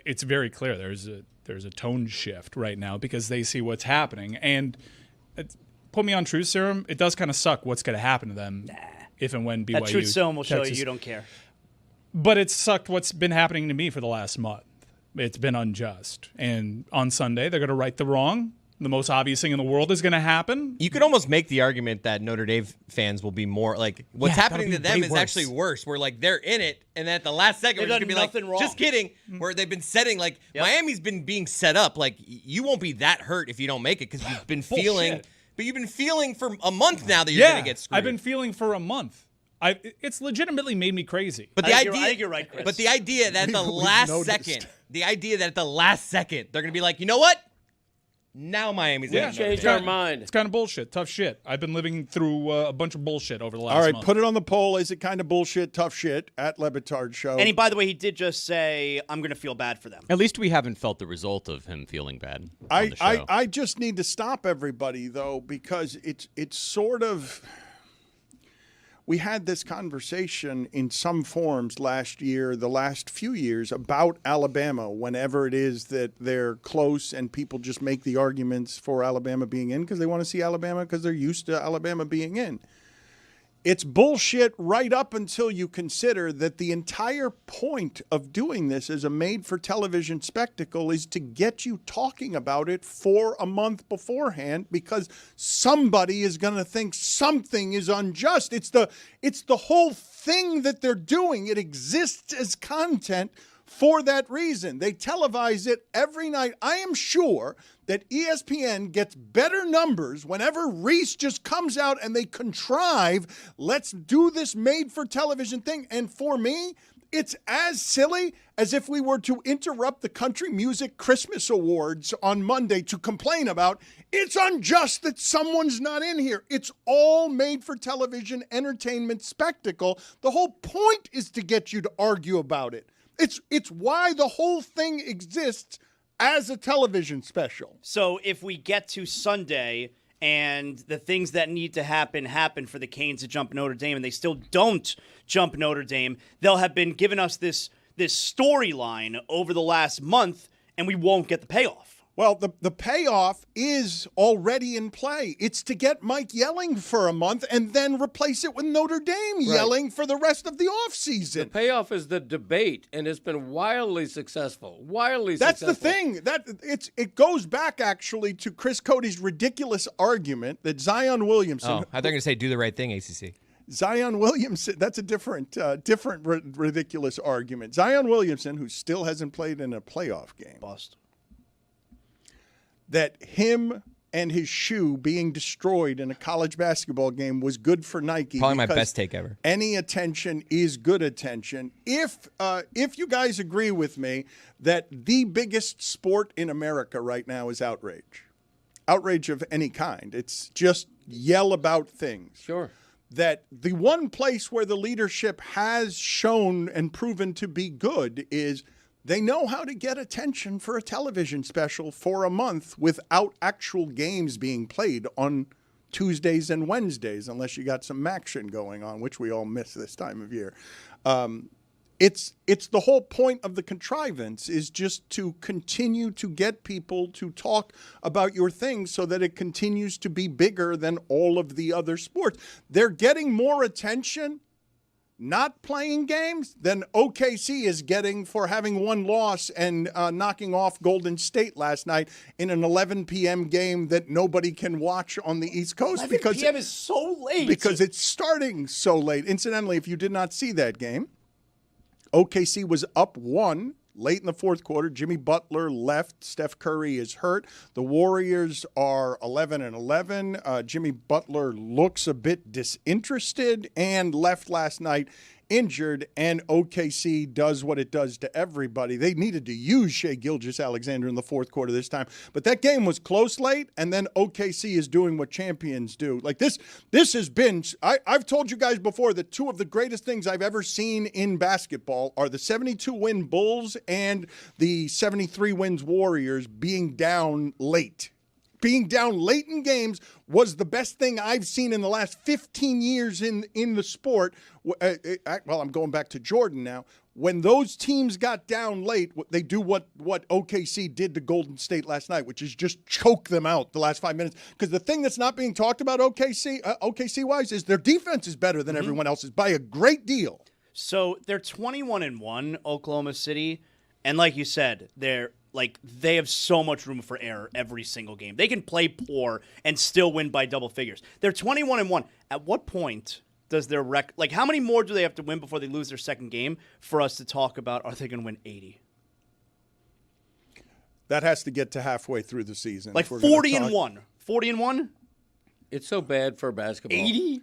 It's very clear. There's a tone shift right now because they see what's happening. And put me on truth serum, it does kind of suck what's going to happen to them if and when BYU.
That truth serum will show
Texas.
you don't care.
But it sucked what's been happening to me for the last month. It's been unjust. And on Sunday, they're going to right the wrong. The most obvious thing in the world is going to happen.
You could almost make the argument that Notre Dame fans will be more like what's happening to them is actually worse. Where like they're in it, and then at the last second, we're just gonna be like,
wrong.
just kidding. Where they've been setting like Miami's been being set up. Like you won't be that hurt if you don't make it because you've been feeling. But you've been feeling for a month now that you're going to get screwed.
I've been feeling for a month. It's legitimately made me crazy.
But
I think you're right, Chris.
But the idea that at the last second, they're going to be like, you know what? Now Miami's going to
change our mind.
It's kind of bullshit. Tough shit. I've been living through a bunch of bullshit over the last
month. All right,
month.
put it on the poll. Is it kind of bullshit, tough shit at Le Batard Show?
And by the way, he did just say, I'm going to feel bad for them.
At least we haven't felt the result of him feeling bad on the show.
I just need to stop everybody, though, because it's sort of... We had this conversation in some forms last year, the last few years, about Alabama, whenever it is that they're close and people just make the arguments for Alabama being in because they want to see Alabama because they're used to Alabama being in. It's bullshit right up until you consider that the entire point of doing this as a made-for-television spectacle is to get you talking about it for a month beforehand because somebody is going to think something is unjust. It's the whole thing that they're doing. It exists as content for that reason. They televise it every night. I am sure that ESPN gets better numbers whenever Reese just comes out and they contrive, let's do this made-for-television thing. And for me, it's as silly as if we were to interrupt the Country Music Christmas Awards on Monday to complain about it's unjust that someone's not in here. It's all made for television entertainment spectacle. The whole point is to get you to argue about it. It's why the whole thing exists as a television special.
So if we get to Sunday and the things that need to happen for the Canes to jump Notre Dame, and they still don't jump Notre Dame, they'll have been giving us this storyline over the last month, and we won't get the payoff.
Well, the payoff is already in play. It's to get Mike yelling for a month and then replace it with Notre Dame yelling for the rest of the offseason.
The payoff is the debate, and it's been wildly successful.
That's the thing. It goes back, actually, to Chris Cody's ridiculous argument that Zion Williamson...
Oh, I thought you were going to say do the right thing, ACC.
Zion Williamson, that's a different ridiculous argument. Zion Williamson, who still hasn't played in a playoff game.
Bust.
That him and his shoe being destroyed in a college basketball game was good for Nike.
Probably my best take ever.
Any attention is good attention. If you guys agree with me that the biggest sport in America right now is outrage of any kind. It's just yell about things.
Sure.
That the one place where the leadership has shown and proven to be good is they know how to get attention for a television special for a month without actual games being played on Tuesdays and Wednesdays, unless you got some action going on, which we all miss this time of year. It's the whole point of the contrivance is just to continue to get people to talk about your thing so that it continues to be bigger than all of the other sports. They're getting more attention not playing games than OKC is getting for having one loss and knocking off Golden State last night in an 11 p.m. game that nobody can watch on the East Coast.
11 p.m. is so late.
Because it's starting so late. Incidentally, if you did not see that game, OKC was up 1 late in the fourth quarter. Jimmy Butler left. Steph Curry is hurt. The Warriors are 11-11. Jimmy Butler looks a bit disinterested and left last night injured, and OKC does what it does to everybody. They needed to use Shai Gilgeous-Alexander in the fourth quarter this time, but that game was close late, and then OKC is doing what champions do. Like this has been, I've told you guys before that two of the greatest things I've ever seen in basketball are the 72-win Bulls and the 73 wins Warriors being down late. Being down late in games was the best thing I've seen in the last 15 years in the sport. Well, I'm going back to Jordan now. When those teams got down late, they do what OKC did to Golden State last night, which is just choke them out the last 5 minutes. Because the thing that's not being talked about OKC-wise is their defense is better than everyone else's by a great deal.
So they're 21-1, Oklahoma City. And like you said, they have so much room for error every single game. They can play poor and still win by double figures. They're 21-1. At what point does their how many more do they have to win before they lose their second game for us to talk about, are they going to win 80?
That has to get to halfway through the season.
Like 40-1. 40-1?
It's so bad for basketball.
80?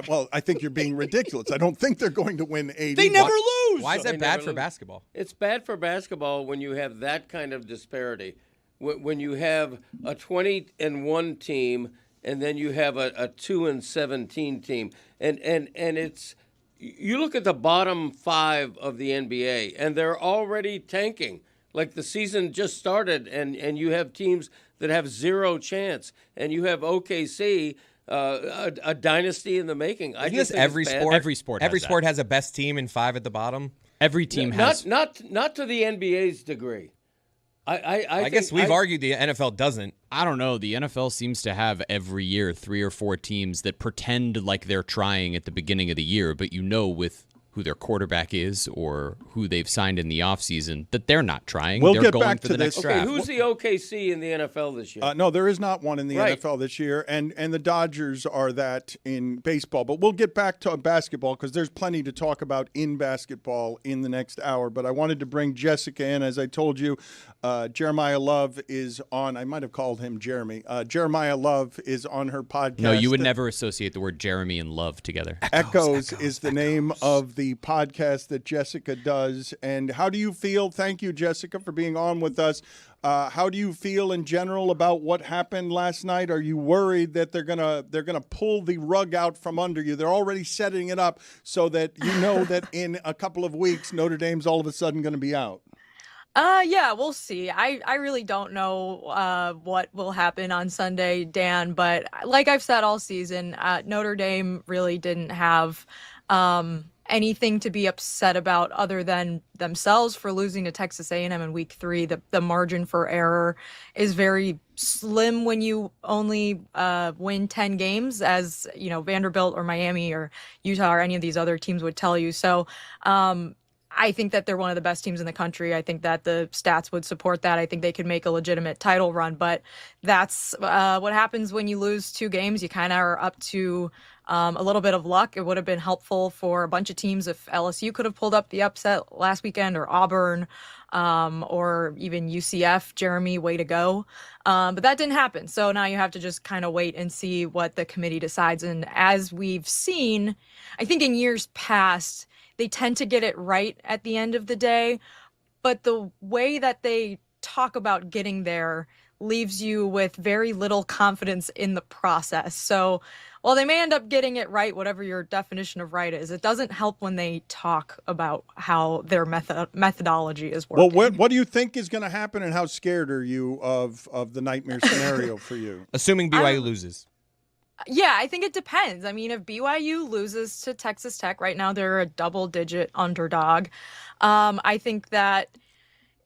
Well, I think you're being ridiculous. I don't think they're going to win 80.
They never lose.
Why is that bad for basketball?
It's bad for basketball when you have that kind of disparity. When you have a 20-1 team and then you have a 2-17 team, and it's you look at the bottom 5 of the NBA and they're already tanking. Like the season just started, and you have teams that have zero chance, and you have OKC. A dynasty in the making.
I guess every sport has a best team and 5 at the bottom.
Every team has
not to the NBA's degree.
I guess we've argued the NFL doesn't.
I don't know. The NFL seems to have every year 3 or 4 teams that pretend like they're trying at the beginning of the year, but with who their quarterback is or who they've signed in the offseason, that they're not trying.
We'll
they're
get
going
back
for
to
the
this.
next
Okay,
draft.
who's the OKC in the NFL this year?
No, there is not one in the
Right.
NFL this year, and the Dodgers are that in baseball. But we'll get back to basketball because there's plenty to talk about in basketball in the next hour. But I wanted to bring Jessica in. As I told you, Jeremiah Love is on. I might have called him Jeremy. Jeremiah Love is on her podcast.
No, you would never associate the word Jeremy and Love together.
Echoes is the name of the podcast that Jessica does. And how do you feel? Thank you, Jessica, for being on with us. How do you feel in general about what happened last night? Are you worried that they're gonna pull the rug out from under you? They're already setting it up so that you know that in a couple of weeks Notre Dame's all of a sudden going to be out.
Yeah, we'll see. I really don't know what will happen on Sunday, Dan, but like I've said all season, Notre Dame really didn't have anything to be upset about other than themselves for losing to Texas A&M in week 3. The margin for error is very slim when you only win 10 games, as you know, Vanderbilt or Miami or Utah or any of these other teams would tell you. So I think that they're one of the best teams in the country. I think that the stats would support that. I think they could make a legitimate title run, but that's what happens when you lose 2 games. You kind of are up to a little bit of luck. It would have been helpful for a bunch of teams if LSU could have pulled up the upset last weekend, or Auburn, or even UCF. Jeremy, way to go. But that didn't happen. So now you have to just kind of wait and see what the committee decides. And as we've seen, I think in years past, they tend to get it right at the end of the day, but the way that they talk about getting there leaves you with very little confidence in the process. So while they may end up getting it right, whatever your definition of right is, it doesn't help when they talk about how their methodology is working.
Well, what do you think is going to happen, and how scared are you of the nightmare scenario for you?
Assuming BYU loses.
Yeah, I think it depends. I mean, if BYU loses to Texas Tech right now, they're a double-digit underdog. I think that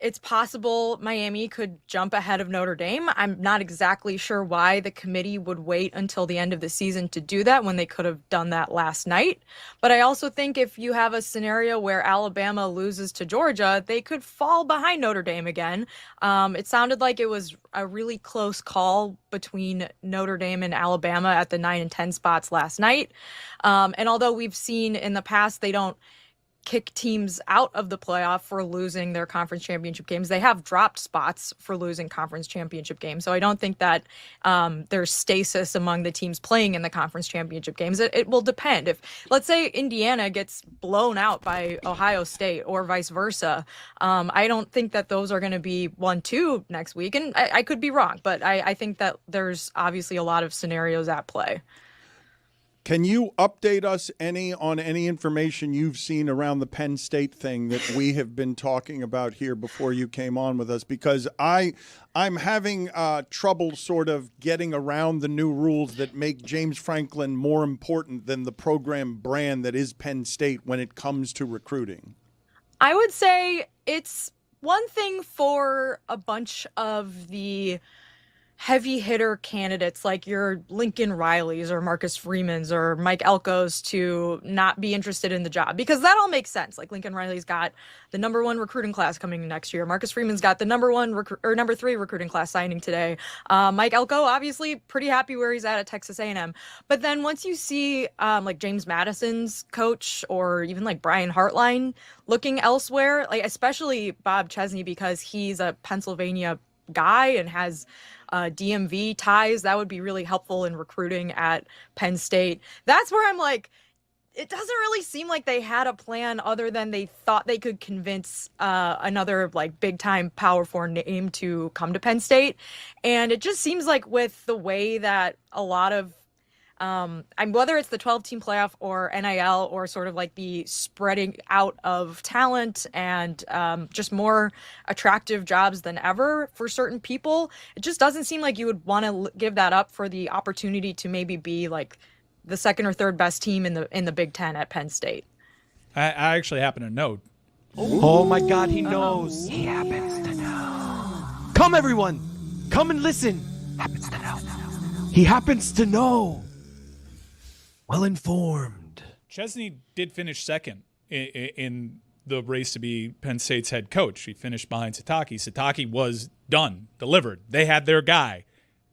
it's possible Miami could jump ahead of Notre Dame. I'm not exactly sure why the committee would wait until the end of the season to do that when they could have done that last night. But I also think if you have a scenario where Alabama loses to Georgia, they could fall behind Notre Dame again. It sounded like it was a really close call between Notre Dame and Alabama at the 9 and 10 spots last night. And although we've seen in the past they don't kick teams out of the playoff for losing their conference championship games, they have dropped spots for losing conference championship games. So I don't think that there's stasis among the teams playing in the conference championship games. It will depend. If, let's say, Indiana gets blown out by Ohio State or vice versa, I don't think that those are going to be 1-2 next week. And I could be wrong, but I think that there's obviously a lot of scenarios at play.
Can you update us on any information you've seen around the Penn State thing that we have been talking about here before you came on with us? Because I'm having trouble sort of getting around the new rules that make James Franklin more important than the program brand that is Penn State when it comes to recruiting.
I would say it's one thing for a bunch of the heavy hitter candidates like your Lincoln Rileys or Marcus Freemans or Mike Elkos to not be interested in the job, because that all makes sense. Like Lincoln Riley's got the number 1 recruiting class coming next year. Marcus Freeman's got the number 3 recruiting class signing today. Mike Elko, obviously pretty happy where he's at Texas A&M. But then once you see like James Madison's coach or even like Brian Hartline looking elsewhere, like especially Bob Chesney, because he's a Pennsylvania guy and has DMV ties, that would be really helpful in recruiting at Penn State. That's where I'm like, it doesn't really seem like they had a plan other than they thought they could convince another like big time Power 4 name to come to Penn State. And it just seems like with the way that a lot of whether it's the 12-team playoff or NIL or sort of like the spreading out of talent and just more attractive jobs than ever for certain people, it just doesn't seem like you would want to give that up for the opportunity to maybe be like the 2nd or 3rd best team in the Big Ten at Penn State.
I actually happen to know.
Oh my God, he knows. He happens to know. Come everyone, come and listen. Happens to know. He happens to know. Well informed.
Chesney did finish second in the race to be Penn State's head coach. He finished behind Sataki. Sataki was done, delivered. They had their guy.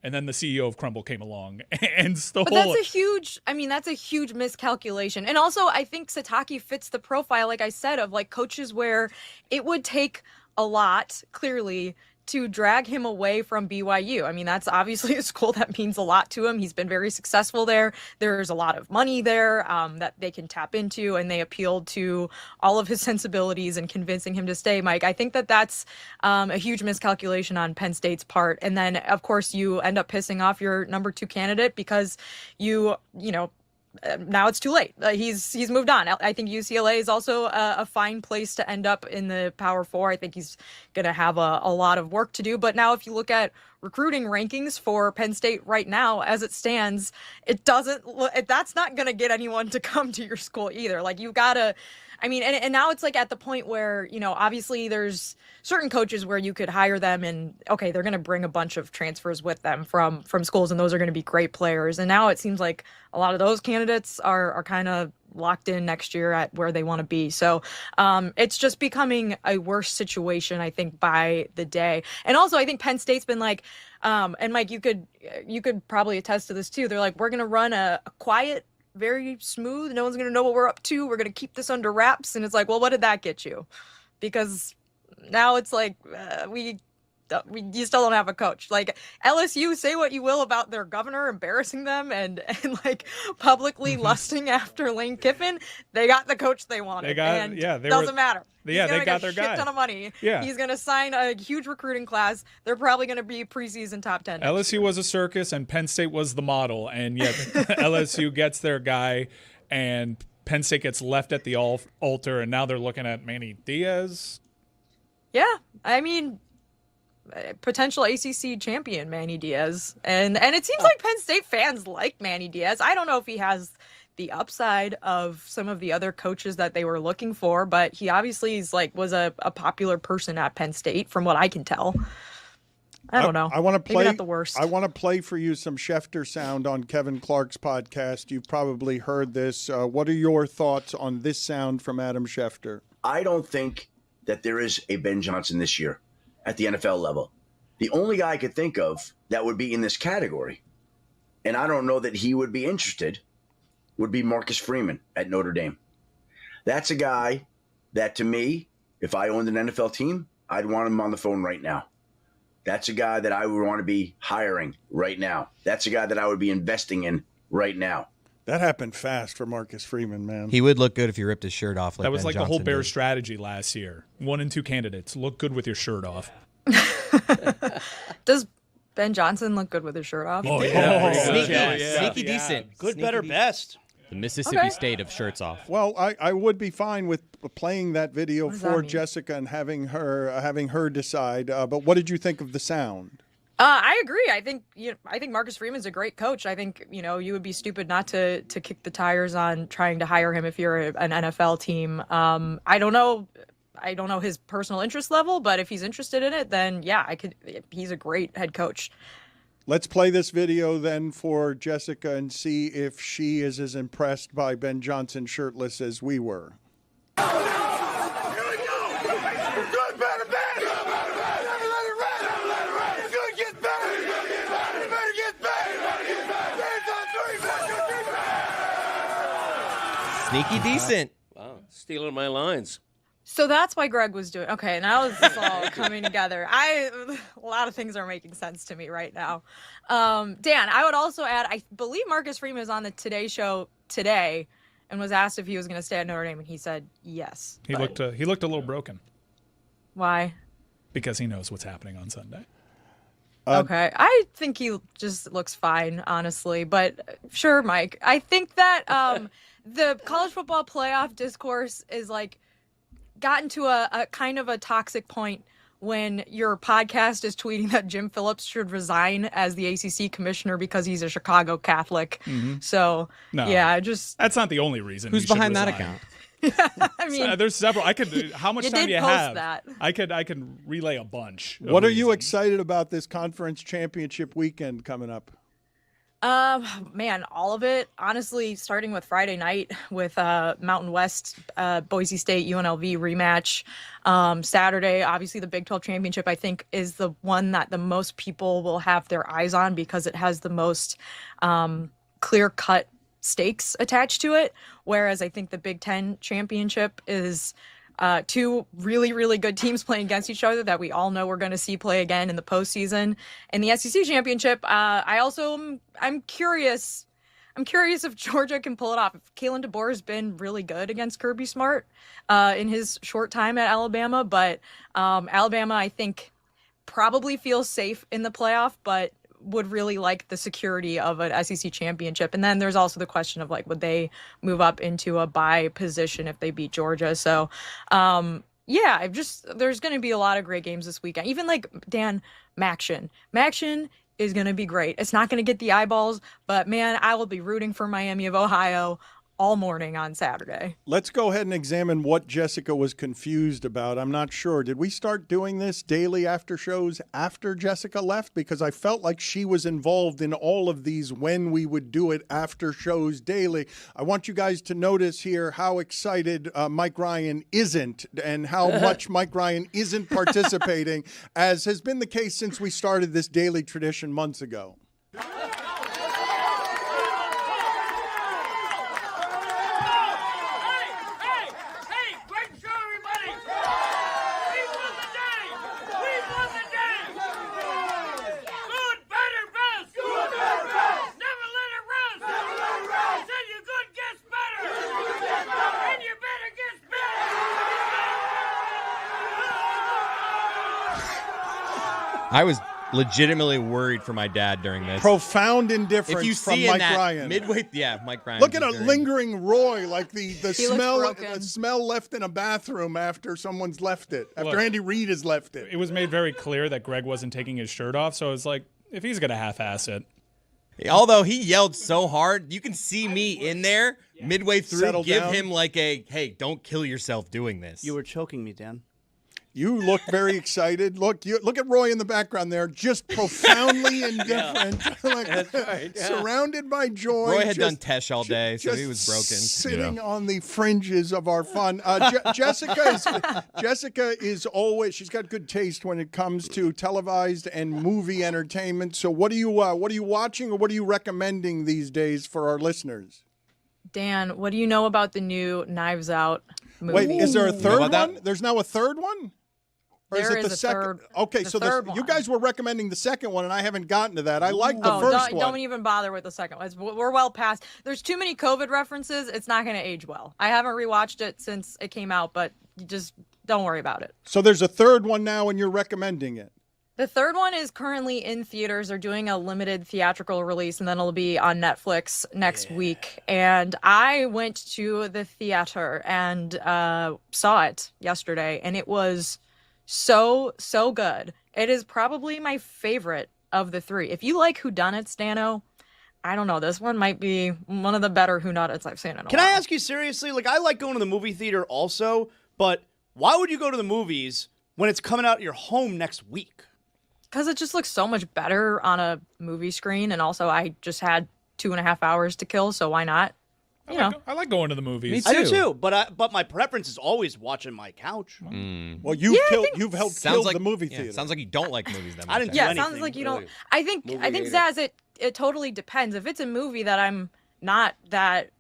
And then the CEO of Crumble came along and stole it.
But that's a huge miscalculation. And also, I think Sataki fits the profile, like I said, of like coaches where it would take a lot, clearly, to drag him away from BYU. I mean, that's obviously a school that means a lot to him. He's been very successful there. There's a lot of money there that they can tap into, and they appealed to all of his sensibilities and convincing him to stay, Mike. I think that that's a huge miscalculation on Penn State's part. And then, of course, you end up pissing off your number 2 candidate because you know, now it's too late. He's moved on. I think UCLA is also a fine place to end up in the Power 4. I think he's going to have a lot of work to do. But now if you look at recruiting rankings for Penn State right now, as it stands, that's not going to get anyone to come to your school either. Like, you've got to, and now it's like at the point where, you know, obviously there's certain coaches where you could hire them and, okay, they're going to bring a bunch of transfers with them from schools, and those are going to be great players. And now it seems like a lot of those candidates are kind of locked in next year at where they want to be. So it's just becoming a worse situation, I think, by the day. And also, I think Penn State's been like, and Mike, you could probably attest to this too. They're like, we're going to run a quiet, very smooth. No one's going to know what we're up to. We're going to keep this under wraps. And it's like, well, what did that get you? Because now it's like you still don't have a coach. Like, LSU, say what you will about their governor embarrassing them and like publicly lusting after Lane Kiffin. They got the coach they wanted. Doesn't matter. They got their guy. Shit ton of money. Yeah. He's going to sign a huge recruiting class. They're probably going to be preseason top 10.
LSU was a circus and Penn State was the model. And yet LSU gets their guy and Penn State gets left at the altar. And now they're looking at Manny Diaz.
Yeah. I mean, potential ACC champion Manny Diaz. And it seems like Penn State fans like Manny Diaz. I don't know if he has the upside of some of the other coaches that they were looking for, but he obviously was a popular person at Penn State from what I can tell. I don't know.
I want to play.
Maybe not the worst.
I want to play for you some Schefter sound on Kevin Clark's podcast. You've probably heard this. What are your thoughts on this sound from Adam Schefter?
I don't think that there is a Ben Johnson this year at the NFL level. The only guy I could think of that would be in this category, and I don't know that he would be interested, would be Marcus Freeman at Notre Dame. That's a guy that, to me, if I owned an NFL team, I'd want him on the phone right now. That's a guy that I would want to be hiring right now. That's a guy that I would be investing in right now.
That happened fast for Marcus Freeman, man.
He would look good if he ripped his shirt off.
That was
Ben
like
Johnson
the whole Bears
did.
strategy last year. 1 and 2 candidates. Look good with your shirt off.
Does Ben Johnson look good with his shirt off?
Oh, yeah.
Sneaky decent.
Good,
Sneaky
better, best.
The Mississippi State of shirts off.
Well, I would be fine with playing that video
does that
for
mean?
Jessica and having her decide. But what did you think of the sound?
I agree. I think Marcus Freeman's a great coach. I think, you know, you would be stupid not to kick the tires on trying to hire him if you're an NFL team. I don't know his personal interest level, but if he's interested in it, then yeah, he's a great head coach.
Let's play this video then for Jessica and see if she is as impressed by Ben Johnson shirtless as we were.
Sneaky decent.
Wow, stealing my lines.
So that's why Greg was doing. Okay, now this is all coming together. A lot of things are making sense to me right now. Dan, I would also add, I believe Marcus Freeman was on the Today Show today and was asked if he was going to stay at Notre Dame, and he said yes.
He looked a little broken.
Why?
Because he knows what's happening on Sunday.
Okay, I think he just looks fine, honestly. But sure, Mike. I think that the college football playoff discourse is like gotten to a kind of a toxic point when your podcast is tweeting that Jim Phillips should resign as the ACC commissioner because he's a Chicago Catholic. Mm-hmm. So, yeah,
that's not the only reason.
Who's behind that account?
I mean,
there's several. I could. How much time do you have?
That.
I could relay a bunch.
What are you excited about this conference championship weekend coming up?
Man, all of it. Honestly, starting with Friday night with Mountain West, Boise State, UNLV rematch. Saturday, obviously the Big 12 championship, I think, is the one that the most people will have their eyes on because it has the most clear-cut stakes attached to it. Whereas I think the Big 10 championship is two really, really good teams playing against each other that we all know we're going to see play again in the postseason. And the SEC championship, I'm curious. I'm curious if Georgia can pull it off. Kalen DeBoer has been really good against Kirby Smart in his short time at Alabama, but Alabama, I think, probably feels safe in the playoff, but would really like the security of an SEC championship. And then there's also the question of, like, would they move up into a bye position if they beat Georgia? So, yeah, there's going to be a lot of great games this weekend. Even like Dan Maction is going to be great. It's not going to get the eyeballs, but man, I will be rooting for Miami of Ohio all morning on Saturday.
Let's go ahead and examine what Jessica was confused about. I'm not sure. Did we start doing this daily after shows after Jessica left? Because I felt like she was involved in all of these when we would do it after shows daily. I want you guys to notice here how excited Mike Ryan isn't and how much Mike Ryan isn't participating, as has been the case since we started this daily tradition months ago.
I was legitimately worried for my dad during this.
Profound indifference
if you
from
see
Mike
in that
Ryan.
Mike Ryan.
Look at a lingering Roy, like the smell left in a bathroom after someone's left it, after Andy Reid has left it.
It was made very clear that Greg wasn't taking his shirt off, so it's like, if he's going to half-ass it.
Although he yelled so hard, you can see me in there midway through
Settle
give
down.
him like a, hey, don't kill yourself doing this.
You were choking me, Dan.
You look very excited. Look at Roy in the background there, just profoundly indifferent,
That's right, yeah.
surrounded by joy.
Roy had done Tesh all day, so he was broken.
Sitting on the fringes of our fun. Jessica is always, she's got good taste when it comes to televised and movie entertainment. So what are you watching, or what are you recommending these days for our listeners?
Dan, what do you know about the new Knives Out movie?
Wait, is there a third one?
that?
There's now a third one? Or
There
is it
is
the
a
second?
third-
Okay,
the
so
third
you
one.
guys were recommending the second one, and I haven't gotten to that. I like the first one.
Don't even bother with the second one. We're well past. There's too many COVID references. It's not going to age well. I haven't rewatched it since it came out, but just don't worry about it.
So there's a third one now, and you're recommending it.
The third one is currently in theaters. They're doing a limited theatrical release, and then it'll be on Netflix next week. And I went to the theater and saw it yesterday, and it was so good. It is probably my favorite of the three. If you like whodunits, Dano, I don't know. This one might be one of the better whodunits I've seen in a while.
Can I ask you seriously? Like, I like going to the movie theater also, but why would you go to the movies when it's coming out at your home next week?
Because it just looks so much better on a movie screen, and also I just had 2.5 hours to kill, so why not?
I like going to the movies.
I do too, but my preference is always watching my couch.
Well, you've helped kill the movie theater.
Sounds like you don't like movies that much.
I didn't do
Yeah, it
anything,
sounds like you
really.
don't. I think Zaz, it totally depends. If it's a movie that I'm not that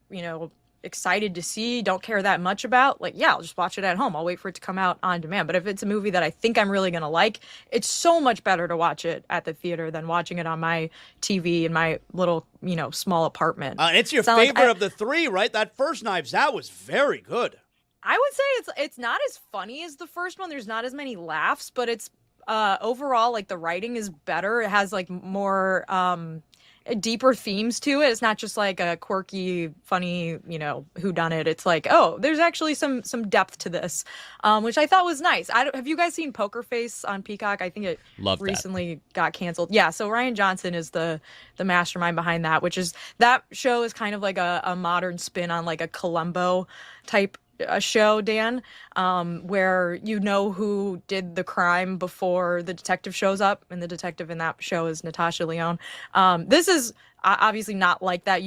excited to see, don't care that much about, like, yeah, I'll just watch it at home. I'll wait for it to come out on demand. But if it's a movie that I think I'm really gonna like, it's so much better to watch it at the theater than watching it on my TV in my little small apartment.
And it's your favorite of the three, right? That first Knives Out was very good.
I would say it's not as funny as the first one. There's not as many laughs, but it's overall, like, the writing is better. It has like more deeper themes to it. It's not just like a quirky, funny, whodunit. It's like, oh, there's actually some depth to this, which I thought was nice. Have you guys seen Poker Face on Peacock? I think it recently got canceled. Yeah, so Ryan Johnson is the mastermind behind that, that show is kind of like a modern spin on like a Columbo type show, Dan, where you know who did the crime before the detective shows up, and the detective in that show is Natasha Lyonne. This is obviously not like that.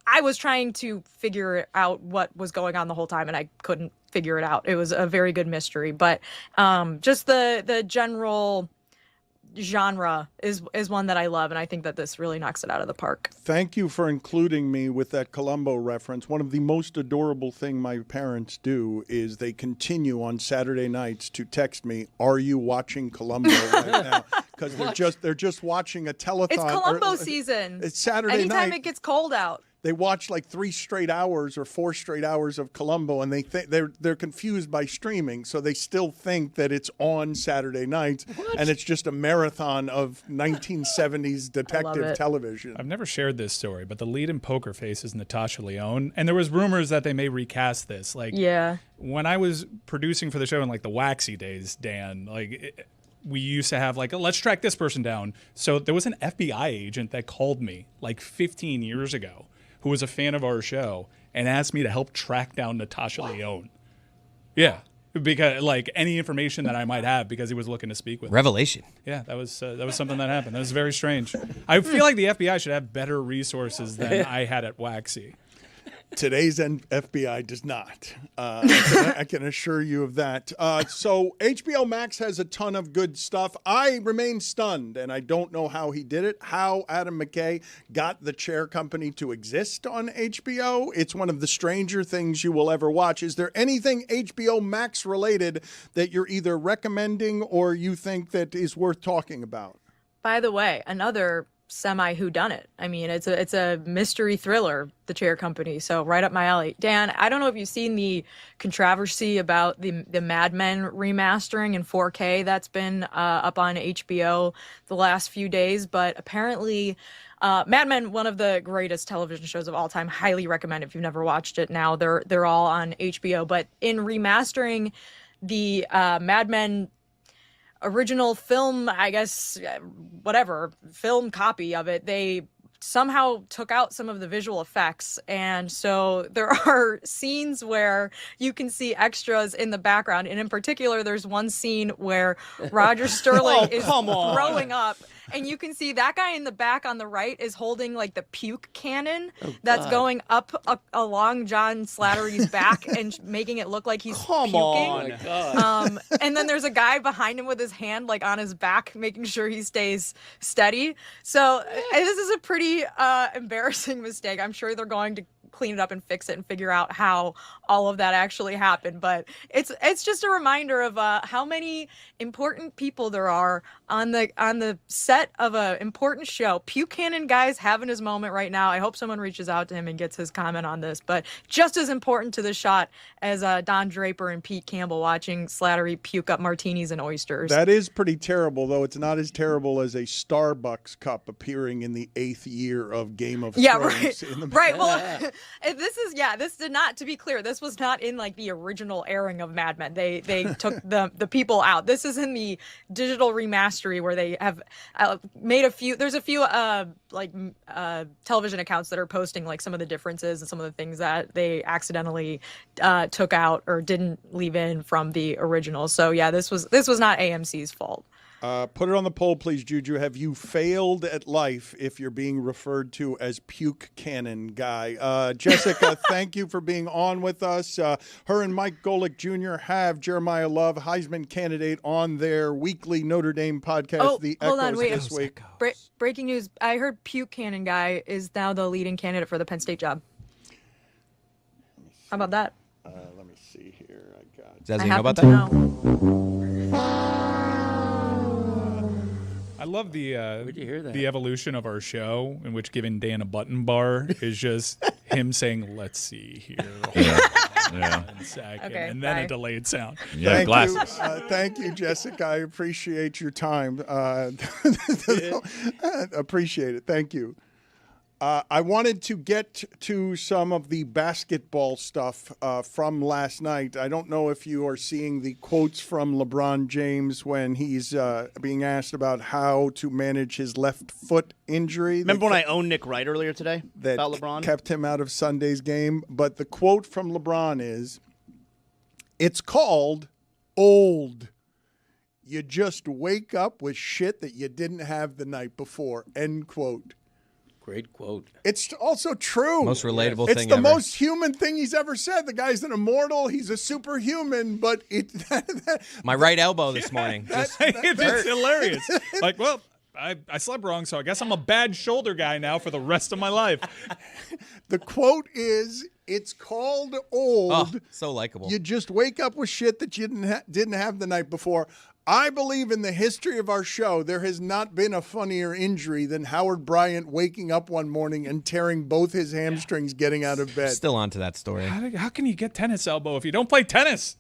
I was trying to figure out what was going on the whole time, and I couldn't figure it out. It was a very good mystery, but just the general genre is one that I love, and I think that this really knocks it out of the park.
Thank you for including me with that Columbo reference. One of the most adorable thing my parents do is they continue on Saturday nights to text me, "Are you watching Columbo right now?" Because they're just watching a telethon.
It's Columbo season.
It's Saturday night.
Anytime it gets cold out.
They watch like 3 straight hours or 4 straight hours of Columbo, and they're confused by streaming, so they still think that it's on Saturday nights, and it's just a marathon of 1970s detective television.
I've never shared this story, but the lead in Poker Face is Natasha Lyonne, and there was rumors that they may recast this. When I was producing for the show in like the Waxy days, Dan, we used to have let's track this person down. So there was an FBI agent that called me like 15 years ago, who was a fan of our show and asked me to help track down Natasha Lyonne. Yeah, because any information that I might have, because he was looking to speak with me.
Revelation.
Yeah, that was something that happened. That was very strange. I feel like the FBI should have better resources than I had at Waxy.
Today's FBI does not. I can assure you of that. So HBO Max has a ton of good stuff. I remain stunned, and I don't know how he did it, how Adam McKay got the chair company to exist on HBO. It's one of the stranger things you will ever watch. Is there anything HBO Max related that you're either recommending or you think that is worth talking about?
By the way, another semi-whodunit. I mean, it's a mystery thriller, The Chair Company, so right up my alley. Dan, I don't know if you've seen the controversy about the Mad Men remastering in 4K that's been up on HBO the last few days, but apparently Mad Men, one of the greatest television shows of all time, highly recommend if you've never watched it now. They're all on HBO, but in remastering the Mad Men original film, I guess, whatever, film copy of it, they somehow took out some of the visual effects. And so there are scenes where you can see extras in the background. And in particular, there's one scene where Roger Sterling is throwing up. And you can see that guy in the back on the right is holding the puke cannon that's going up along John Slattery's back and making it look like he's puking.
Oh my God.
And then there's a guy behind him with his hand on his back, making sure he stays steady. So this is a pretty embarrassing mistake. I'm sure they're going to clean it up and fix it and figure out how all of that actually happened. But it's just a reminder of how many important people there are on the set of an important show. Buchanan guy's having his moment right now. I hope someone reaches out to him and gets his comment on this. But just as important to the shot as Don Draper and Pete Campbell watching Slattery puke up martinis and oysters.
That is pretty terrible, though. It's not as terrible as a Starbucks cup appearing in the 8th year of Game of Thrones.
Right. Well, this did not, to be clear, this was not in the original airing of Mad Men. They took the people out. This is in the digital remastery where they have made there's a few television accounts that are posting some of the differences and some of the things that they accidentally took out or didn't leave in from the original. So yeah, this was not AMC's fault.
Put it on the poll, please, Juju. Have you failed at life if you're being referred to as Puke Cannon Guy? Jessica, thank you for being on with us. Her and Mike Golick Jr. have Jeremiah Love, Heisman candidate, on their weekly Notre Dame podcast, The Echoes, this week.
Breaking news. I heard Puke Cannon Guy is now the leading candidate for the Penn State job. How about that?
Let me see here.
Zaz, you know about that?
I love the
Where'd you hear that?
the evolution of our show, in which giving Dan a button bar is just him saying, "Let's see here."
Yeah.
Okay,
and then
bye.
a delayed sound.
Yeah, glasses.
Thank you, Jessica. I appreciate your time. Appreciate it. Thank you. I wanted to get to some of the basketball stuff from last night. I don't know if you are seeing the quotes from LeBron James when he's being asked about how to manage his left foot injury.
Remember when I owned Nick Wright earlier today
that
about LeBron?
kept him out of Sunday's game. But the quote from LeBron is, It's called old. You just wake up with shit that you didn't have the night before, end quote.
Great quote.
It's also true.
Most relatable
it's
thing
the
ever.
most human thing he's ever said. The guy's an immortal. He's a superhuman, but
My right elbow this morning.
It's hilarious. Like, well, I slept wrong, so I guess I'm a bad shoulder guy now for the rest of my life.
The quote is, it's called old.
Oh, so likable.
You just wake up with shit that you didn't have the night before. I believe in the history of our show, there has not been a funnier injury than Howard Bryant waking up one morning and tearing both his hamstrings getting out of bed.
Still on to that story.
How can you get tennis elbow if you don't play tennis?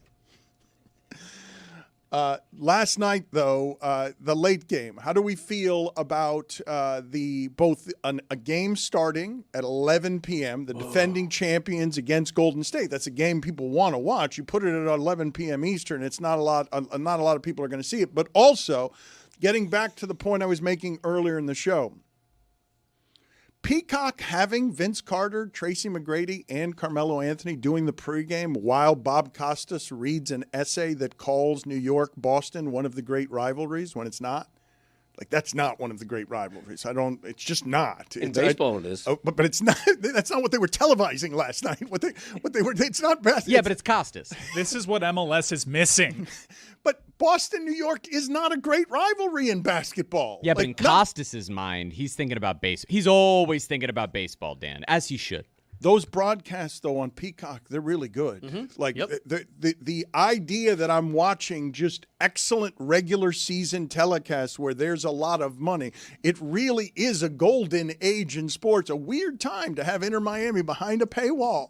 Last night, though, the late game. How do we feel about a game starting at 11 p.m., the defending champions against Golden State? That's a game people want to watch. You put it at 11 p.m. Eastern, it's not a lot of people are going to see it. But also, getting back to the point I was making earlier in the show, Peacock having Vince Carter, Tracy McGrady, and Carmelo Anthony doing the pregame while Bob Costas reads an essay that calls New York-Boston one of the great rivalries when it's not. Like, that's not one of the great rivalries. It's just not.
In baseball it is.
But it's not. That's not what they were televising last night. What they were. It's not best.
Yeah, but it's Costas.
This is what MLS is missing.
But Boston, New York is not a great rivalry in basketball.
Yeah, but in Costas's mind, he's thinking about baseball. He's always thinking about baseball, Dan, as he should.
Those broadcasts, though, on Peacock, they're really good.
Mm-hmm.
Like, the idea that I'm watching just excellent regular season telecasts where there's a lot of money, it really is a golden age in sports. A weird time to have Inter Miami behind a paywall.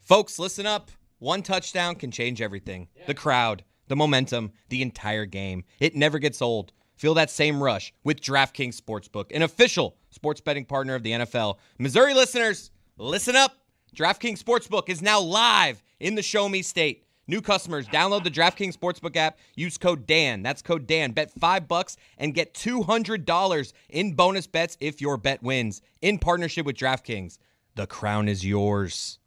Folks, listen up. One touchdown can change everything. Yeah. The crowd, the momentum, the entire game. It never gets old. Feel that same rush with DraftKings Sportsbook, an official sports betting partner of the NFL. Missouri listeners, listen up. DraftKings Sportsbook is now live in the Show Me State. New customers, download the DraftKings Sportsbook app. Use code Dan. That's code Dan. Bet $5 and get $200 in bonus bets if your bet wins. In partnership with DraftKings, the crown is yours.